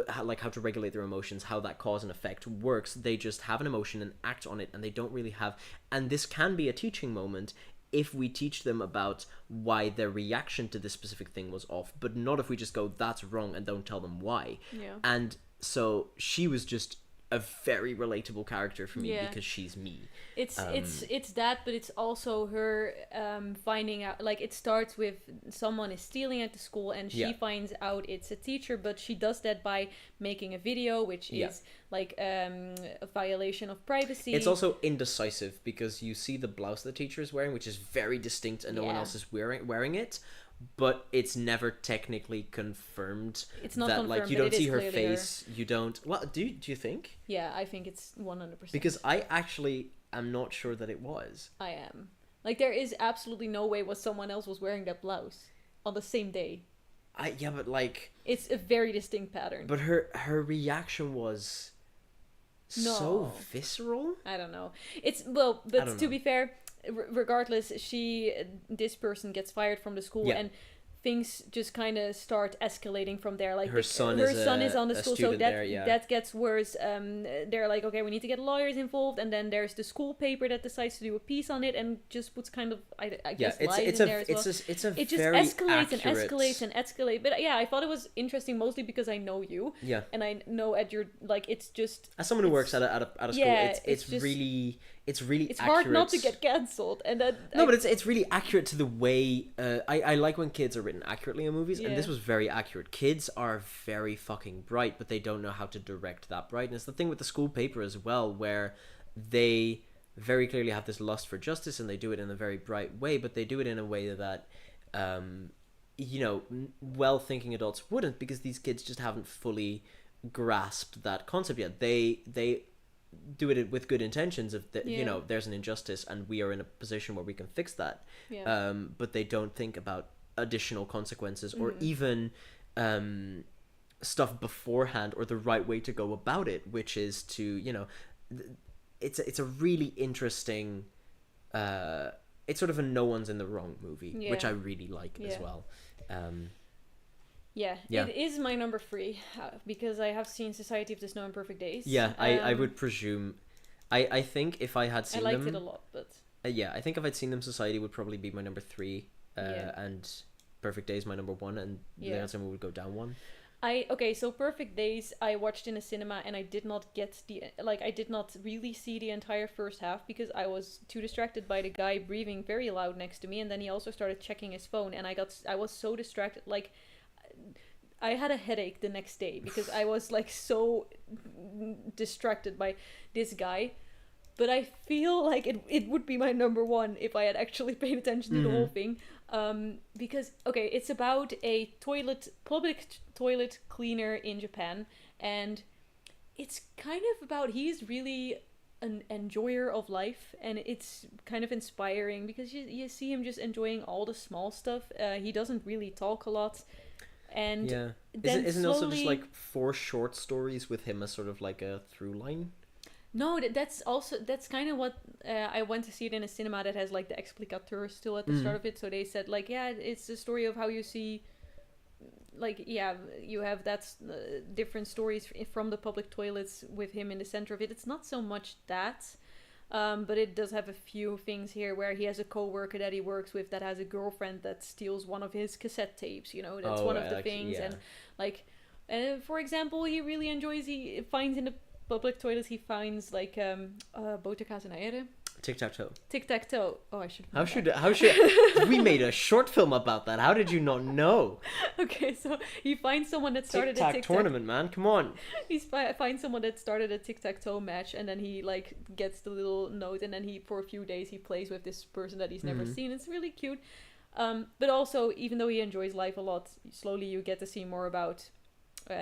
how to regulate their emotions, how that cause and effect works. They just have an emotion and act on it, and they don't really have... And this can be a teaching moment if we teach them about why their reaction to this specific thing was off, but not if we just go, that's wrong, and don't tell them why.
Yeah.
And so she was just a very relatable character for me because she's me.
It's that, but it's also her finding out, like, it starts with someone is stealing at the school, and she finds out it's a teacher, but she does that by making a video, which is like a violation of privacy.
It's also indecisive because you see the blouse the teacher is wearing, which is very distinct, and no one else is wearing it. But it's never technically confirmed.
It's not
that,
confirmed,
like, you don't see her face. You don't... Well, do you think?
Yeah, I think it's 100%.
Because I actually am not sure that it was.
I am. Like, there is absolutely no way someone else was wearing that blouse on the same day.
But like...
It's a very distinct pattern.
But her reaction was so visceral.
I don't know. But to be fair, regardless, this person gets fired from the school, and things just kind of start escalating from there. Like
her son is on the school, so
that gets worse. They're like, okay, we need to get lawyers involved, and then there's the school paper that decides to do a piece on it and just puts kind of I guess lies in there as well. It just escalates and escalates and escalates. But yeah, I thought it was interesting mostly because I know you.
Yeah.
And I know at your it's just
as someone who works at a school, it's really accurate.
Hard not to get cancelled, and
but it's really accurate to the way I like when kids are written accurately in movies, and this was very accurate. Kids are very fucking bright, but they don't know how to direct that brightness. The thing with the school paper as well, where they very clearly have this lust for justice, and they do it in a very bright way, but they do it in a way that well-thinking adults wouldn't, because these kids just haven't fully grasped that concept yet. They do it with good intentions of there's an injustice and we are in a position where we can fix that, but they don't think about additional consequences or even stuff beforehand, or the right way to go about it, which is to it's a really interesting it's sort of a no one's in the wrong movie, which I really like as well.
It is my number 3 because I have seen Society of the Snow and Perfect Days.
I would presume. I think if I had seen them...
I liked it a lot, but...
I think if I'd seen them, Society would probably be my number 3, and Perfect Days my number 1, and the answer would go down 1.
So Perfect Days I watched in a cinema, and I did not I did not really see the entire first half because I was too distracted by the guy breathing very loud next to me, and then he also started checking his phone, and I was so distracted, I had a headache the next day because I was so distracted by this guy. But I feel like it would be my number 1 if I had actually paid attention to the whole thing. Because, it's about a public toilet cleaner in Japan. And it's kind of about, he's really an enjoyer of life. And it's kind of inspiring because you see him just enjoying all the small stuff. He doesn't really talk a lot. And then
isn't
slowly...
also just 4 short stories with him as sort of like a through line?
No, that's kind of what I went to see it in a cinema that has the explicateur still at the start of it. So they said it's the story of how you see, you have different stories from the public toilets with him in the center of it. It's not so much that. But it does have a few things here where he has a coworker that he works with that has a girlfriend that steals one of his cassette tapes. That's one of the things. And for example, he really enjoys. He finds in the public toilets. He finds boterkaas en eieren.
Tic-tac-toe.
Tic-tac-toe. Oh, I should.
How should we made a short film about that? How did you not know?
Okay, so he finds someone that started a tic-tac
tournament, man. Come on.
He finds someone that started a tic-tac-toe match, and then he gets the little note, and then for a few days he plays with this person that he's never seen. It's really cute. But also, even though he enjoys life a lot, slowly you get to see more about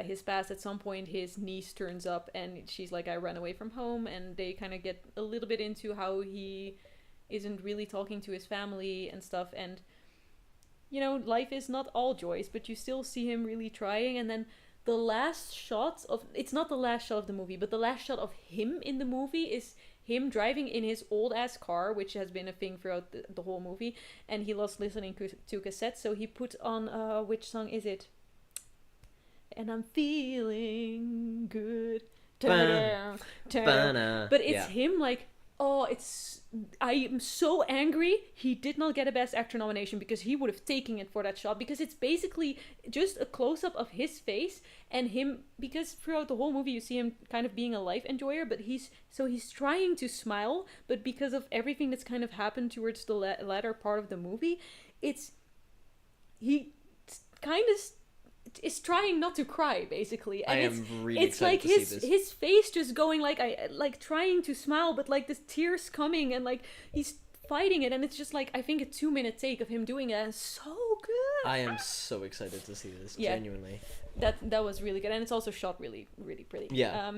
his past. At some point his niece turns up and she's like, I ran away from home, and they kind of get a little bit into how he isn't really talking to his family and stuff, and life is not all joys, but you still see him really trying. And then the last shot of, it's not the last shot of the movie, but the last shot of him in the movie is him driving in his old ass car, which has been a thing throughout the whole movie, and he loves listening to cassettes, so he put on which song is it? And I'm feeling good. But it's him I am so angry he did not get a Best Actor nomination, because he would have taken it for that shot, because it's basically just a close-up of his face and him, because throughout the whole movie you see him kind of being a life enjoyer, but he's trying to smile, but because of everything that's kind of happened towards the latter part of the movie, he kind of is trying not to cry, basically. And
I am really excited to see this.
His face just going trying to smile, but the tears coming, and he's fighting it, and it's just I think a 2-minute take of him doing it, and it's so good.
I am so excited to see this, genuinely.
That was really good, and it's also shot really, really pretty.
Yeah.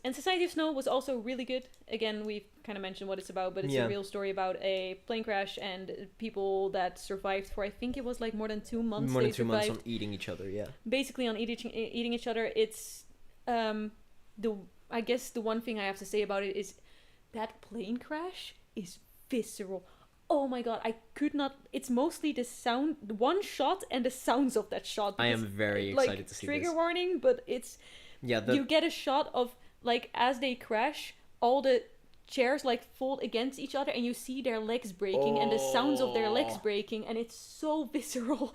And Society of Snow was also really good. Again, we've kind of mentioned what it's about, but it's a real story about a plane crash and people that survived for, I think it was more than 2 months.
More than 2 months on eating each other,
Basically on eating each other. It's I guess the one thing I have to say about it is that plane crash is visceral. Oh my god, I could not. It's mostly the sound, one shot, and the sounds of that shot.
I am very excited to see this.
Trigger warning, but it's you get a shot of like as they crash, all the chairs like fold against each other, and you see their legs breaking and the sounds of their legs breaking, and it's so visceral.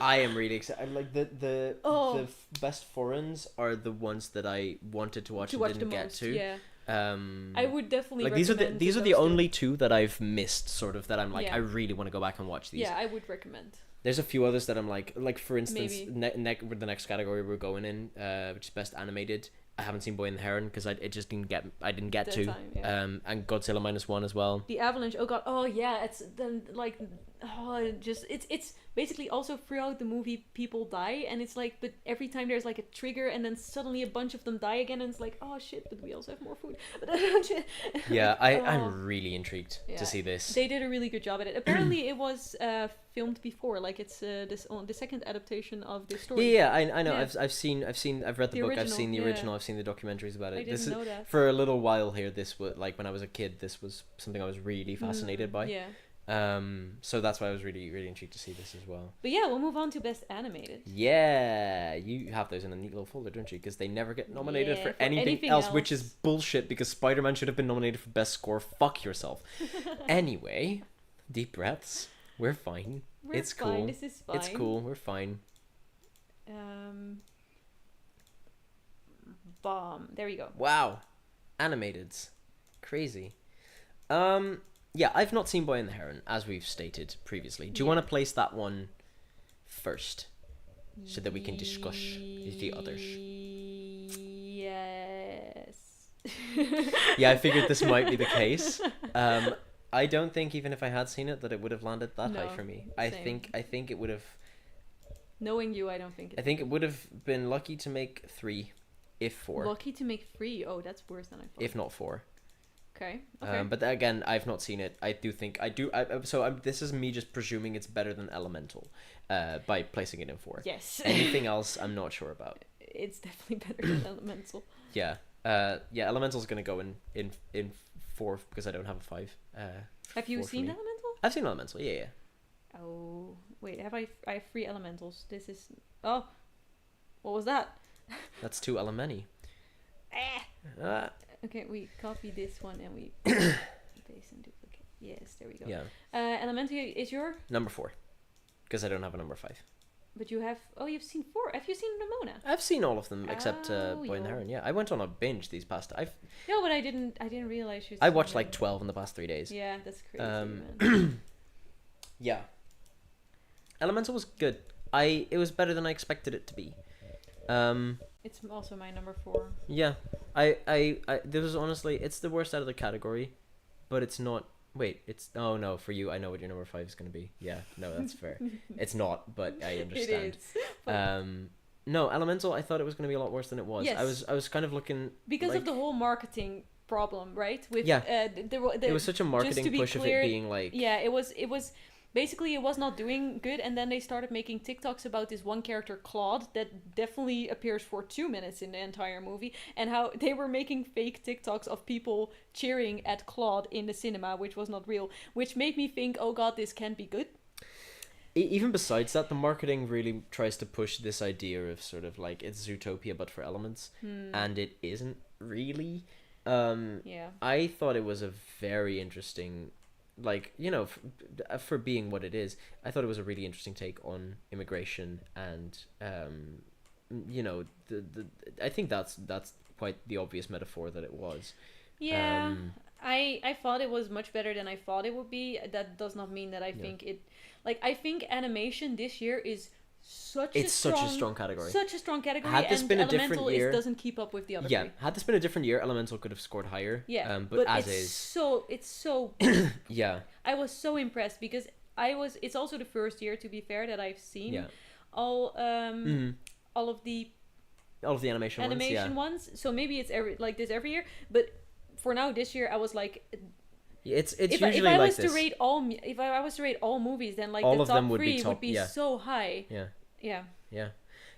I am really excited. Like the best foreigns are the ones that I wanted to watch and didn't get to.
Yeah. I would definitely
like
recommend
these are the only two that I've missed, sort of, that I'm like, I really want to go back and watch these.
Yeah, I would recommend.
There's a few others that I'm like for instance, with the next category we're going in, which is best animated. I haven't seen Boy and the Heron because I didn't get to.
Time, yeah.
And Godzilla -1 as well.
The Avalanche. Oh god. Oh yeah. It's then like, it's basically also throughout the movie people die, and it's like, but every time there's like a trigger, and then suddenly a bunch of them die again, and it's like, oh shit, but we also have more food.
Yeah, I'm really intrigued to see this.
They did a really good job at it. Apparently, it was filmed before. Like it's the second adaptation of this story.
Yeah, I know.
Yeah.
I've read the book.
Original,
I've seen the original. I've seen the documentaries about it.
I didn't know that.
For a little while here. This was like when I was a kid. This was something I was really fascinated by.
Yeah.
So that's why I was really, really intrigued to see this as well.
But yeah, we'll move on to best animated.
Yeah, you have those in a neat little folder, don't you? Because they never get nominated for anything else, which is bullshit, because Spider-Man should have been nominated for best score. Fuck yourself. Anyway, deep breaths. We're fine. It's
fine.
cool.
This is fine.
It's cool. We're fine.
Bomb. There you go.
Wow. Animateds. Crazy. Yeah, I've not seen Boy and the Heron, as we've stated previously. Do you want to place that one first, so that we can discuss the others?
Yes.
Yeah, I figured this might be the case. I don't think even if I had seen it that it would have landed that high for me. I think it would have.
Knowing you, I don't think.
I think it would have been lucky to make 3, if 4.
Lucky to make 3. Oh, that's worse than I thought.
If not 4.
Okay.
But again, I've not seen it. I do think this is me just presuming it's better than Elemental, by placing it in 4.
Yes.
Anything else, I'm not sure about.
It's definitely better than Elemental.
Yeah. Elemental's gonna go in 4 because I don't have a 5.
Have you seen Elemental?
I've seen Elemental. Yeah.
Oh wait, have I? I have 3 Elementals. This is. Oh, what was that?
That's 2 Elementi.
Okay, we copy this one and we paste and duplicate. Yes, there we go.
Yeah.
Elementary is your
number 4, because I don't have a number 5.
But you have. Oh, you've seen 4. Have you seen Ramona?
I've seen all of them except Boy and the Heron. Yeah, I went on a binge these past.
No, but I didn't realize you.
I watched like 12 in the past 3 days.
Yeah, that's crazy. Man.
Yeah. Elemental was good. It was better than I expected it to be.
It's also my number 4.
Yeah, I this was honestly, it's the worst out of the category, but it's not. Wait, it's no for you. I know what your number 5 is going to be. Yeah, no, that's fair. It's not, but I understand.
It is.
No, Elemental. I thought it was going to be a lot worse than it was.
Yes.
I was kind of looking
because of the whole marketing problem, right? With
it was such a marketing push of it being like
it was. Basically, it was not doing good, and then they started making TikToks about this one character, Claude, that definitely appears for 2 minutes in the entire movie, and how they were making fake TikToks of people cheering at Claude in the cinema, which was not real, which made me think, oh god, this can't be good.
Even besides that, the marketing really tries to push this idea of sort of like it's Zootopia but for elements, and it isn't really. I thought it was a very interesting... like, you know, for being what it is, I thought it was a really interesting take on immigration, and you know, I think that's quite the obvious metaphor that it was.
Yeah, I thought it was much better than I thought it would be. That does not mean that I think it. Like, I think animation this year is such a strong category. Such a strong category. Had this been a different year, it doesn't keep up with the other.
Yeah, had this been a different year, Elemental could have scored higher.
Yeah,
but as
it's
is,
so.
Yeah.
I was so impressed because it's also the first year, to be fair, that I've seen all of the animation ones. So maybe it's every year, but for now this year I was like.
It's
if
usually
I
like
was to rate if I was to rate all movies, then like
all
the
of
top
them would
3
be
would be so high.
Yeah.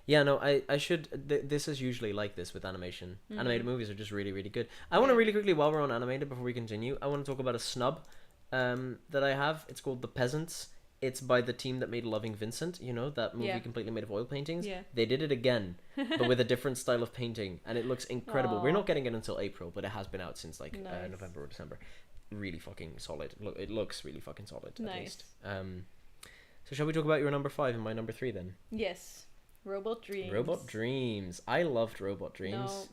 Yeah, no, I should. This is usually like this with animation. Animated movies are just really, really good. I want to really quickly, while we're on animated, before we continue, I want to talk about a snub that I have. It's called The Peasants. It's by the team that made Loving Vincent, you know, that movie completely made of oil paintings.
Yeah.
They did it again, but with a different style of painting, and it looks incredible. We're not getting it until April, but it has been out since like
Nice.
November or December. Really fucking solid. Look, it looks really fucking solid, at
Nice.
least. So shall we talk about your number 5 and my number 3 then?
Yes. Robot Dreams.
Robot Dreams. I loved Robot Dreams.
No.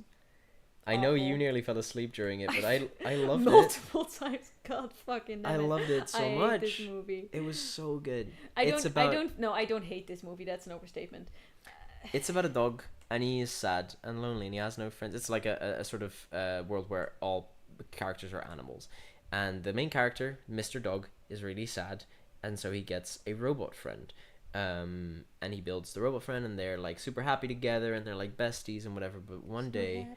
I know you
Awful.
nearly fell asleep during it, but I loved it.
Multiple times. God fucking damn
I
it.
loved it so
I
much.
hate this movie.
It was so good.
I
It's
don't.
about-
I don't. No, I don't hate this movie. That's an overstatement.
It's about a dog, and he is sad and lonely, and he has no friends. It's like a sort of world where all characters are animals, and the main character, Mr. Dog, is really sad, and so he gets a robot friend. And he builds the robot friend, and they're like super happy together, and they're like besties and whatever. But one day,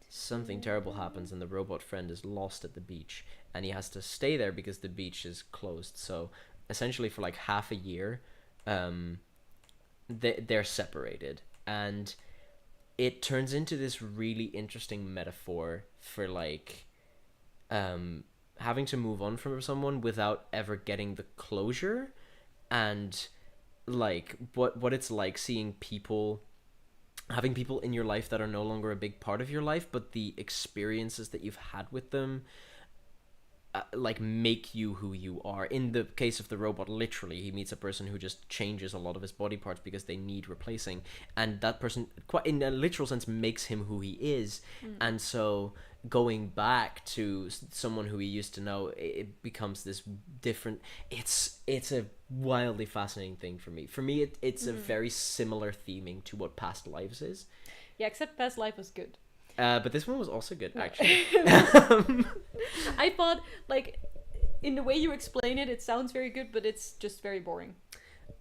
something terrible happens, and the robot friend is lost at the beach, and he has to stay there because the beach is closed. So essentially, for like half a year, they're separated, and it turns into this really interesting metaphor for like having to move on from someone without ever getting the closure, and like what it's like seeing people, having people in your life that are no longer a big part of your life, but the experiences that you've had with them like make you who you are. In the case of the robot, literally he meets a person who just changes a lot of his body parts because they need replacing, and that person, quite in a literal sense, makes him who he is. And so going back to someone who he used to know, it becomes this different. It's a wildly fascinating thing for me. It's a very similar theming to what Past Lives is.
Yeah, except Past Life was good.
But this one was also good, actually.
I thought, like, in the way you explain it, it sounds very good, but it's just very boring.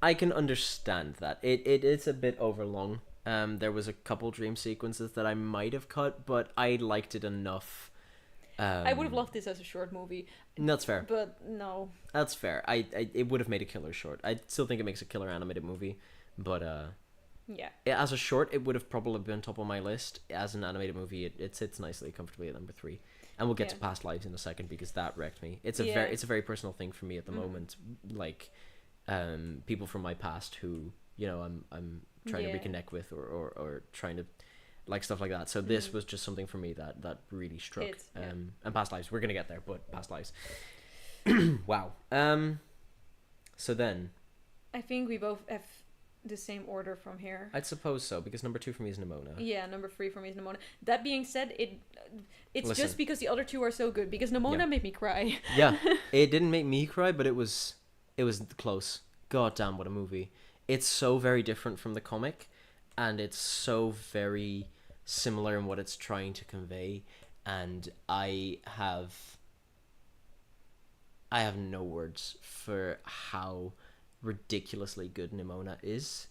I can understand that. It's a bit overlong. There was a couple dream sequences that I might have cut, but I liked it enough.
I would have loved this as a short movie.
That's fair.
But no.
That's fair. It would have made a killer short. I still think it makes a killer animated movie, but
yeah.
As a short, it would have probably been top of my list. As an animated movie, it sits nicely, comfortably at number 3. And we'll get to Past Lives in a second because that wrecked me. It's a very personal thing for me at the moment. Like, people from my past who, you know, I'm trying to reconnect with or trying to, like, stuff like that. So this was just something for me that really struck. And Past Lives, we're gonna get there, but Past Lives. Wow. So then,
I think we both have the same order from here.
I'd suppose so, because number 2 for me is Nimona.
Yeah, number 3 for me is Nimona. That being said, it's
Listen.
just because the other two are so good, because Nimona made me cry.
Yeah, it didn't make me cry, but it was close. God damn, what a movie. It's so very different from the comic, and it's so very similar in what it's trying to convey, and I have no words for how ridiculously good Nimona is.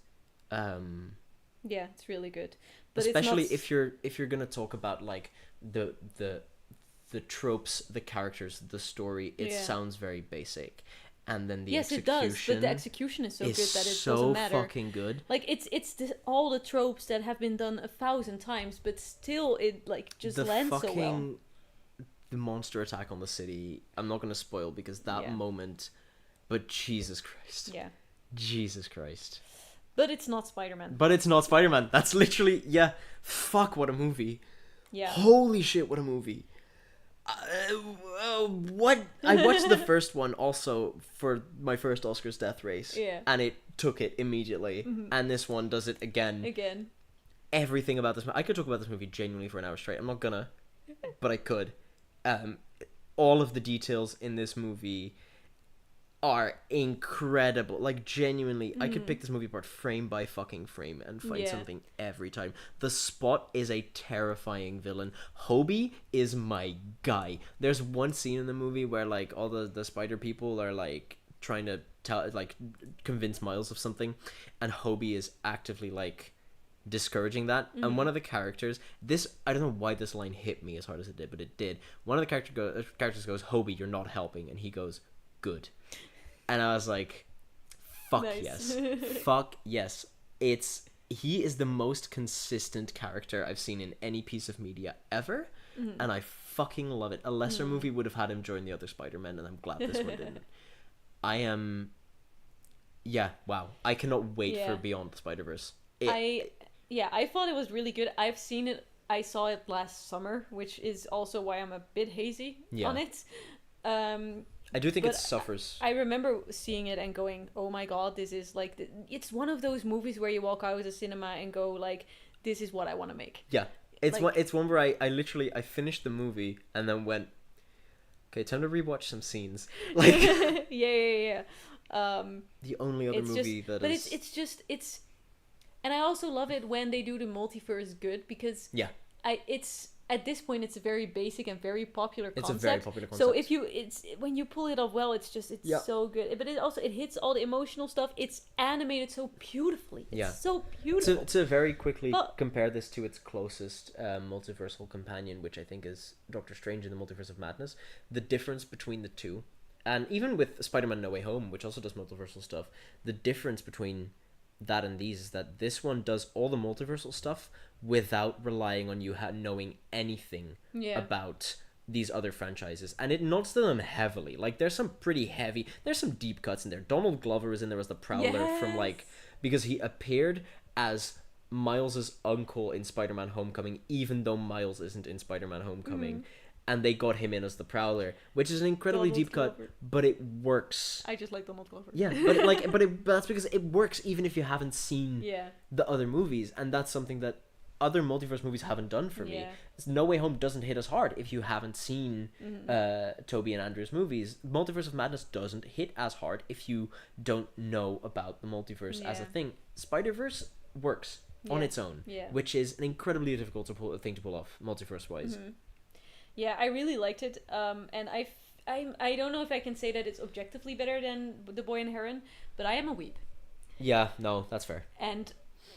Yeah, it's really good. But
especially
it's
not... if you're gonna talk about like the tropes, the characters, the story, it sounds very basic, and then the execution,
it does, but the execution is so good that it
so
doesn't matter.
Fucking good.
Like it's all the tropes that have been done 1,000 times, but still it like just lands so well.
The monster attack on the city, I'm not gonna spoil because that moment, but Jesus Christ.
Yeah.
Jesus Christ.
But it's not Spider-Man.
That's literally, fuck, what a movie.
Yeah.
Holy shit, what a movie. What? I watched the first one also for my first Oscars death race.
Yeah.
And it took it immediately. Mm-hmm. And this one does it again. Everything about this movie. I could talk about this movie genuinely for an hour straight. I'm not gonna. But I could. All of the details in this movie are incredible. Like, genuinely, I could pick this movie apart frame by fucking frame and find something every time. The Spot is a terrifying villain. Hobie is my guy. There's one scene in the movie where, like, all the spider people are, like, trying to convince Miles of something, and Hobie is actively, like, discouraging that. And one of the characters, I don't know why this line hit me as hard as it did, but it did. One of the characters goes, "Hobie, you're not helping," and he goes, "Good." And I was like, fuck yes. Fuck yes. he is the most consistent character I've seen in any piece of media ever, and I fucking love it. A lesser movie would have had him join the other Spider-Men, and I'm glad this one didn't. I am... Yeah, wow. I cannot wait for Beyond the Spider-Verse.
I thought it was really good. I've seen it. I saw it last summer, which is also why I'm a bit hazy on it.
I do think it suffers.
I remember seeing it and going, oh my god, this is like... It's one of those movies where you walk out of the cinema and go like, this is what I want to make.
Yeah. It's one where I literally finished the movie and then went, okay, time to rewatch some scenes. Like
yeah.
The only other movie
just, but it's and I also love it when they do the multiverse good, because it's at this point it's a very basic and very popular concept. It's a very popular concept. So when you pull it off well, it's so good. But it hits all the emotional stuff. It's animated so beautifully. It's so beautiful.
To very quickly compare this to its closest multiversal companion, which I think is Doctor Strange in the Multiverse of Madness, the difference between the two, and even with Spider-Man No Way Home, which also does multiversal stuff, the difference between that and these is that this one does all the multiversal stuff without relying on you knowing anything about these other franchises, and it nods to them heavily. Like, there's some deep cuts in there. Donald Glover is in there as the Prowler from because he appeared as Miles's uncle in Spider-Man Homecoming, even though Miles isn't in Spider-Man Homecoming. And they got him in as the Prowler, which is an incredibly deep cut, but it works.
I just like Donald Glover.
Yeah, but that's because it works even if you haven't seen the other movies, and that's something that other multiverse movies haven't done for me. No Way Home doesn't hit as hard if you haven't seen Tobey and Andrew's movies. Multiverse of Madness doesn't hit as hard if you don't know about the multiverse as a thing. Spider-Verse works on its own, which is an incredibly difficult thing to pull off multiverse-wise.
Yeah, I really liked it, and I don't know if I can say that it's objectively better than The Boy and Heron, but I am a weeb.
Yeah, no, that's fair.
And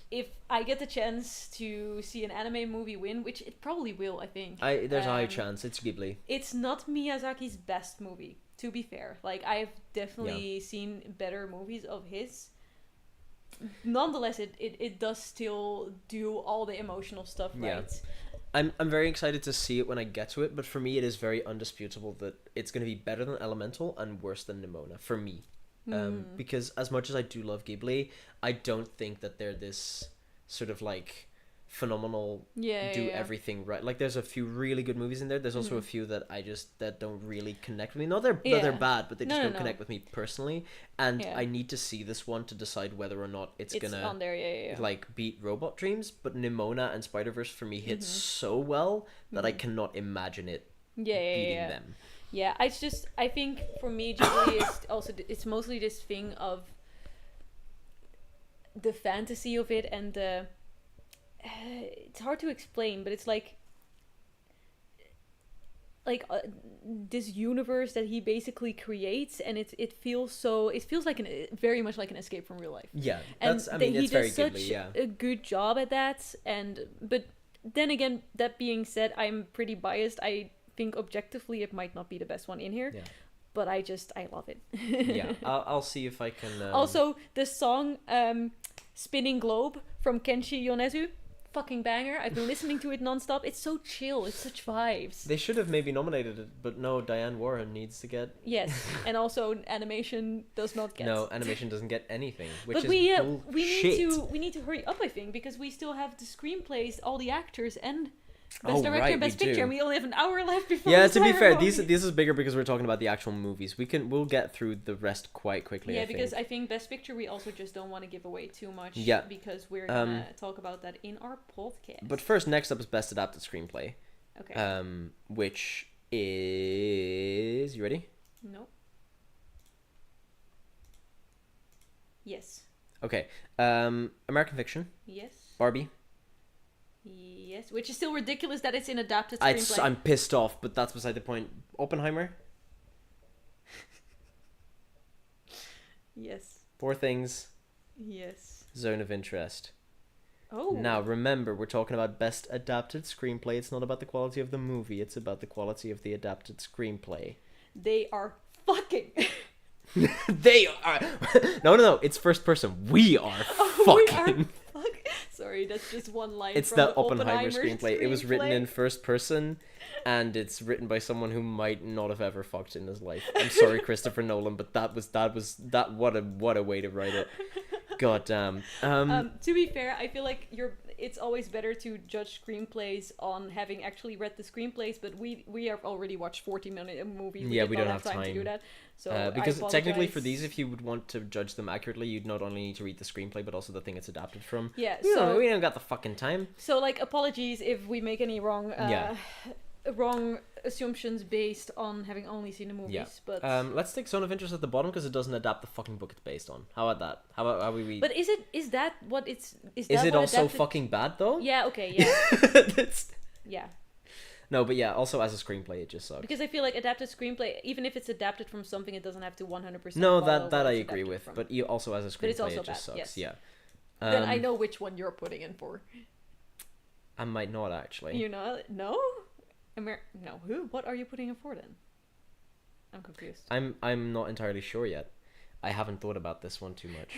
if I get the chance to see an anime movie win, which it probably will, I think.
There's a high chance. It's Ghibli.
It's not Miyazaki's best movie, to be fair. Like, I've definitely seen better movies of his. Nonetheless, it does still do all the emotional stuff right.
I'm very excited to see it when I get to it, but for me it is very undisputable that it's going to be better than Elemental and worse than Nimona, for me. Because as much as I do love Ghibli, I don't think that they're this sort of like phenomenal everything right. Like, there's a few really good movies in there. There's also a few that that don't really connect with me. Not that they're bad, but they just don't connect with me personally. And I need to see this one to decide whether or not it's gonna
on there,
like beat Robot Dreams. But Nimona and Spider-Verse for me hit so well that I cannot imagine it beating them.
Yeah, I think for me Ghibli is also, it's mostly this thing of the fantasy of it and the it's hard to explain, but it's like this universe that he basically creates, and it feels like very much like an escape from real life.
Yeah, it's very Ghibli.
He does such a good job at that, but then again, that being said, I'm pretty biased. I think objectively it might not be the best one in here. Yeah. But I love it.
Yeah, I'll see if I can.
Also, the song "Spinning Globe" from Kenshi Yonezu, fucking banger. I've been listening to it nonstop. It's so chill. It's such vibes.
They should have maybe nominated it, but no, Diane Warren needs to get.
Yes, and also animation does not get.
No, animation doesn't get anything, which
but
is
bullshit. We need to hurry up, I think, because we still have the screenplays, all the actors, and Best Director and Best Picture, and we only have an hour left before.
Yeah, to be fair, this is bigger because we're talking about the actual movies. We'll get through the rest quite quickly.
Yeah, because I think Best Picture we also just don't want to give away too much. Yeah, because we're gonna talk about that in our podcast.
But first, next up is Best Adapted Screenplay.
Okay.
Which is, you ready?
No. Yes.
Okay. American Fiction.
Yes.
Barbie.
Yes, which is still ridiculous that it's in adapted screenplay.
I'm pissed off, but that's beside the point. Oppenheimer.
Yes.
Poor Things.
Yes.
Zone of Interest.
Oh.
Now, remember, we're talking about Best Adapted Screenplay. It's not about the quality of the movie. It's about the quality of the adapted screenplay.
They are fucking...
They are... No. It's first person. We are fucking...
sorry, that's just one line.
It's
from
the
Oppenheimer
screenplay. It was written in first person, and it's written by someone who might not have ever fucked in his life. I'm sorry, Christopher Nolan, but that was what a way to write it. God damn.
To be fair, I feel like it's always better to judge screenplays on having actually read the screenplays, but we have already watched 40-minute movies.
Yeah,
we
don't
have
have
time to do that. So
because technically for these, if you would want to judge them accurately, you'd not only need to read the screenplay, but also the thing it's adapted from.
Yeah,
we don't got the fucking time.
So, like, apologies if we make any wrong assumptions based on having only seen the movies.
Yeah.
But
let's take Zone of Interest at the bottom because it doesn't adapt the fucking book it's based on. How about that? How we read?
But is that what it's? Is
it
what
also
adapted...
fucking bad though?
Yeah. Okay. Yeah.
That's...
Yeah.
No, but yeah, also as a screenplay, it just sucks.
Because I feel like adapted screenplay, even if it's adapted from something, it doesn't have to 100%.
No, that I agree with. From. But also as a screenplay, it just sucks.
Yes.
Yeah.
Then I know which one you're putting in for.
I might not actually.
You know? No. No. Who? What are you putting in for then? I'm confused.
I'm not entirely sure yet. I haven't thought about this one too much.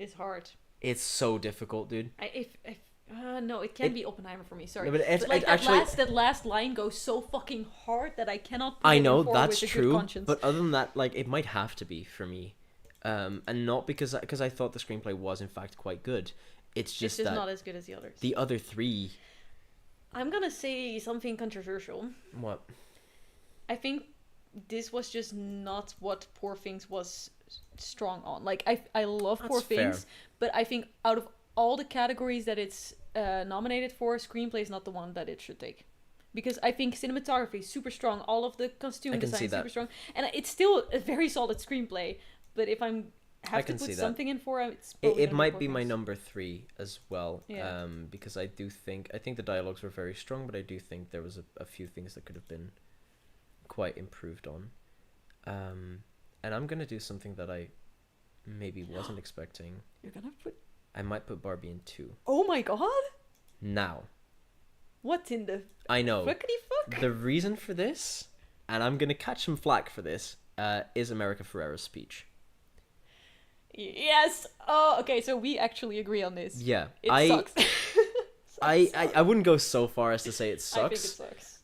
It's hard.
It's so difficult, dude.
No, it can be Oppenheimer for me. Sorry,
no, but it's
like
actually
that last line goes so fucking hard that I cannot.
I know that's true, but other than that, like it might have to be for me, and not because I thought the screenplay was in fact quite good. It's just that
not as good as the others.
The other three.
I'm gonna say something controversial.
What?
I think this was just not what Poor Things was strong on. Like I love Poor Things, but I think out of all the categories that it's nominated for, screenplay is not the one that it should take. Because I think cinematography is super strong, all of the costume design is super strong, and it's still a very solid screenplay. But if I have to put something in for it
might be my number 3 as well.
Yeah.
Because I think the dialogues were very strong, but I do think there was a few things that could have been quite improved on. And I'm gonna do something that I maybe wasn't expecting.
You're gonna put...
I might put Barbie in 2.
Oh my god!
Now.
What in the...
I know.
Fuckity fuck?
The reason for this, and I'm gonna catch some flack for this, is America Ferrera's speech.
Yes! Oh, okay, so we actually agree on this.
Yeah.
It sucks.
I wouldn't go so far as to say it sucks.
I think it sucks.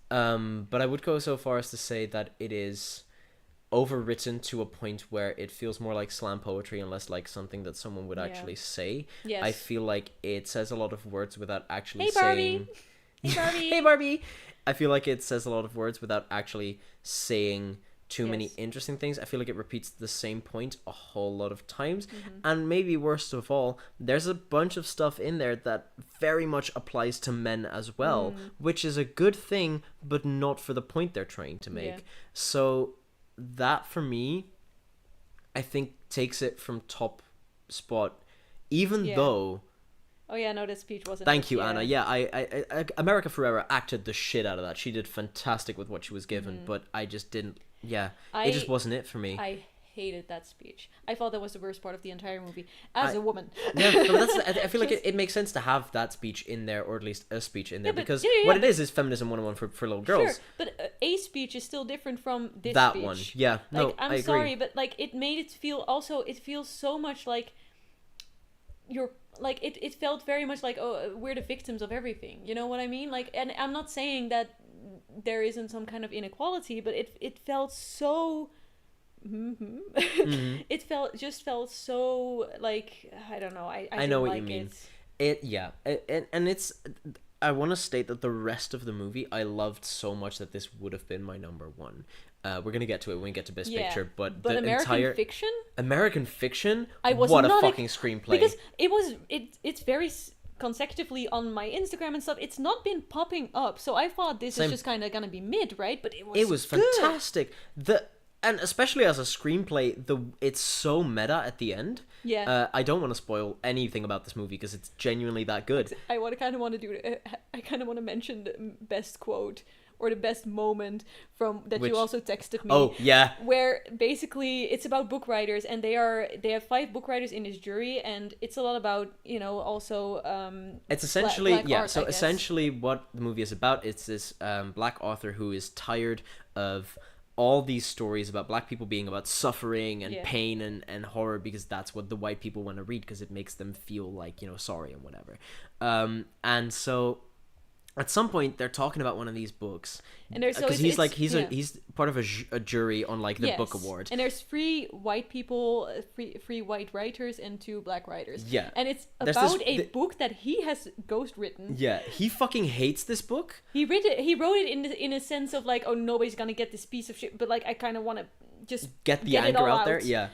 But I would go so far as to say that it is overwritten to a point where it feels more like slam poetry and less like something that someone would actually say.
Yes.
I feel like it says a lot of words without actually
saying... Hey, Barbie!
Hey, Barbie! I feel like it says a lot of words without actually saying too many interesting things. I feel like it repeats the same point a whole lot of times. Mm-hmm. And maybe worst of all, there's a bunch of stuff in there that very much applies to men as well, which is a good thing, but not for the point they're trying to make. Yeah. So that, for me, I think takes it from top spot, even though...
Oh yeah, no, that speech wasn't...
Thank you, Anna. Yeah, I America Ferrera acted the shit out of that. She did fantastic with what she was given, but I just didn't... Yeah, it just wasn't it for me.
I hated that speech. I thought that was the worst part of the entire movie, as a woman.
Yeah, but I feel like it makes sense to have that speech in there, or at least a speech in there, because what it is feminism 101 for little girls. Sure,
but a speech is still different from this
that
speech.
One. Yeah, no,
like, I'm sorry, but like it made it feel... Also, it feels so much like you're... Like, it felt very much like, oh, we're the victims of everything. You know what I mean? Like, and I'm not saying that there isn't some kind of inequality, but it felt so... It felt so, like, I don't know. I know what you mean.
And it's... I want to state that the rest of the movie I loved so much that this would have been my number 1. We're gonna get to it when we get to Best Picture, but the
American
Fiction, what a fucking screenplay!
Because it's very consecutively on my Instagram and stuff. It's not been popping up, so I thought this is just kind of gonna be mid, right? But it was
fantastic. And especially as a screenplay, it's so meta at the end.
Yeah.
I don't want to spoil anything about this movie because it's genuinely that good.
I kind of want to mention the best quote or the best moment you also texted me.
Oh, yeah.
Where basically it's about book writers, and they have 5 book writers in this jury, and it's a lot about, also
it's essentially
black art,
essentially what the movie is about. It's this black author who is tired of all these stories about black people being about suffering and pain and horror, because that's what the white people want to read, because it makes them feel like, sorry and whatever. And so at some point they're talking about one of these books,
and there's
because he's part of a jury on like the book award,
and there's three white people, three white writers and two black writers, and it's about a book that he has ghost written.
He fucking hates this book.
He wrote it in a sense of like, oh, nobody's gonna get this piece of shit, but like I kind of want to just
get the anger out there.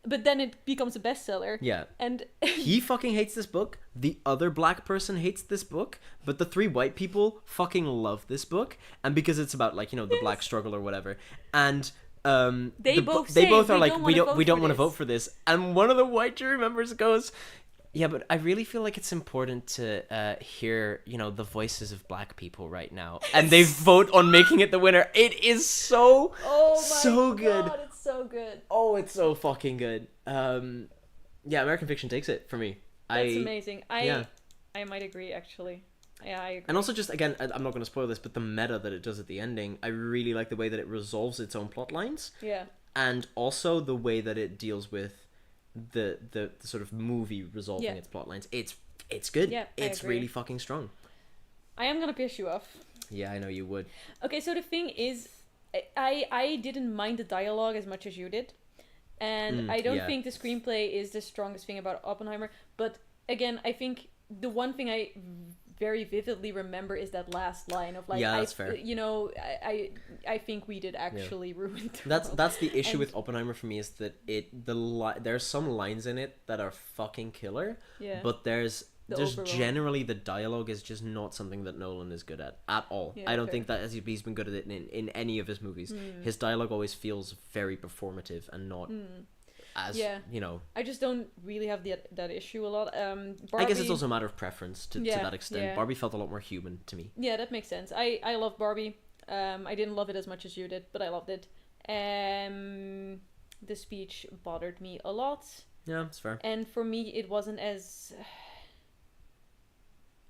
But then it becomes a bestseller. And
he fucking hates this book. The other black person hates this book. But the three white people fucking love this book. And because it's about, like, the black struggle or whatever. And they both are like, we don't want to vote for this. And one of the white jury members goes, yeah, but I really feel like it's important to hear, the voices of black people right now. And they vote on making it the winner. It is so good.
God, it's so good.
Oh, it's so fucking good. American Fiction takes it for me.
That's amazing. I might agree, actually. Yeah, I agree.
And also just, again, I'm not going to spoil this, but the meta that it does at the ending, I really like the way that it resolves its own plot lines.
Yeah.
And also the way that it deals with the sort of movie resolving its plot lines. It's good.
Yeah,
it's really fucking strong.
I am gonna piss you off.
Yeah, I know you would.
Okay, so the thing is, I didn't mind the dialogue as much as you did, and I don't think the screenplay is the strongest thing about Oppenheimer. But again, I think the one thing I very vividly remember is that last line of like,
that's fair.
I think we did actually ruin the
that's the issue with Oppenheimer for me, is that there's some lines in it that are fucking killer, but there's generally the dialogue is just not something that Nolan is good at all. I don't think that he's been good at it in any of his movies. His dialogue always feels very performative and not as I just don't really have that issue a lot. Barbie, I guess it's also a matter of preference to that extent. Barbie felt a lot more human to me.
Yeah, that makes sense. I love Barbie. I didn't love it as much as you did, but I loved it. The speech bothered me a lot.
Yeah, it's fair.
And for me, it wasn't as...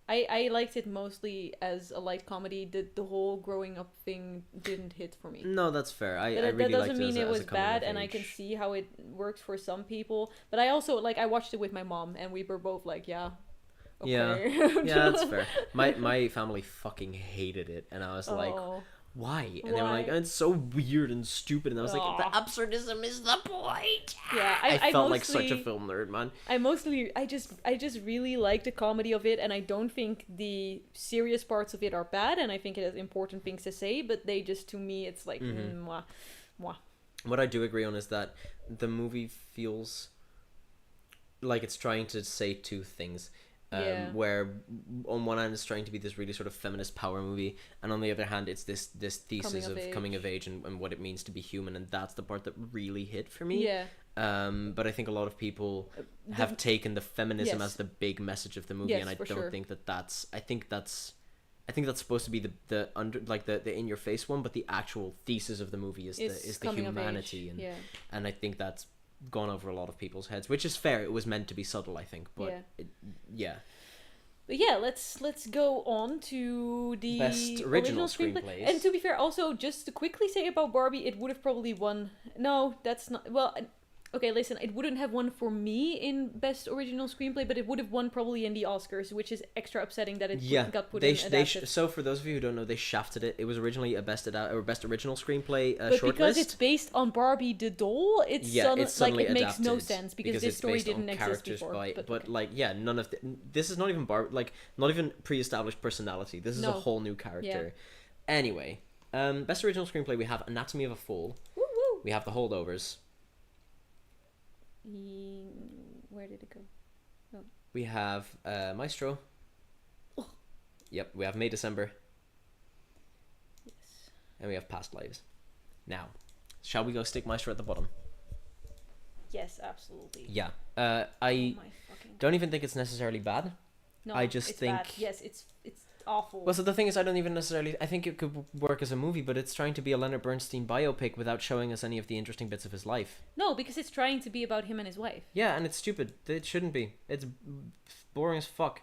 I liked it mostly as a light comedy. The whole growing up thing didn't hit for me.
No, that's fair. I really liked it.
That doesn't mean it was bad, and I can see how it works for some people. But I also, I watched it with my mom, and we were both like, yeah, okay.
Yeah, that's fair. My family fucking hated it, and I was like, why? And they were like, oh, it's so weird and stupid, and I was like, the absurdism is the point.
Yeah,
I felt like such a film nerd, man.
I just really like the comedy of it, and I don't think the serious parts of it are bad, and I think it has important things to say, but they just, to me, it's like, mwah, mwah.
What I do agree on is that the movie feels like it's trying to say two things. Where on one hand it's trying to be this really sort of feminist power movie, and on the other hand it's this thesis of coming of age and what it means to be human, and that's the part that really hit for me. But I think a lot of people have taken the feminism as the big message of the movie, and I don't think that's I think that's supposed to be the under, like the in your face one, but the actual thesis of the movie is the humanity, and I think that's gone over a lot of people's heads, which is fair. It was meant to be subtle, I think, but
But yeah, let's go on to the
best original screenplays.
And to be fair, also just to quickly say about Barbie, it would have probably won. No, that's not. Well, okay, listen, it wouldn't have won for me in best original screenplay, but it would have won probably in the Oscars, which is extra upsetting that it got put in adapted.
So for those of you who don't know, they shafted it. It was originally a best original screenplay
but
shortlist.
Because it's based on Barbie the doll, it's suddenly it makes no sense because this story didn't exist before.
But none of this is not even not even pre-established personality. This is a whole new character. Yeah. Anyway, best original screenplay, we have Anatomy of a Fall.
Woo-woo.
We have The Holdovers.
Where did it go? Oh.
We have Maestro.
Oh.
Yep, we have May December.
Yes.
And we have Past Lives. Now, shall we go stick Maestro at the bottom?
Yes, absolutely.
Yeah. I don't even think it's necessarily bad.
No,
I just think
bad. Yes, it's awful.
Well, so the thing is, I think it could work as a movie, but it's trying to be a Leonard Bernstein biopic without showing us any of the interesting bits of his life.
No, because it's trying to be about him and his wife.
Yeah, and it's stupid. It shouldn't be. It's boring as fuck.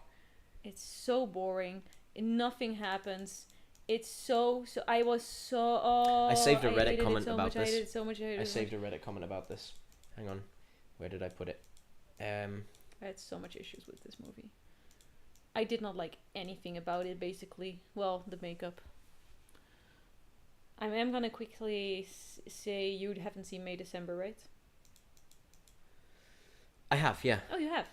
It's so boring. Nothing happens. It's so I was so
I saved a
I
Reddit
hated
comment
it so
about
much.
this.
I hated it so much. I hated
I
it so
saved
much.
a Reddit comment about this. Hang on, where did I put it?
I had so much issues with this movie. I did not like anything about it. Basically, well, the makeup. I am gonna quickly say you haven't seen May December, right?
I have, yeah.
Oh, you have.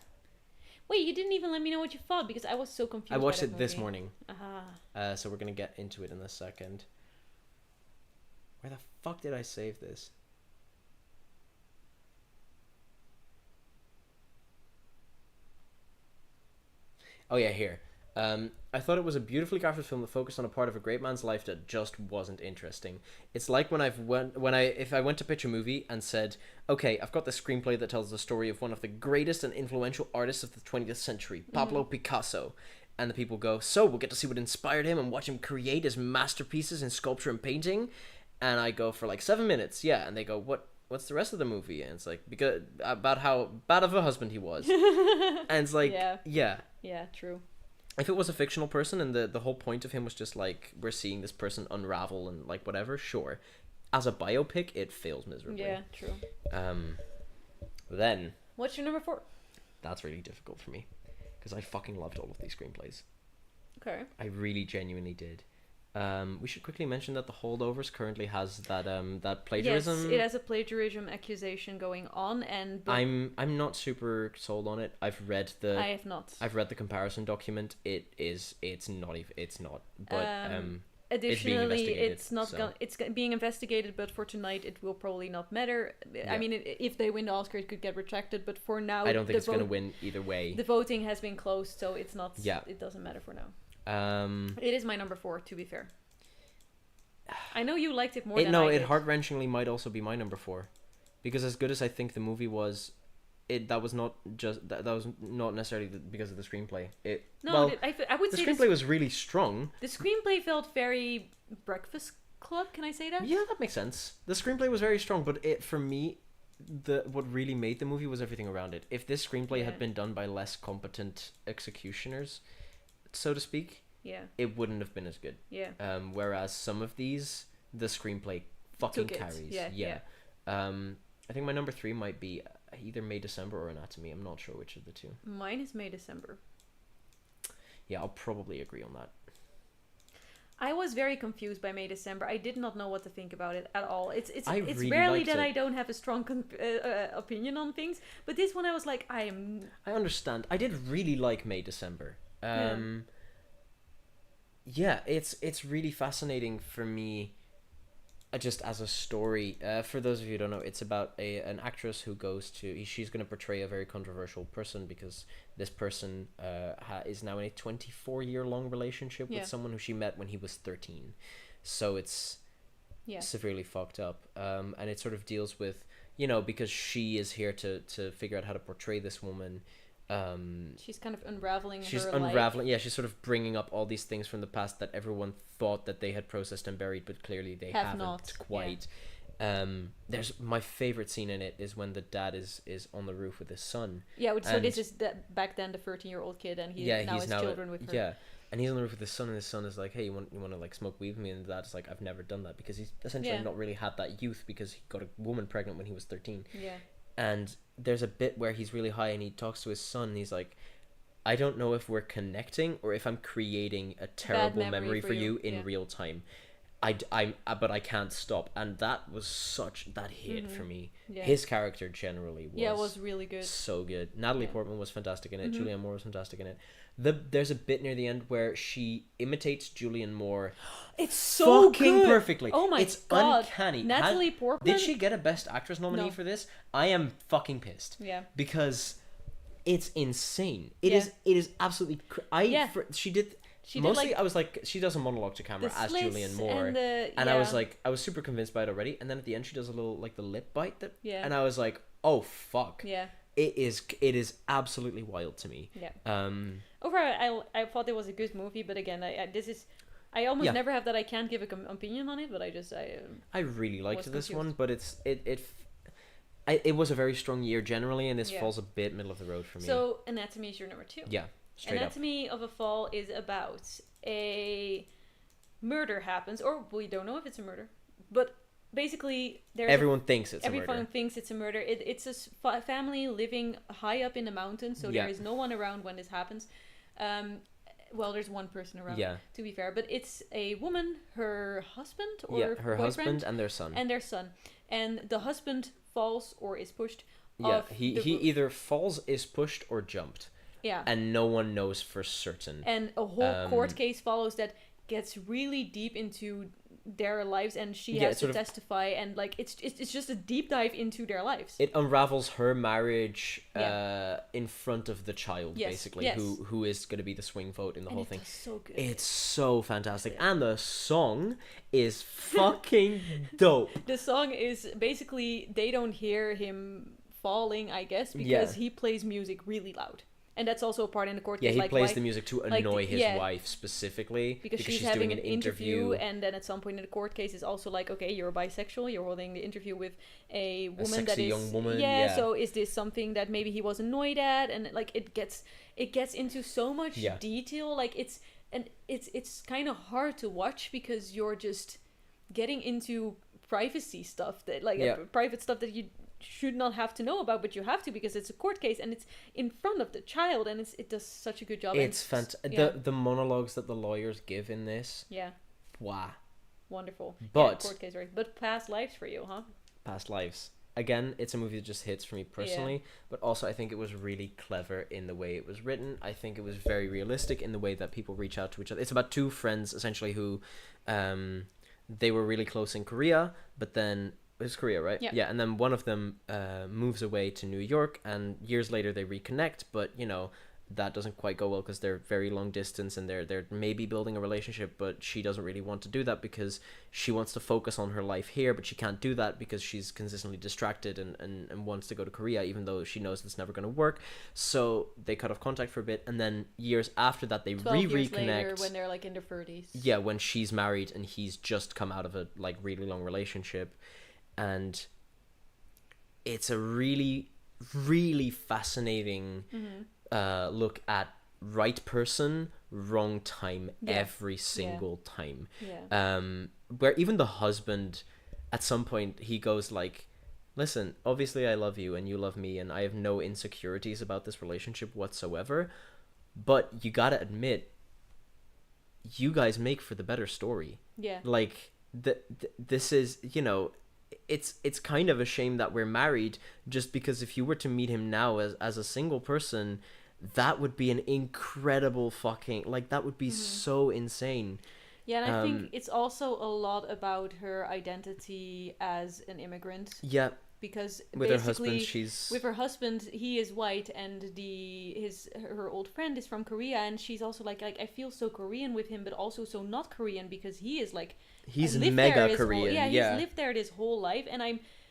Wait, you didn't even let me know what you thought because I was so confused.
I watched
by
it
that
this
movie.
morning. So we're gonna get into it in a second. Where the fuck did I save this? Oh yeah, here. I thought it was a beautifully crafted film that focused on a part of a great man's life that just wasn't interesting. It's like if I went to pitch a movie and said, "Okay, I've got this screenplay that tells the story of one of the greatest and influential artists of the 20th century, Pablo Picasso," and the people go, "So we'll get to see what inspired him and watch him create his masterpieces in sculpture and painting," and I go for like 7 minutes, yeah, and they go, What's the rest of the movie?" And it's like, because about how bad of a husband he was, and it's like,
yeah, true.
If it was a fictional person and the whole point of him was just like, we're seeing this person unravel and like whatever, sure. As a biopic, it fails miserably.
Yeah, true.
Then
what's your number 4?
That's really difficult for me because I fucking loved all of these screenplays.
Okay.
I really genuinely did. We should quickly mention that The Holdovers currently has that plagiarism.
Yes, it has a plagiarism accusation going on,
I'm not super sold on it. I have
not.
I've read the comparison document. It's not. But
additionally,
it's being investigated,
it's being investigated. But for tonight, it will probably not matter. Yeah. I mean, if they win the Oscar, it could get retracted. But for now,
I don't think it's going to win either way.
The voting has been closed, so it's not.
Yeah.
It doesn't matter for now. It is my number 4, to be fair. I know you liked it more than I did.
It heart-wrenchingly might also be my number 4, because as good as I think the movie was, that was not necessarily because of the screenplay. I would say the screenplay was really strong.
The screenplay felt very Breakfast Club. Can I say that?
Yeah, that makes sense. The screenplay was very strong, but for me, what really made the movie was everything around it. If this screenplay had been done by less competent executioners, so to speak, it wouldn't have been as good. Yeah. Whereas some of these, the screenplay fucking carries. Yeah. I think my number 3 might be either May December or Anatomy. I'm not sure which of the two.
Mine is May December.
Yeah, I'll probably agree on that.
I was very confused by May December. I did not know what to think about it at all. It's
really
rarely that I don't have a strong opinion on things, but this one I was like, I
understand. I did really like May December. Yeah, it's really fascinating for me, just as a story. For those of you who don't know, it's about an actress who she's going to portray a very controversial person because this person is now in a 24-year-long relationship with someone who she met when he was 13. So it's severely fucked up. And it sort of deals with, because she is here to figure out how to portray this woman.
She's kind of unraveling.
She's sort of bringing up all these things from the past that everyone thought that they had processed and buried, but clearly they haven't quite. There's my favorite scene in it is when the dad is on the roof with his son.
So this is back then the 13-year-old kid, and he's now children with her.
Yeah, and he's on the roof with his son, and his son is like, "Hey, you want to like smoke weed with me?" And the dad's like, "I've never done that," because he's essentially not really had that youth because he got a woman pregnant when he was 13. Yeah. And there's a bit where he's really high and he talks to his son and he's like, "I don't know if we're connecting or if I'm creating a terrible memory for you in real time. But I can't stop." And that was that hit for me. Yeah. His character generally
was really good.
So good. Natalie Portman was fantastic in it. Julianne Moore was fantastic in it. There's a bit near the end where she imitates Julianne Moore.
It's so
fucking
good.
Perfectly.
Oh my
God. It's uncanny.
Natalie Portman.
Did she get a Best Actress nominee for this? I am fucking pissed. Yeah. Because it's insane. It is absolutely. She did. Mostly, I was like, she does a monologue to camera as Julianne Moore, and I was like, I was super convinced by it already. And then at the end, she does a little like the lip bite and I was like, oh fuck. Yeah. It is absolutely wild to me. Yeah.
Overall, I thought it was a good movie, but again, I almost never have that I can't give an opinion on it, but
I really liked this one, but it was a very strong year generally, and this falls a bit middle of the road for me.
So Anatomy is your number 2.
Yeah, straight
Anatomy of a Fall is about a murder happens, or we don't know if it's a murder, but basically
everyone thinks it's a murder.
Everyone thinks it's a murder. It's a family living high up in the mountains, so there is no one around when this happens. Well, there's one person around, to be fair, but it's a woman, her husband, or
her husband and their son.
And the husband falls or is pushed.
Yeah, he either falls, is pushed, or jumped.
Yeah.
And no one knows for certain.
And a whole court case follows that gets really deep into their lives, and she has to testify, and like it's just a deep dive into their lives.
It unravels her marriage in front of the child, basically, who is going to be the swing vote in the whole thing.
It's so good.
It's so fantastic, and the song is fucking dope.
The song is basically, they don't hear him falling, I guess, because he plays music really loud. And that's also a part in the court case.
Yeah, he plays the music to annoy his wife specifically.
Because she's having an interview, and then at some point in the court case is also like, okay, you're bisexual, you're holding the interview with a woman that is...
young woman,
so is this something that maybe he was annoyed at? And like it gets into so much detail. Like it's kind of hard to watch because you're just getting into privacy stuff that private stuff that you should not have to know about, but you have to because it's a court case and it's in front of the child, and it does such a good job.
It's fantastic. The monologues that the lawyers give in this. Yeah. Wow.
Wonderful.
But
court case, right? But past lives for you, huh?
Past lives. Again, it's a movie that just hits for me personally, but also I think it was really clever in the way it was written. I think it was very realistic in the way that people reach out to each other. It's about two friends essentially who, they were really close in Korea, but then it's Korea, right? Yeah. And then one of them moves away to New York, and years later they reconnect, but that doesn't quite go well because they're very long distance, and they're maybe building a relationship, but she doesn't really want to do that because she wants to focus on her life here, but she can't do that because she's consistently distracted and wants to go to Korea, even though she knows it's never going to work. So they cut off contact for a bit, and then years after that they
12 years
reconnect
later, when they're like in their 30s.
Yeah, when she's married and he's just come out of a like really long relationship. And it's a really, really fascinating look at right person, wrong time every single time. Yeah. Where even the husband, at some point, he goes like, listen, obviously I love you and you love me and I have no insecurities about this relationship whatsoever, but you gotta admit, you guys make for the better story. Yeah. Like, this is, it's kind of a shame that we're married, just because if you were to meet him now as a single person, that would be an incredible fucking, like, that would be so insane.
Yeah, and I think it's also a lot about her identity as an immigrant. Yeah. Because
with her husband,
with her husband, he is white, and her old friend is from Korea, and she's also like I feel so Korean with him, but also so not Korean because he is like
he's mega Korean.
He's lived there his whole life, and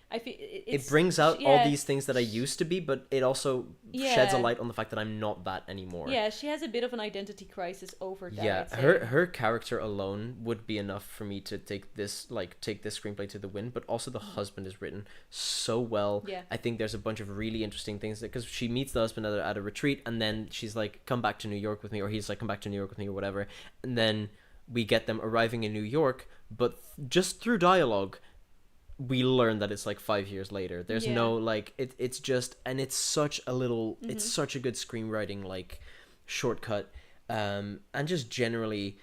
I feel
it brings out all these things that I used to be, but it also sheds a light on the fact that I'm not that anymore.
Yeah, she has a bit of an identity crisis over that.
Yeah, her character alone would be enough for me to take this screenplay to the win, but also the husband is written so well. Yeah. I think there's a bunch of really interesting things because she meets the husband at a retreat, and then she's like, come back to New York with me, or he's like, come back to New York with me, or whatever. And then we get them arriving in New York, but just through dialogue, we learn that it's like 5 years later. There's no like it's just, and it's such a little it's such a good screenwriting like shortcut, and just generally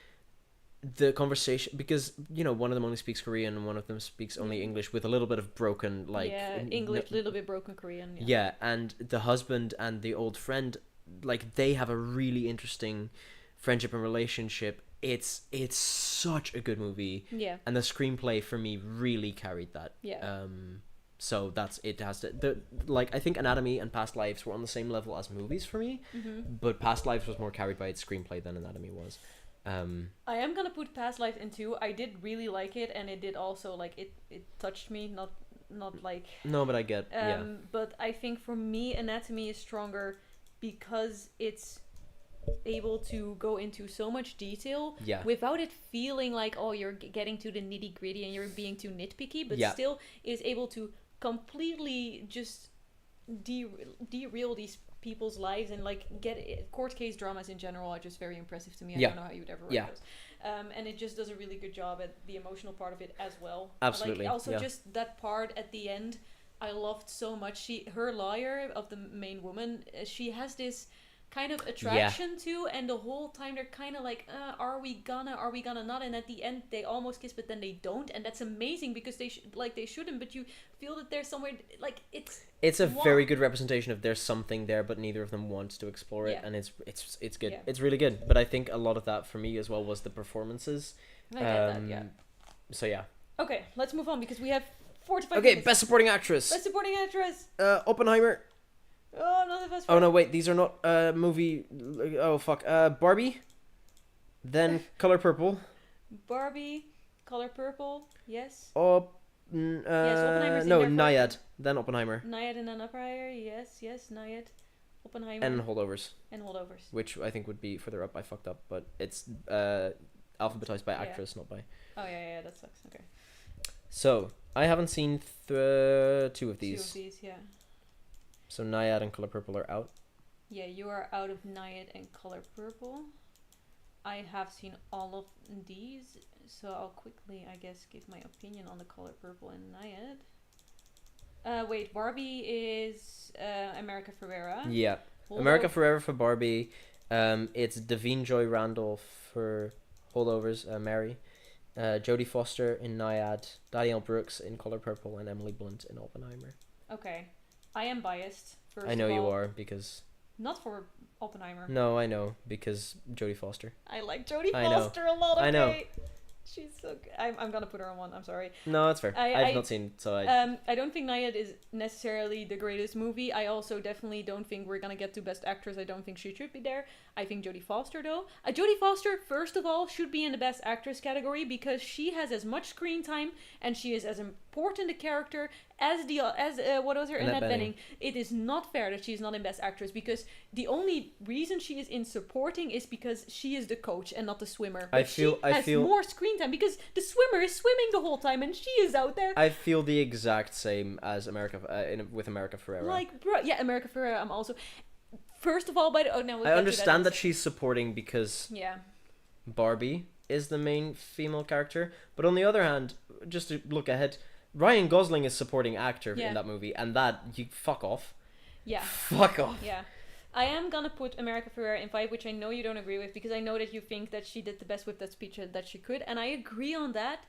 the conversation, because one of them only speaks Korean and one of them speaks only English with a little bit of broken
English, little bit broken Korean.
And the husband and the old friend, like, they have a really interesting friendship and relationship. It's such a good movie. Yeah. And the screenplay for me really carried that. Yeah. So that's it. Has to I think Anatomy and Past Lives were on the same level as movies for me, but Past Lives was more carried by its screenplay than Anatomy was.
I am gonna put Past Lives in too. I did really like it, and it did also like it touched me. Not like.
No, but I get.
But I think for me, Anatomy is stronger because it's able to go into so much detail without it feeling like, oh, you're getting to the nitty gritty and you're being too nitpicky, but still is able to completely just derail these people's lives and like get it. Court case dramas in general are just very impressive to me. I don't know how you'd ever write those. and it just does a really good job at the emotional part of it as well.
Absolutely.
Like also
yeah.
just that part at the end, I loved so much. Her lawyer of the main woman, she has this kind of attraction to, and the whole time they're kind of like, are we gonna not? And at the end they almost kiss, but then they don't, and that's amazing because they shouldn't, but you feel that there's somewhere like
it's a very good representation of there's something there, but neither of them wants to explore it,
Yeah.
and it's good.
Yeah.
It's really good. But I think a lot of that for me as well was the performances.
I get that, yeah.
So yeah.
Okay, let's move on because we have 45
Okay,
minutes.
best supporting actress.
Best supporting actress.
Oppenheimer.
Oh, not the best.
Oh no, wait, these are not movie. Oh fuck. Barbie. Then Color Purple.
Barbie, Color Purple. Yes.
Oppenheimer's
in there
Nyad. Then Oppenheimer.
Nyad and Oppenheimer. Yes, Nyad. Oppenheimer.
And Holdovers. Which I think would be further up. I fucked up, but it's alphabetized by actress, not by.
Oh yeah, that sucks. Okay.
So I haven't seen two of these.
2 of these, yeah.
So Nyad and Color Purple are out.
Yeah, you are out of Nyad and Color Purple. I have seen all of these, so I'll quickly, I guess, give my opinion on the Color Purple and Nyad. Wait, Barbie is America Ferrera.
Yeah, America Ferrera for Barbie. It's Davine Joy Randall for Holdovers. Mary. Jodie Foster in Nyad. Danielle Brooks in Color Purple, and Emily Blunt in Oppenheimer.
Okay. I am biased.
I know you are because.
Not for Oppenheimer.
No, I know because Jodie Foster.
I like Jodie Foster a lot. Okay?
I know.
She's so good. I'm gonna put her on one. I'm sorry.
No, that's fair. I've not seen, so
I don't think Nyad is necessarily the greatest movie. I also definitely don't think we're gonna get to Best Actress. I don't think she should be there. I think Jodie Foster though. Jodie Foster, first of all, should be in the Best Actress category because she has as much screen time and she is as important a character as what was her Annette Bening. It is not fair that she's not in Best Actress because the only reason she is in supporting is because she is the coach and not the swimmer. But she has more screen time because the swimmer is swimming the whole time and she is out there.
I feel the exact same as America with America Ferrera.
Like, bro, yeah, America Ferrera. I'm also. First of all, I
understand that she's supporting because
yeah,
Barbie is the main female character, but on the other hand, just to look ahead, Ryan Gosling is supporting actor in that movie, and that you fuck off.
Yeah.
Fuck off.
Yeah. I am gonna put America Ferrera in 5, which I know you don't agree with because I know that you think that she did the best with that speech that she could, and I agree on that.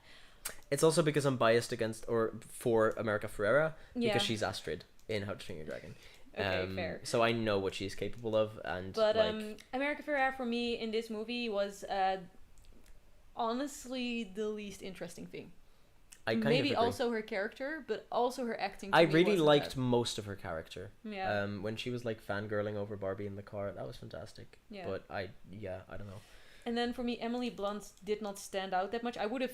It's also because I'm biased against or for America Ferrera because she's Astrid in How to Train Your Dragon.
Okay, fair.
So I know what she's capable of, and
but America Ferrera for me in this movie was honestly the least interesting thing.
I kind
maybe
of agree.
Also her character, but also her acting.
I really liked most of her character.
Yeah.
When she was like fangirling over Barbie in the car, that was fantastic.
Yeah.
But I don't know.
And then for me, Emily Blunt did not stand out that much. I would have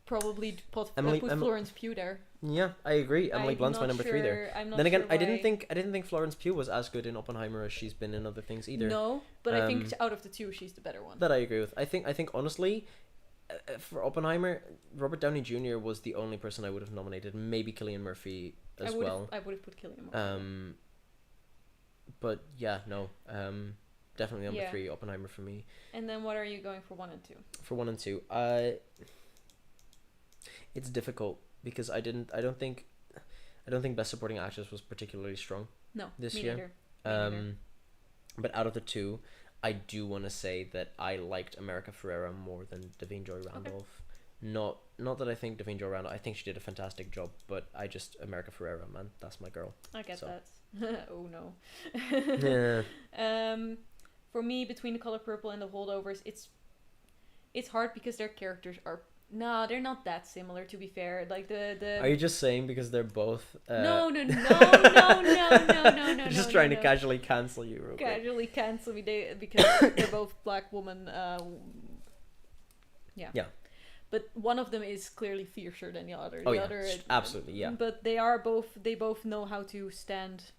probably put Florence Pugh there.
Yeah, I agree. Emily Blunt's my number 3 there. Then again,
sure
I didn't think Florence Pugh was as good in Oppenheimer as she's been in other things either.
No, but I think out of the two, she's the better one.
That I agree with. I think honestly, for Oppenheimer, Robert Downey Jr. was the only person I would have nominated. Maybe Cillian Murphy as well.
I would have put Cillian Murphy.
But yeah, no. Definitely number 3, Oppenheimer for me.
And then what are you going for 1 and 2?
For 1 and 2, it's difficult because I don't think Best Supporting Actress was particularly strong.
No,
this
me
year.
Neither.
But out of the two, I do want to say that I liked America Ferrera more than Davine Joy Randolph. Okay. Not that I think Davine Joy Randolph. I think she did a fantastic job, but America Ferrera, man, that's my girl.
I get that. Oh no.
Yeah.
For me, between the Color Purple and the Holdovers, it's hard because their characters are. No, they're not that similar. To be fair, like the.
Are you just saying because they're both?
No.
Just trying to casually cancel you, real quick.
Casually cancel me, because they're both black women. Yeah.
Yeah.
But one of them is clearly fiercer than the other.
The other, absolutely, yeah.
But they both know how to stand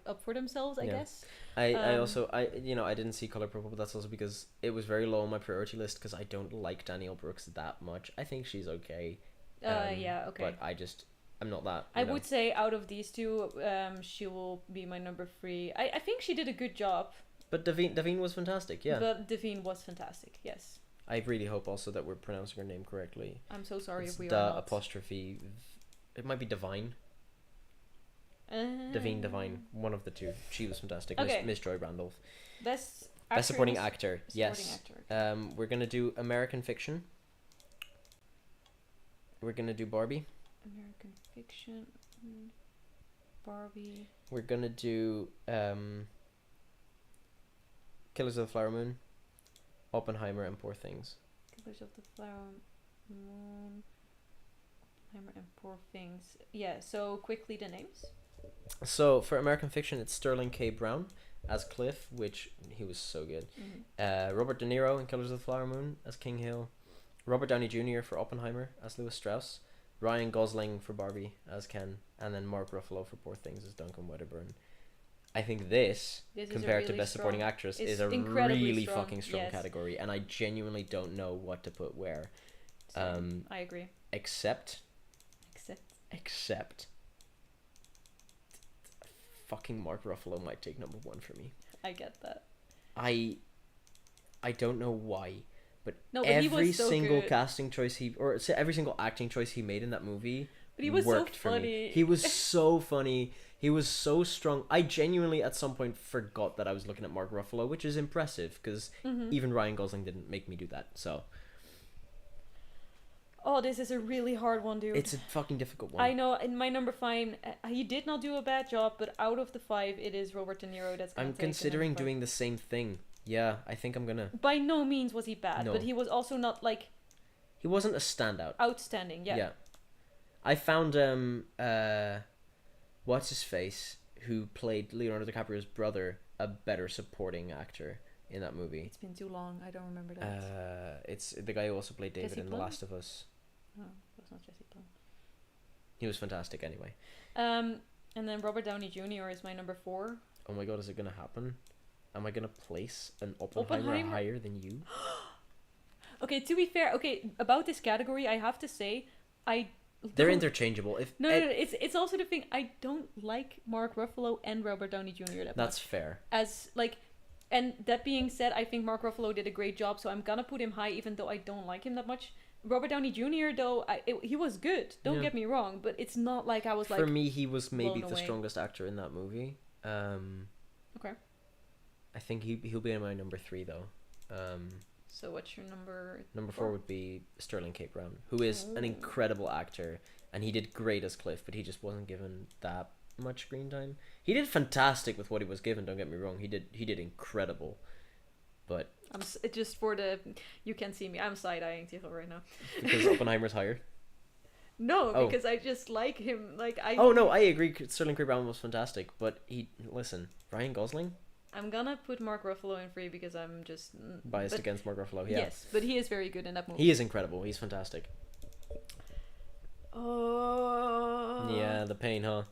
up for themselves, I guess.
I also didn't see Color Purple, but that's also because it was very low on my priority list because I don't like Danielle Brooks that much. I think she's okay.
Okay.
But I'm not that.
I would say out of these two, she will be my number 3. I think she did a good job.
But Davine was fantastic, yeah.
But Davine was fantastic, yes.
I really hope also that we're pronouncing her name correctly.
I'm so sorry
It's
if we
the
are not.
apostrophe. It might be Divine. Divine. One of the two. She was fantastic.
Okay.
Miss Joy Randolph.
Best
supporting actor. Yes.
Actor.
We're gonna do American Fiction. We're gonna do Barbie.
American Fiction. Barbie.
We're gonna do Killers of the Flower Moon, Oppenheimer, and Poor Things.
Killers of the Flower Moon, Oppenheimer, and Poor Things. Yeah. So quickly the names.
So for American Fiction, it's Sterling K. Brown as Cliff, which he was so good. Robert De Niro in Killers of the Flower Moon as King Hill. Robert Downey Jr. for Oppenheimer as Lewis Strauss. Ryan Gosling for Barbie as Ken, and then Mark Ruffalo for Poor Things as Duncan Wedderburn. I think this compared to Best Supporting Actress, is a really fucking strong category, and I genuinely don't know what to put where.
I agree.
Except fucking Mark Ruffalo might take number one for me.
I get that.
I don't know why, but
every
single casting choice every single acting choice he made in that movie worked for me. He was so funny. He was so strong. I genuinely at some point forgot that I was looking at Mark Ruffalo, which is impressive because even Ryan Gosling didn't make me do that. So.
Oh, this is a really hard one, dude.
It's a fucking difficult one.
I know. In my number 5, he did not do a bad job, but out of the 5, it is Robert De Niro that's gonna
I'm considering doing the same thing. Yeah, I think I'm gonna.
By no means was he bad, but he was also not like.
He wasn't a standout.
Outstanding, yeah.
Yeah. I found what's his face, who played Leonardo DiCaprio's brother, a better supporting actor in that movie.
It's been too long. I don't remember that.
It's the guy who also played David
Jesse
in
Plum?
The Last of Us.
Oh, that's not Jesse Plum.
He was fantastic anyway.
And then Robert Downey Jr. is my number 4.
Oh my god, is it gonna happen? Am I gonna place an Oppenheimer higher than you?
Okay, to be fair, about this category, I have to say,
they're interchangeable.
It's also the thing, I don't like Mark Ruffalo and Robert Downey Jr. that much.
That's fair.
And that being said, I think Mark Ruffalo did a great job, so I'm gonna put him high, even though I don't like him that much. Robert Downey Jr. though, he was good. Don't get me wrong, but it's not like I was like.
For me, he was maybe the strongest actor in that movie.
Okay.
I think he'll be in my number 3 though.
So what's your number?
Number 4 would be Sterling K. Brown, who is an incredible actor, and he did great as Cliff, but he just wasn't given that much screen time. He did fantastic with what he was given. Don't get me wrong. He did incredible, but
I'm just for the you can see me. I'm side eyeing Tigo right now
because Oppenheimer's higher.
No, because I just like him. Like I.
Oh no, I agree. Sterling K. Brown was fantastic, but Ryan Gosling.
I'm gonna put Mark Ruffalo in 3 because I'm just
biased against Mark Ruffalo. Yeah.
Yes, but he is very good in that movie.
He is incredible. He's fantastic.
Oh.
Yeah, the pain, huh?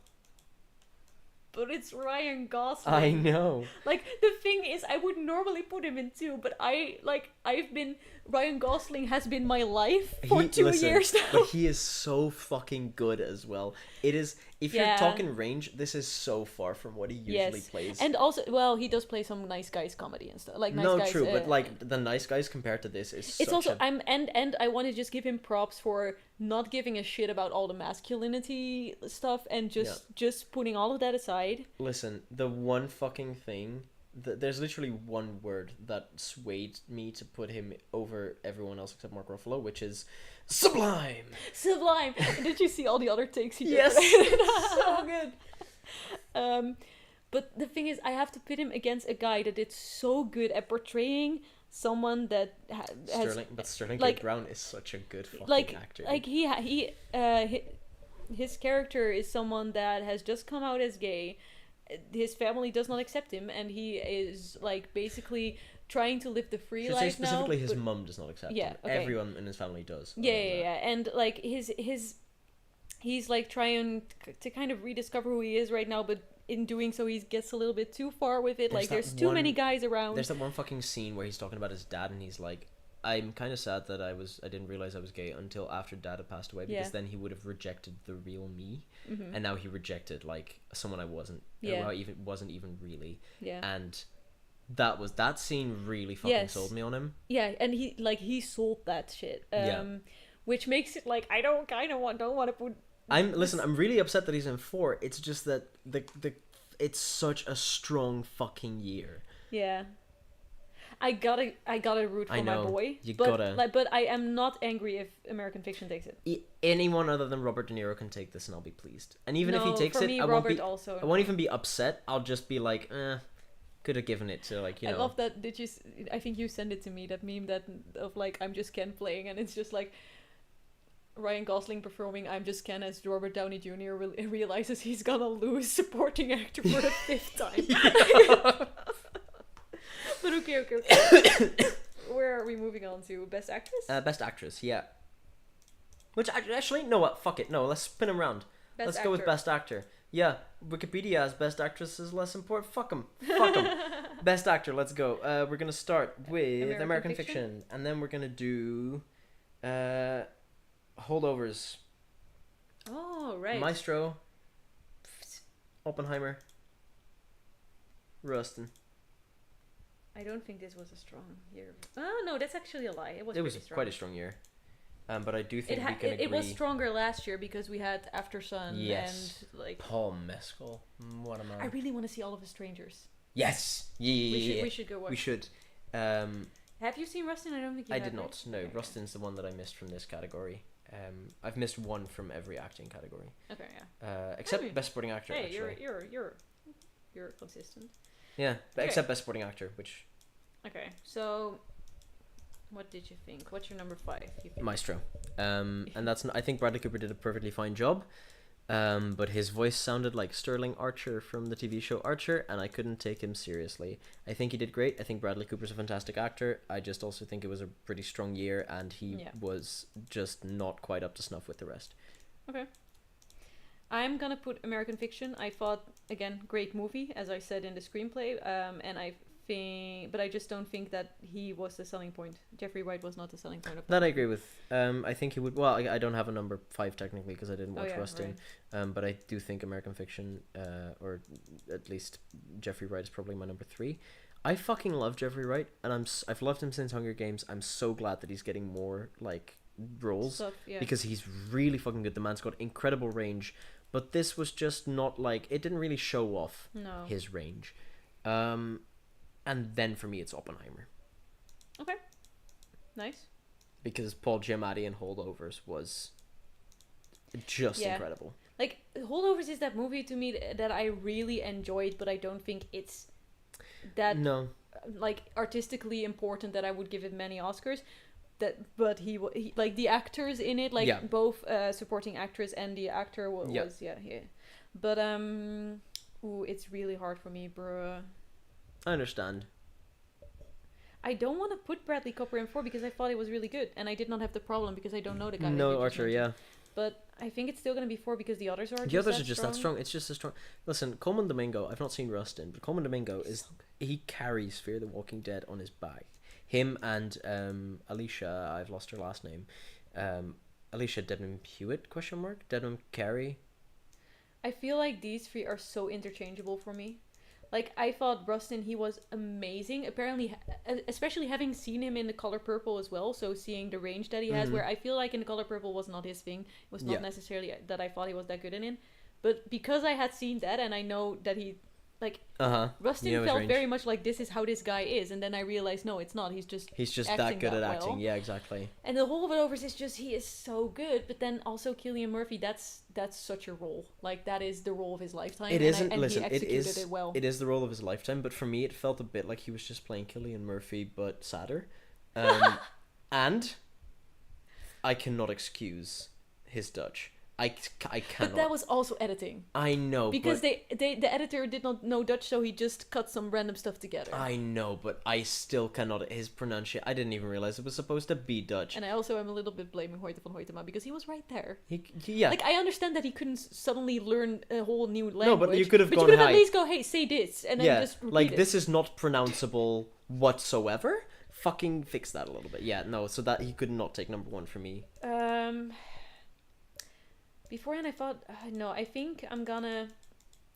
But it's Ryan Gosling.
I know.
Like, the thing is, I would normally put him in 2, but Ryan Gosling has been my life for 2 years now.
But he is so fucking good as well. It is, if you're talking range, this is so far from what he usually plays.
And also, well, he does play some Nice Guys comedy and stuff. Like, Nice Guys,
true, but like, the Nice Guys compared to this is
it's also, and I want to just give him props for not giving a shit about all the masculinity stuff and just putting all of that aside.
Listen, the one fucking thing, there's literally one word that swayed me to put him over everyone else except Mark Ruffalo, which is sublime.
Sublime. Did you see all the other takes he did?
Yes. So good.
But the thing is, I have to pit him against a guy that did so good at portraying someone that has
Sterling K. Brown is such a good fucking actor.
Like his character is someone that has just come out as gay. His family does not accept him, and he is like basically trying to live the free life now.
Specifically, his mum does not accept him. Okay. Everyone in his family does.
Yeah, and like he's like trying to kind of rediscover who he is right now, but in doing so, he gets a little bit too far with it. There's too many guys around.
There's that one fucking scene where he's talking about his dad, and he's like, I'm kind of sad that I didn't realize I was gay until after Dad had passed away, because then he would have rejected the real me, and now he rejected like someone I wasn't, wasn't even really, and that scene really fucking sold me on him.
Yeah, and he sold that shit. Which makes it like I don't want to put.
I'm really upset that he's in 4. It's just that it's such a strong fucking year.
Yeah. I gotta root for my boy. But I am not angry if American Fiction takes it.
Anyone other than Robert De Niro can take this, and I'll be pleased. And even if he takes it, I won't even be upset. I'll just be like, could have given it to like you know.
I love that. I think you sent it to me, that meme of like I'm just Ken playing, and it's just like Ryan Gosling performing I'm Just Ken as Robert Downey Jr. realizes he's gonna lose supporting actor for the 5th time. But okay. Where are we moving on to? Best Actress?
Best Actress, yeah. Which, actually, no, what? Fuck it. No, let's spin him around. Let's go with Best Actor. Yeah, Wikipedia has Best Actress is less important. Fuck him. Best Actor, let's go. We're going to start with American Fiction. And then we're going to do Holdovers.
Oh, right.
Maestro. Oppenheimer. Rustin.
I don't think this was a strong year. Oh no, that's actually a lie. It was
quite a strong year. But I do think we can agree.
It was stronger last year because we had After Sun and like
Paul Mescal. What am I?
I really want to see All of Us Strangers.
Yes. Yeah.
We should go watch.
We should.
Have you seen Rustin? I don't think you have.
I did not. No, okay. Rustin's the one that I missed from this category. I've missed one from every acting category.
Okay, yeah.
Except Best Supporting Actor.
Hey,
actually.
you're consistent.
Yeah, except Best Supporting Actor, which...
Okay, so... What did you think? What's your number 5?
Maestro. And that's... I think Bradley Cooper did a perfectly fine job. But his voice sounded like Sterling Archer from the TV show Archer, and I couldn't take him seriously. I think he did great. I think Bradley Cooper's a fantastic actor. I just also think it was a pretty strong year, and he was just not quite up to snuff with the rest.
Okay. I'm gonna put American Fiction. I thought, again, great movie, as I said in the screenplay, and but I just don't think that he was the selling point. Jeffrey Wright was not the selling point of
that. I agree with. I think he would. Well, I don't have a number 5 technically because I didn't watch Rustin. Right. But I do think American Fiction, or at least Jeffrey Wright, is probably my number 3. I fucking love Jeffrey Wright, and I've loved him since Hunger Games. I'm so glad that he's getting more like roles because he's really fucking good. The man's got incredible range. But this was just not like... It didn't really show off his range. And then for me, it's Oppenheimer.
Okay. Nice.
Because Paul Giamatti in Holdovers was just incredible.
Like, Holdovers is that movie to me that I really enjoyed, but I don't think it's that...
No.
Like, artistically important that I would give it many Oscars. But he like the actors in it, like both supporting actress and the actor was but it's really hard for me, bro.
I understand.
I don't want to put Bradley Cooper in 4 because I thought it was really good, and I did not have the problem because I don't know the guy.
No, Archer,
but I think it's still gonna be 4 because the others are
just that strong. It's just as strong. Listen, Coleman Domingo, I've not seen Rustin, but Coleman Domingo he carries Fear the Walking Dead on his back. Him and Alicia, I've lost her last name. Alicia Dedham Hewitt, ? Dedham Carey.
I feel like these 3 are so interchangeable for me. Like, I thought Rustin, he was amazing. Apparently, especially having seen him in The Color Purple as well, so seeing the range that he has, where I feel like in The Color Purple was not his thing. It was not necessarily that I thought he was that good in it. But because I had seen that, and I know that he... Like, Rustin felt very much like this is how this guy is, and then I realized no, it's not. He's just
that good at acting. Yeah, exactly.
And the Holdovers is just he is so good, but then also Cillian Murphy. That's such a role. Like that is the role of his lifetime.
It isn't.
And
listen,
he executed it well.
It is the role of his lifetime, but for me, it felt a bit like he was just playing Cillian Murphy, but sadder. And I cannot excuse his Dutch. I cannot.
But that was also editing.
I know,
because the editor did not know Dutch, so he just cut some random stuff together.
I know, but I still cannot. His pronunciation, I didn't even realize it was supposed to be Dutch.
And I also am a little bit blaming Hoyte van Hoytema because he was right there.
Yeah.
Like I understand that he couldn't suddenly learn a whole new language.
No, but you could have gone.
But you could have at least go, hey, say this, and then just repeat
like
it.
This is not pronounceable whatsoever. Fucking fix that a little bit. Yeah, no. So that he could not take number 1 for me.
Beforehand, I thought, no, I think I'm gonna...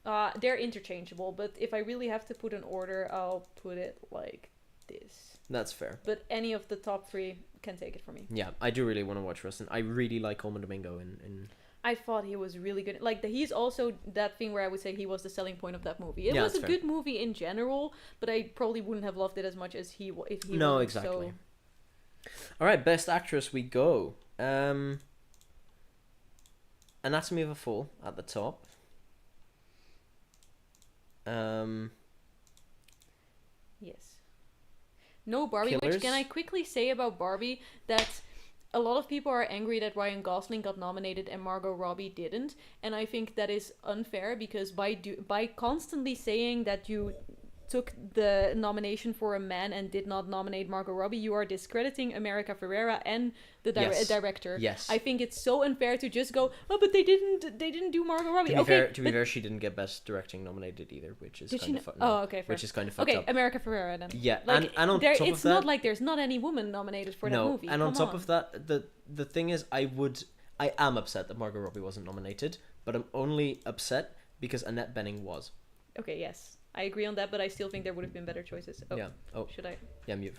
They're interchangeable, but if I really have to put an order, I'll put it like this.
That's fair.
But any of the top 3 can take it for me.
Yeah, I do really want to watch Rustin. I really like Colman Domingo in...
I thought he was really good. Like, he's also that thing where I would say he was the selling point of that movie. It was a good movie in general, but I probably wouldn't have loved it as much as if he
No,
wasn't.
exactly. So... All right, Best Actress we go. Anatomy of a Fall at the top.
Yes. No Barbie,
Killers.
which can I quickly say about Barbie that a lot of people are angry that Ryan Gosling got nominated and Margot Robbie didn't, and I think that is unfair because by constantly saying that you took the nomination for a man and did not nominate Margot Robbie, you are discrediting America Ferrera and the director.
Yes.
I think it's so unfair to just go, oh, but they didn't do Margot Robbie.
To be fair, she didn't get Best Directing nominated either, which is kind of fun.
Oh, okay, fair.
Which is kind of fucked up.
Okay, America Ferrera then.
Yeah,
like,
and on top of that,
it's not like there's not any woman nominated for that movie.
And on top of that, the thing is, I am upset that Margot Robbie wasn't nominated, but I'm only upset because Annette Bening was.
Okay, yes. I agree on that, but I still think there would have been better choices. Oh, yeah. Oh. Should I?
Yeah, mute.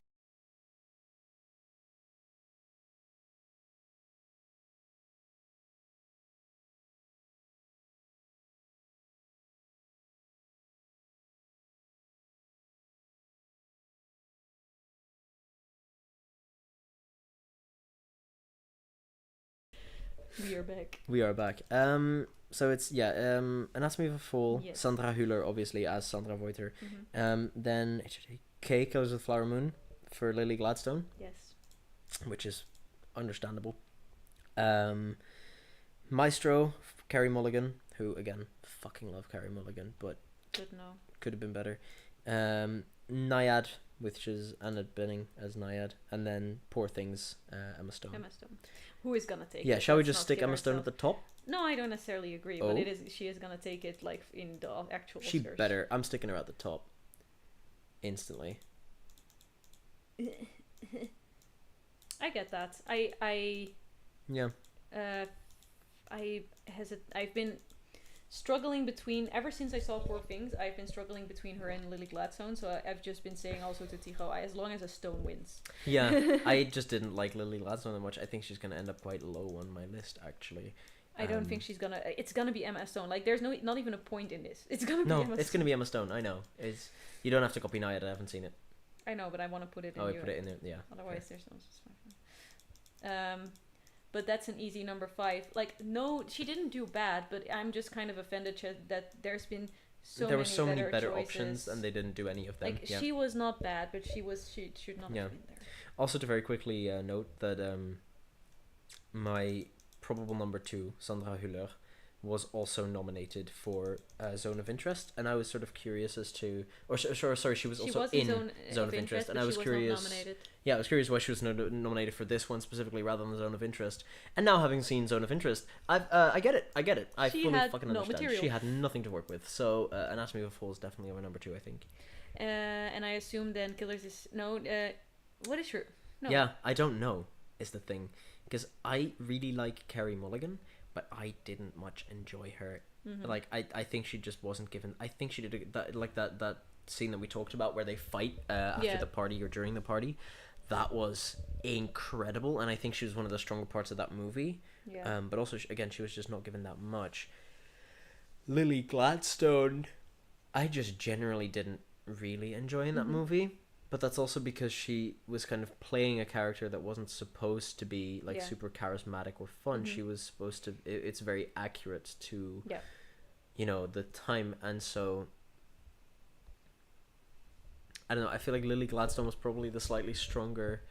We are back.
We are back. So it's Anatomy of a Fall. Yes. Sandra Hüller, obviously, as Sandra Voiter. Mm-hmm. Then Cake Goes with Flower Moon for Lily Gladstone.
Yes.
Which is understandable. Maestro, Carey Mulligan, who again fucking love Carey Mulligan, but could have been better. Naiad, which is Annette Bening as Naiad, and then Poor Things, Emma Stone.
Who is gonna take it?
Yeah, shall we just stick Emma Stone at the top?
No, I don't necessarily agree, but she is gonna take it like in the actual Oscars.
She better. I'm sticking her at the top. Instantly.
I get that. I've been struggling between ever since I saw Poor Things. I've been struggling between her and Lily Gladstone. So I've just been saying also to Tygo, as long as a Stone wins.
Yeah, I just didn't like Lily Gladstone that much. I think she's gonna end up quite low on my list, actually.
I don't think she's gonna. It's gonna be Emma Stone. Like, there's not even a point in this. It's gonna be
Emma Stone. It's gonna be Emma Stone. I know. You don't have to copy Naiad. I haven't seen it.
I know, but I want to put it in.
I put it in there. Yeah.
Otherwise, there's no. But that's an easy number 5. Like, no, she didn't do bad, but I'm just kind of offended that there's been
there were so many better options, and they didn't do any of them.
Like, she was not bad, but she should not have been there.
Also, to very quickly note that my probable number 2, Sandra Hüller, was also nominated for Zone of Interest, and I was sort of curious as to, she was also in Zone of Interest, and I was curious. Yeah, I was curious why she was nominated for this one specifically rather than Zone of Interest. And now, having seen Zone of Interest, I get it. I fully fucking understand. Material. She had nothing to work with, so Anatomy of a Fall is definitely our number 2, I think.
And I assume then Killers is what is your no?
Yeah, I don't know is the thing, because I really like Carey Mulligan, but I didn't much enjoy her. Mm-hmm. Like, I think she just wasn't given. I think she did that scene that we talked about where they fight after the party or during the party. That was incredible, and I think she was one of the stronger parts of that movie. Yeah. But also, again, she was just not given that much. Lily Gladstone, I just generally didn't really enjoy in that movie. But that's also because she was kind of playing a character that wasn't supposed to be like super charismatic or fun. She was supposed to. It's very accurate to, the time, and so. I don't know. I feel like Lily Gladstone was probably the slightly stronger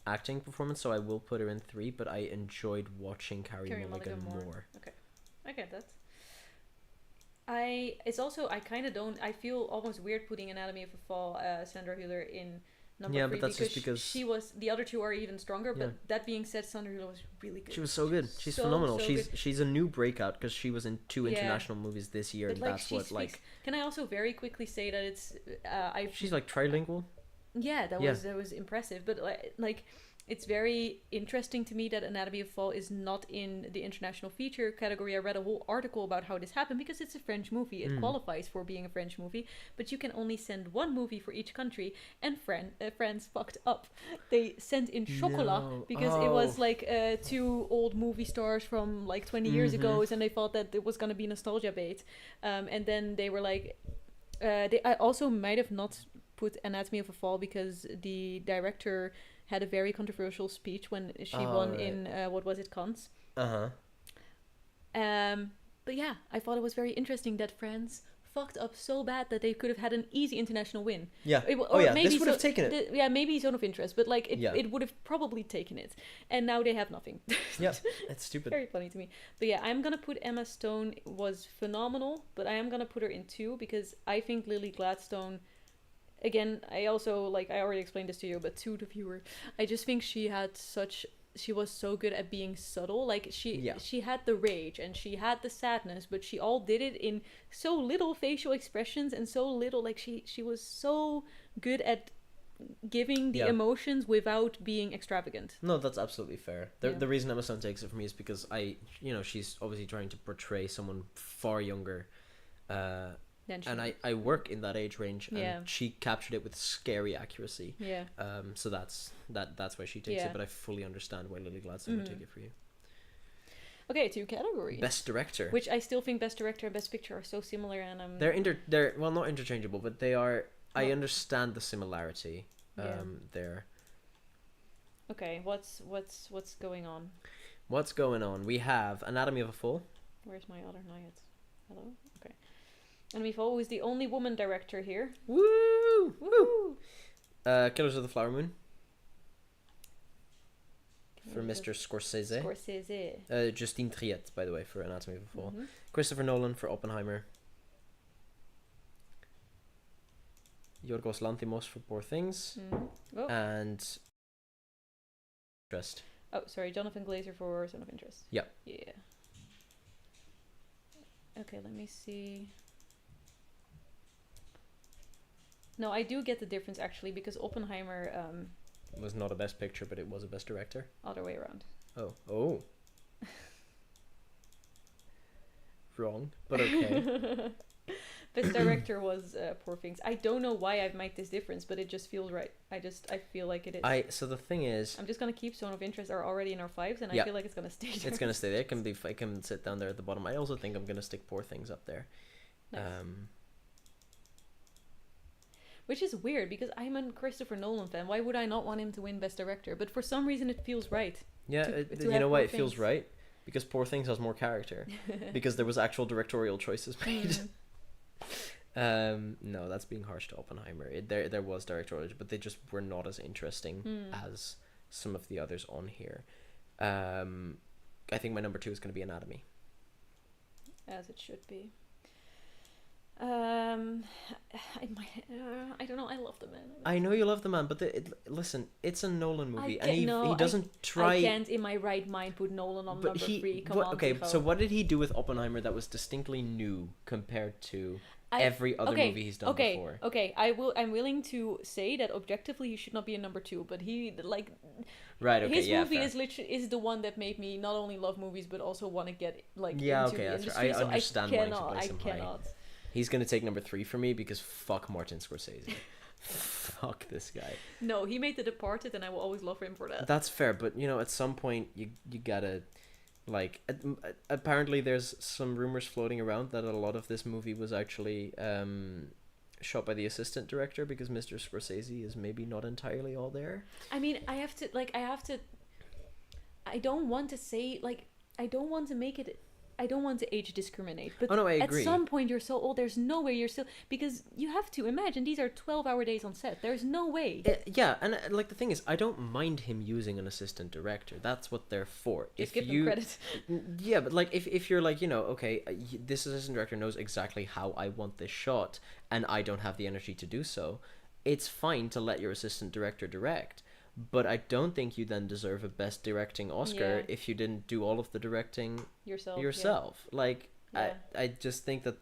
acting performance, so I will put her in 3. But I enjoyed watching Carey Mulligan more.
Okay, I get that. I kind of don't. I feel almost weird putting Anatomy of a Fall, Sandra Hüller in number 3
but that's just because
she was. The other 2 are even stronger. But that being said, Sandra Hüller was really good.
She was so good. She's phenomenal. She's a new breakout because she was in 2 international movies this year, but, and that's what speaks.
Can I also very quickly say that it's
she's like trilingual.
Yeah, that was impressive. But like it's very interesting to me that Anatomy of Fall is not in the international feature category. I read a whole article about how this happened because it's a French movie. It qualifies for being a French movie, but you can only send one movie for each country. And France fucked up. They sent in Chocolat because it was like two old movie stars from like 20 years ago, and they thought that it was going to be nostalgia bait. And then they were like, I also might have not put Anatomy of a Fall because the director had a very controversial speech when she won in what was it, Cannes. But yeah, I thought it was very interesting that France fucked up so bad that they could have had an easy international win.
Yeah. Maybe this would have taken it.
Maybe Zone of Interest, but like it would have probably taken it. And now they have nothing.
Yeah, it's stupid.
Very funny to me. But yeah, I'm gonna put Emma Stone was phenomenal, but I am gonna put her in 2 because I think Lily Gladstone. Again, I also, like, I already explained this to you, but to the viewer, I just think she was so good at being subtle. Like, she had the rage and she had the sadness, but she all did it in so little facial expressions and so little, like, she was so good at giving the emotions without being extravagant.
No, that's absolutely fair. The reason Emma Stone takes it for me is because she's obviously trying to portray someone far younger, and I work in that age range, and she captured it with scary accuracy. Yeah. So that's why she takes it, but I fully understand why Lily Gladstone would take it for you.
Okay, 2 categories.
Best director,
which I still think Best Director and Best Picture are so similar, and
they're well, not interchangeable, but they are. I understand the similarity there.
Okay, what's going on?
What's going on? We have Anatomy of a Fall.
Where's my other nuggets? Hello? Okay. Anatomy of a Fall, who is the only woman director here.
Woo! Woo! Killers of the Flower Moon. For Mr. Scorsese. Justine Triet, by the way, for Anatomy of a Fall. Christopher Nolan for Oppenheimer. Yorgos Lanthimos for Poor Things. And Interest.
Oh, sorry, Jonathan Glazer for Zone of Interest.
Yeah.
Okay, let me see. No, I do get the difference actually, because Oppenheimer
was not a Best Picture, but it was a Best Director.
Other way around.
Oh. Wrong, but okay.
Best Director was Poor Things. I don't know why I've made this difference, but it just feels right. I feel like it is.
So the thing is,
I'm just gonna keep Zone of Interest are already in our 5s, and I feel like it's gonna stay there.
It's gonna stay there. It can sit down there at the bottom. I also think I'm gonna stick Poor Things up there.
Nice. Which is weird because I'm a Christopher Nolan fan. Why would I not want him to win Best Director? But for some reason, it feels right.
Yeah, you know why it feels right? Because Poor Things has more character. Because there was actual directorial choices made. No, that's being harsh to Oppenheimer. There was directorial, but they just were not as interesting as some of the others on here. I think my number 2 is going to be Anatomy.
As it should be. I don't know. I love the man.
I know you love the man, but listen, it's a Nolan movie, and he doesn't try.
I can't, in my right mind, put Nolan on number 3. Come on.
Okay, so what did he do with Oppenheimer that was distinctly new compared to every other movie he's done before?
Okay, I'm willing to say that objectively he should not be a number 2, but he
right. Okay,
his movie is the one that made me not only love movies but also want to get into the industry.
I understand
so
wanting to place him
high.
He's going to take number 3 for me because fuck Martin Scorsese. Fuck this guy.
No, he made The Departed, and I will always love him for that.
That's fair, but at some point you gotta, apparently there's some rumors floating around that a lot of this movie was actually shot by the assistant director because Mr. Scorsese is maybe not entirely all there.
I mean, I don't want to say, I don't want to make it... I don't want to age discriminate, but
I agree.
At some point you're so old, there's no way you're still... Because you have to imagine, these are 12-hour days on set. There's no way.
Yeah, and the thing is, I don't mind him using an assistant director. That's what they're for.
Just give them credit.
Yeah, but if you're okay, this assistant director knows exactly how I want this shot, and I don't have the energy to do so, it's fine to let your assistant director direct. But I don't think you then deserve a Best Directing Oscar if you didn't do all of the directing yourself.
Yeah.
I just think that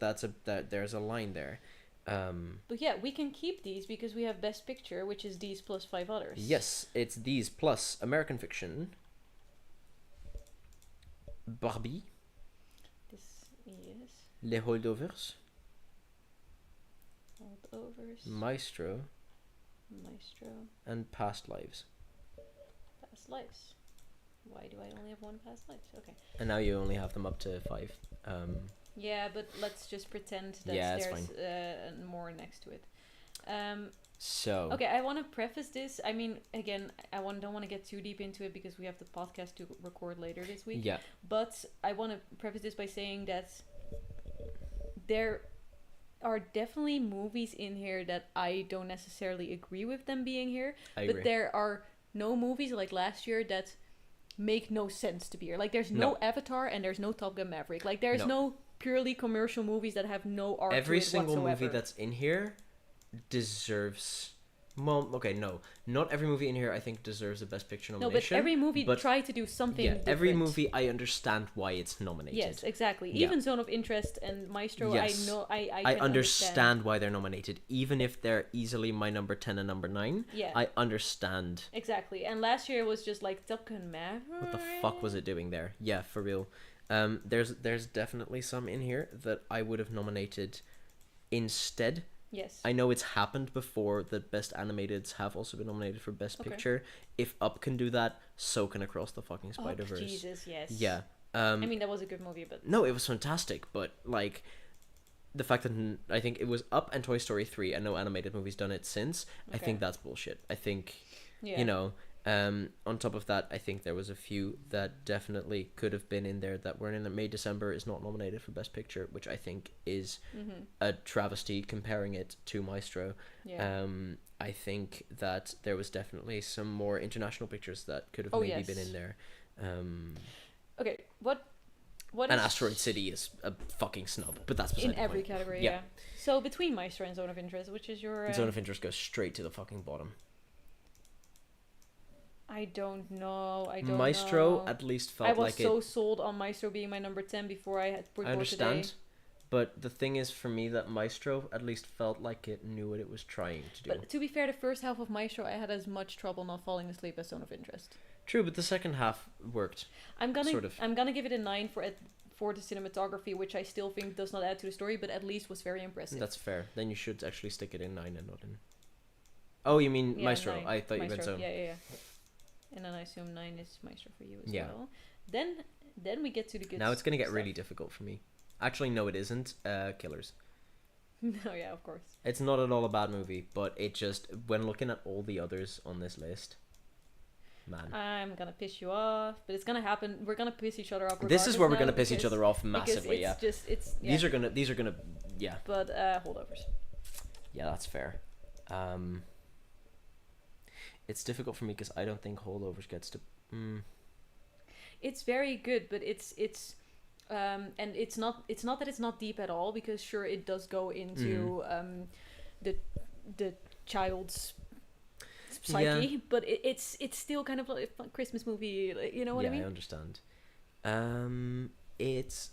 there's a line there.
But yeah, we can keep these because we have Best Picture, which is these plus 5 others.
Yes, it's these plus American Fiction, Barbie,
This is
Les Holdovers,
Holdovers,
Maestro, and Past Lives.
Past Lives. Why do I only have one Past Lives? Okay.
And now you only have them up to 5.
Yeah, but let's just pretend that there's more next to it.
So
okay, I want to preface this. I mean, again, don't want to get too deep into it because we have the podcast to record later this week.
Yeah.
But I want to preface this by saying that there are definitely movies in here that I don't necessarily agree with them being here.
I agree.
But there are no movies like last year that make no sense to be here. Like, there's no Avatar and there's no Top Gun Maverick. Like, there's no purely commercial movies that have no art
every
to it
single
whatsoever.
movie that's in here deserves... Well, okay, no. Not every movie in here, I think, deserves a Best Picture nomination.
No, but every movie tried to do something different.
Every movie, I understand why it's nominated.
Yes, exactly. Even Zone of Interest and Maestro,
yes.
I
understand why they're nominated. Even if they're easily my number 10 and number 9, I understand.
Exactly. And last year it was just like Top Gun Maverick.
What the fuck was it doing there? Yeah, for real. There's definitely some in here that I would have nominated instead.
Yes.
I know it's happened before that Best Animateds have also been nominated for Best Picture. If Up can do that, so can Across the fucking Spider-Verse.
Oh, Jesus, yes.
Yeah.
I mean, that was a good movie, but...
No, it was fantastic, but, like, the fact that I think it was Up and Toy Story 3 and no animated movie's done it since, I think that's bullshit. I think, you know... on top of that, I think there was a few that definitely could have been in there that weren't in it. May December is not nominated for Best Picture, which I think is a travesty comparing it to Maestro.
Yeah.
I think that there was definitely some more international pictures that could have maybe been in there.
Okay, what
and Asteroid City is a fucking snub, but that's beside
in every category. Yeah. So between Maestro and Zone of Interest, which is your
Zone of Interest goes straight to the fucking bottom.
I don't know.
Maestro at least felt like it...
I was so sold on Maestro being my number 10 before I had recorded.
I understand. Today. But the thing is, for me, that Maestro at least felt like it knew what it was trying to do.
But to be fair, the first half of Maestro, I had as much trouble not falling asleep as Zone of Interest.
True, but the second half worked.
I'm gonna give it a 9 for the cinematography, which I still think does not add to the story, but at least was very impressive.
That's fair. Then you should actually stick it in 9 and not in... Oh, you mean Maestro? 9. I thought Maestro. You meant Zone.
Yeah. And then I assume 9 is Maestro for you as well. Then we get to the good.
Now it's gonna get really difficult for me. Actually, no, it isn't. Killers.
No, yeah, of course.
It's not at all a bad movie, but it just, when looking at all the others on this list, man.
I'm gonna piss you off, but it's gonna happen. We're gonna piss each other off.
This is where we're gonna piss each other off massively.
Yeah.
These are gonna. Yeah.
But holdovers.
Yeah, that's fair. It's difficult for me because I don't think Holdovers gets to...
It's very good, but it's and it's not that it's not deep at all, because sure it does go into the child's psyche, but it's still kind of like a Christmas movie, you know what I mean?
Yeah, I understand. It's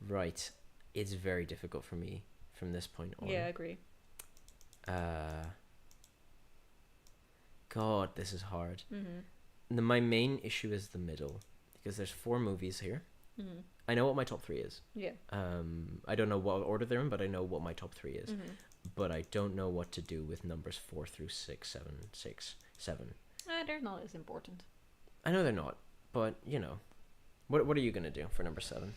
right. It's very difficult for me from this point on.
Yeah, I agree.
God, this is hard. My main issue is the middle, because there's 4 movies here. I know what my top 3 is.
Yeah. I
don't know what order they're in, but I know what my top 3 is. But I don't know what to do with numbers 4 through 6, 7.
They're not as important.
I know they're not, but you know, what are you gonna do for number 7?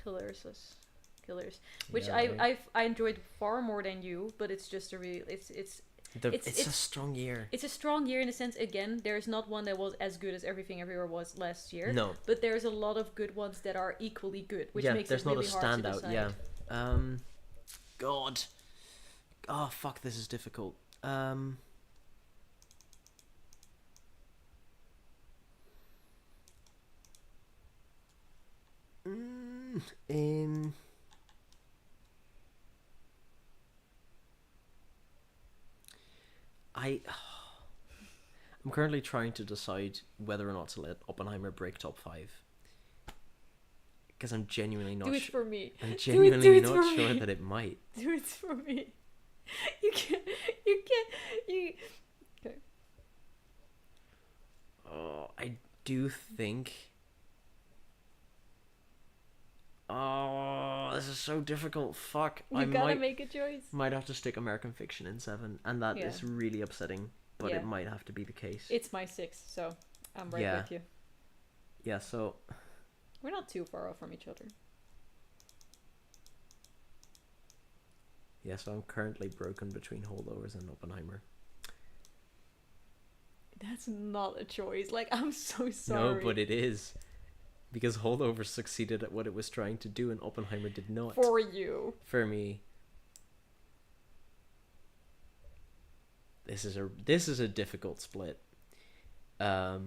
Killers, which
I enjoyed far more than you, but it's just a real it's
a strong year.
It's a strong year in a sense. Again, there's not one that was as good as Everything Everywhere was last year.
No,
but there's a lot of good ones that are equally good, which makes it really hard to decide.
Yeah, God, oh fuck, this is difficult. I'm currently trying to decide whether or not to let Oppenheimer break top 5. Because I'm genuinely not
Do it for me.
I'm genuinely not
for
sure
me.
that it might.
Do it for me. You can't. You. Okay.
Oh, I do think. Oh, this is so difficult. Fuck.
You gotta make a choice.
Might have to stick American Fiction in 7, and that is really upsetting. But it might have to be the case.
It's my 6th, so I'm right with you.
Yeah, so
we're not too far off from each other.
Yeah, so I'm currently broken between Holdovers and Oppenheimer.
That's not a choice. Like, I'm so sorry.
No, but it is. Because Holdovers succeeded at what it was trying to do, and Oppenheimer did not.
For you.
For me. This is a difficult split. I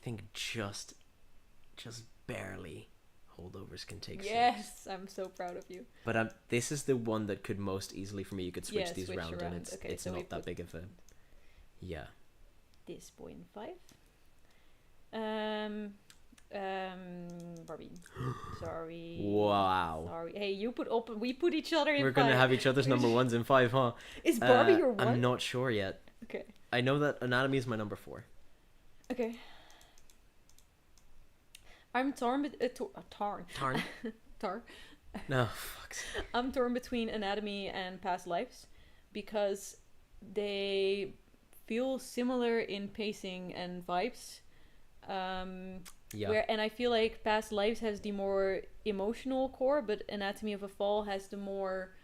think just barely Holdovers can take 6.
Yes, I'm so proud of you.
But this is the one that could most easily for me. You could switch these around, and it's
okay,
it's not that big of a. Yeah.
This 0.5. Barbie. Sorry.
Wow.
Sorry. Hey, you put open. We put each other in.
We're gonna have each other's number 1s in 5, huh?
Is Barbie your one?
I'm not sure yet.
Okay.
I know that Anatomy is my number 4.
Okay. I'm torn. Tar.
No, fuck.
I'm torn between Anatomy and Past Lives because they feel similar in pacing and vibes. And I feel like Past Lives has the more emotional core, but Anatomy of a Fall has the more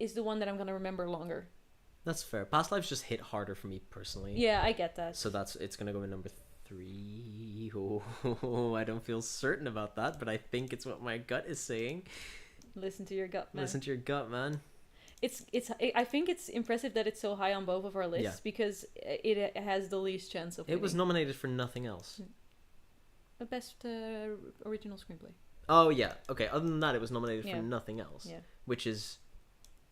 is the one that I'm gonna remember longer.
That's fair. Past Lives just hit harder for me personally.
Yeah, I get that.
So it's gonna go in number 3. Oh, I don't feel certain about that, but I think it's what my gut is saying.
Listen to your gut, man.
Listen to your gut, man.
I think it's impressive that it's so high on both of our lists because it has the least chance of winning.
It was nominated for nothing else.
The best original screenplay.
Oh yeah, okay. Other than that, it was nominated for nothing else.
Yeah.
Which is,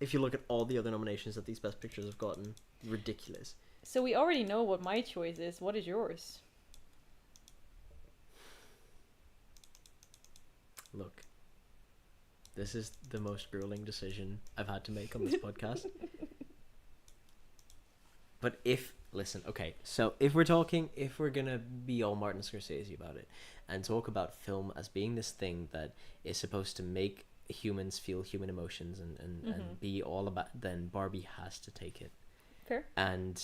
if you look at all the other nominations that these Best Pictures have gotten, ridiculous.
So we already know what my choice is. What is yours?
Look, this is the most grueling decision I've had to make on this podcast. But so if we're gonna be all Martin Scorsese about it and talk about film as being this thing that is supposed to make humans feel human emotions and be all about, then Barbie has to take it.
Fair.
And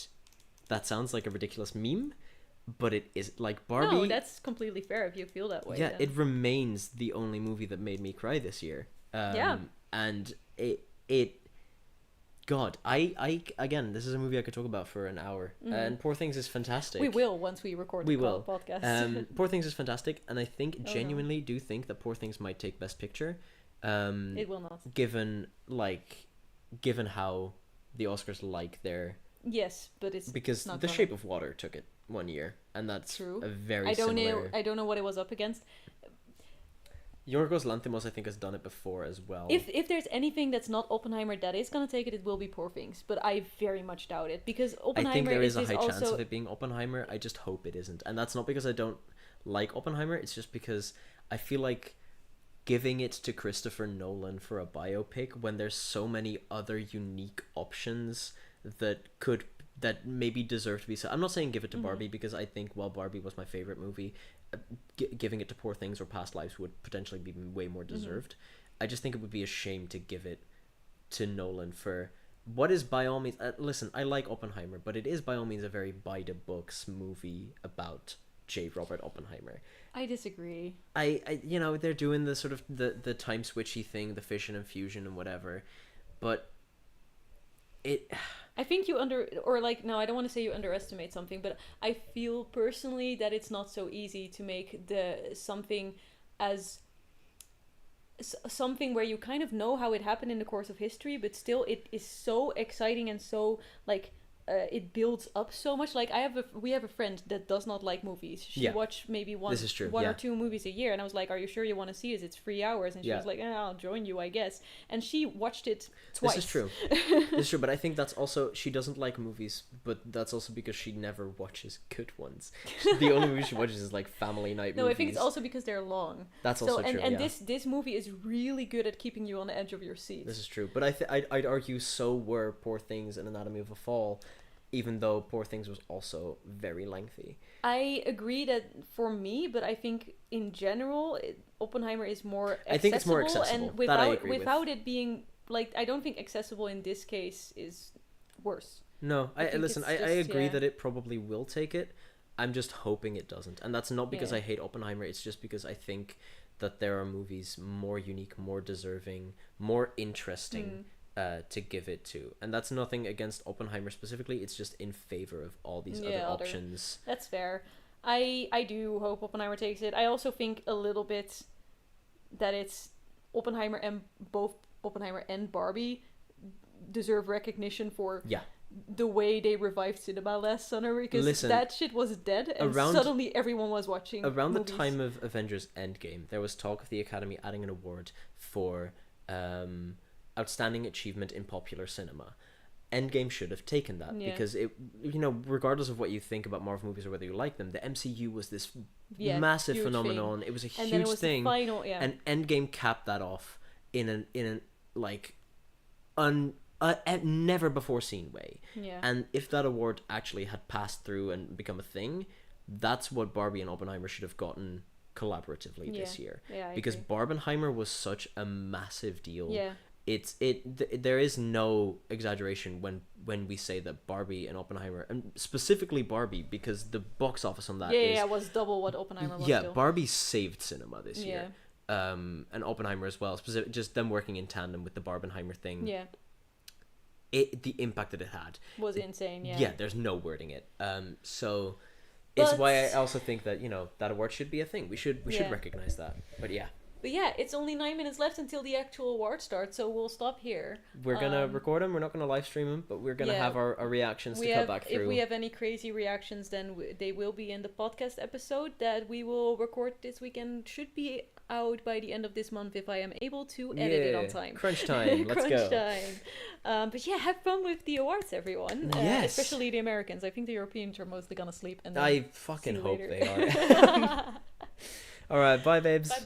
that sounds like a ridiculous meme, but it is. Like, Barbie...
No, that's completely fair if you feel that way.
Yeah, then. It remains the only movie that made me cry this year. And it God, I again, this is a movie I could talk about for an hour. And Poor Things is fantastic.
We will once we record the podcast.
Poor Things is fantastic, and I think genuinely do think that Poor Things might take Best Picture.
It will not.
Given how the Oscars like their...
Yes, but it's
because
not
The Shape of Water took it one year, and that's
true.
A very
I don't
similar...
know what it was up against.
Yorgos Lanthimos, I think, has done it before as well.
If there's anything that's not Oppenheimer that is gonna take it, it will be Poor Things. But I very much doubt it because Oppenheimer.
I think there is a high chance of it being Oppenheimer. I just hope it isn't, and that's not because I don't like Oppenheimer. It's just because I feel like giving it to Christopher Nolan for a biopic when there's so many other unique options that maybe deserve to be said. I'm not saying give it to Barbie because I think while Barbie was my favorite movie, giving it to Poor Things or Past Lives would potentially be way more deserved. I just think it would be a shame to give it to Nolan for what is by all means... listen, I like Oppenheimer, but it is by all means a very by-the-books movie about J. Robert Oppenheimer.
I disagree.
I they're doing the sort of the time switchy thing, the fission and fusion and whatever, but
I think I don't want to say you underestimate something, but I feel personally that it's not so easy to make something where you kind of know how it happened in the course of history, but still it is so exciting and so like it builds up so much. Like we have a friend that does not like movies. She watch maybe one or two movies a year, and I was like, "Are you sure you want to see this? It's 3 hours." And she was like, "I'll join you, I guess." And she watched it twice.
This is true. This is true, but I think that's also, she doesn't like movies, but that's also because she never watches good ones. The only movie she watches is like family night movies.
No, I think it's also because they're long.
That's also true.
And this movie is really good at keeping you on the edge of your seat.
This is true, but I'd argue so were Poor Things and Anatomy of a Fall, even though Poor Things was also very lengthy.
I agree that for me, but I think in general, Oppenheimer is more accessible.
I think it's more accessible.
And
that I agree
without it being, like, I don't think accessible in this case is worse.
No, I agree that it probably will take it. I'm just hoping it doesn't. And that's not because I hate Oppenheimer, it's just because I think that there are movies more unique, more deserving, more interesting to give it to. And that's nothing against Oppenheimer specifically, it's just in favor of all these other options.
That's fair. I do hope Oppenheimer takes it. I also think a little bit that it's Oppenheimer and Barbie deserve recognition for the way they revived cinema last summer, because that shit was dead and suddenly everyone was watching
around
movies.
The time of Avengers Endgame, there was talk of the Academy adding an award for outstanding achievement in popular cinema. Endgame should have taken that because it, regardless of what you think about Marvel movies or whether you like them, the MCU was this massive phenomenon. It was a huge thing, and Endgame capped that off in an like a never before seen way. And if that award actually had passed through and become a thing, that's what Barbie and Oppenheimer should have gotten collaboratively this year. Because Barbenheimer was such a massive deal. There is no exaggeration when we say that Barbie and Oppenheimer, and specifically Barbie, because the box office on that
was double what Oppenheimer was.
Barbie saved cinema this year. And Oppenheimer as well, just them working in tandem with the Barbenheimer thing. The impact that it had
was insane.
There's no wording it. So it's why I also think that that award should be a thing. We should recognize that. But
it's only 9 minutes left until the actual award starts, so we'll stop here.
We're gonna record them. We're not gonna live stream them, but we're gonna have our reactions to cut back through.
If we have any crazy reactions, then they will be in the podcast episode that we will record this weekend. Should be out by the end of this month if I am able to edit it on time.
Crunch time. Let's go.
Crunch time. But have fun with the awards, everyone.
Yes.
Especially the Americans. I think the Europeans are mostly gonna sleep. And
I fucking hope they are. All right, bye, babes.
Bye.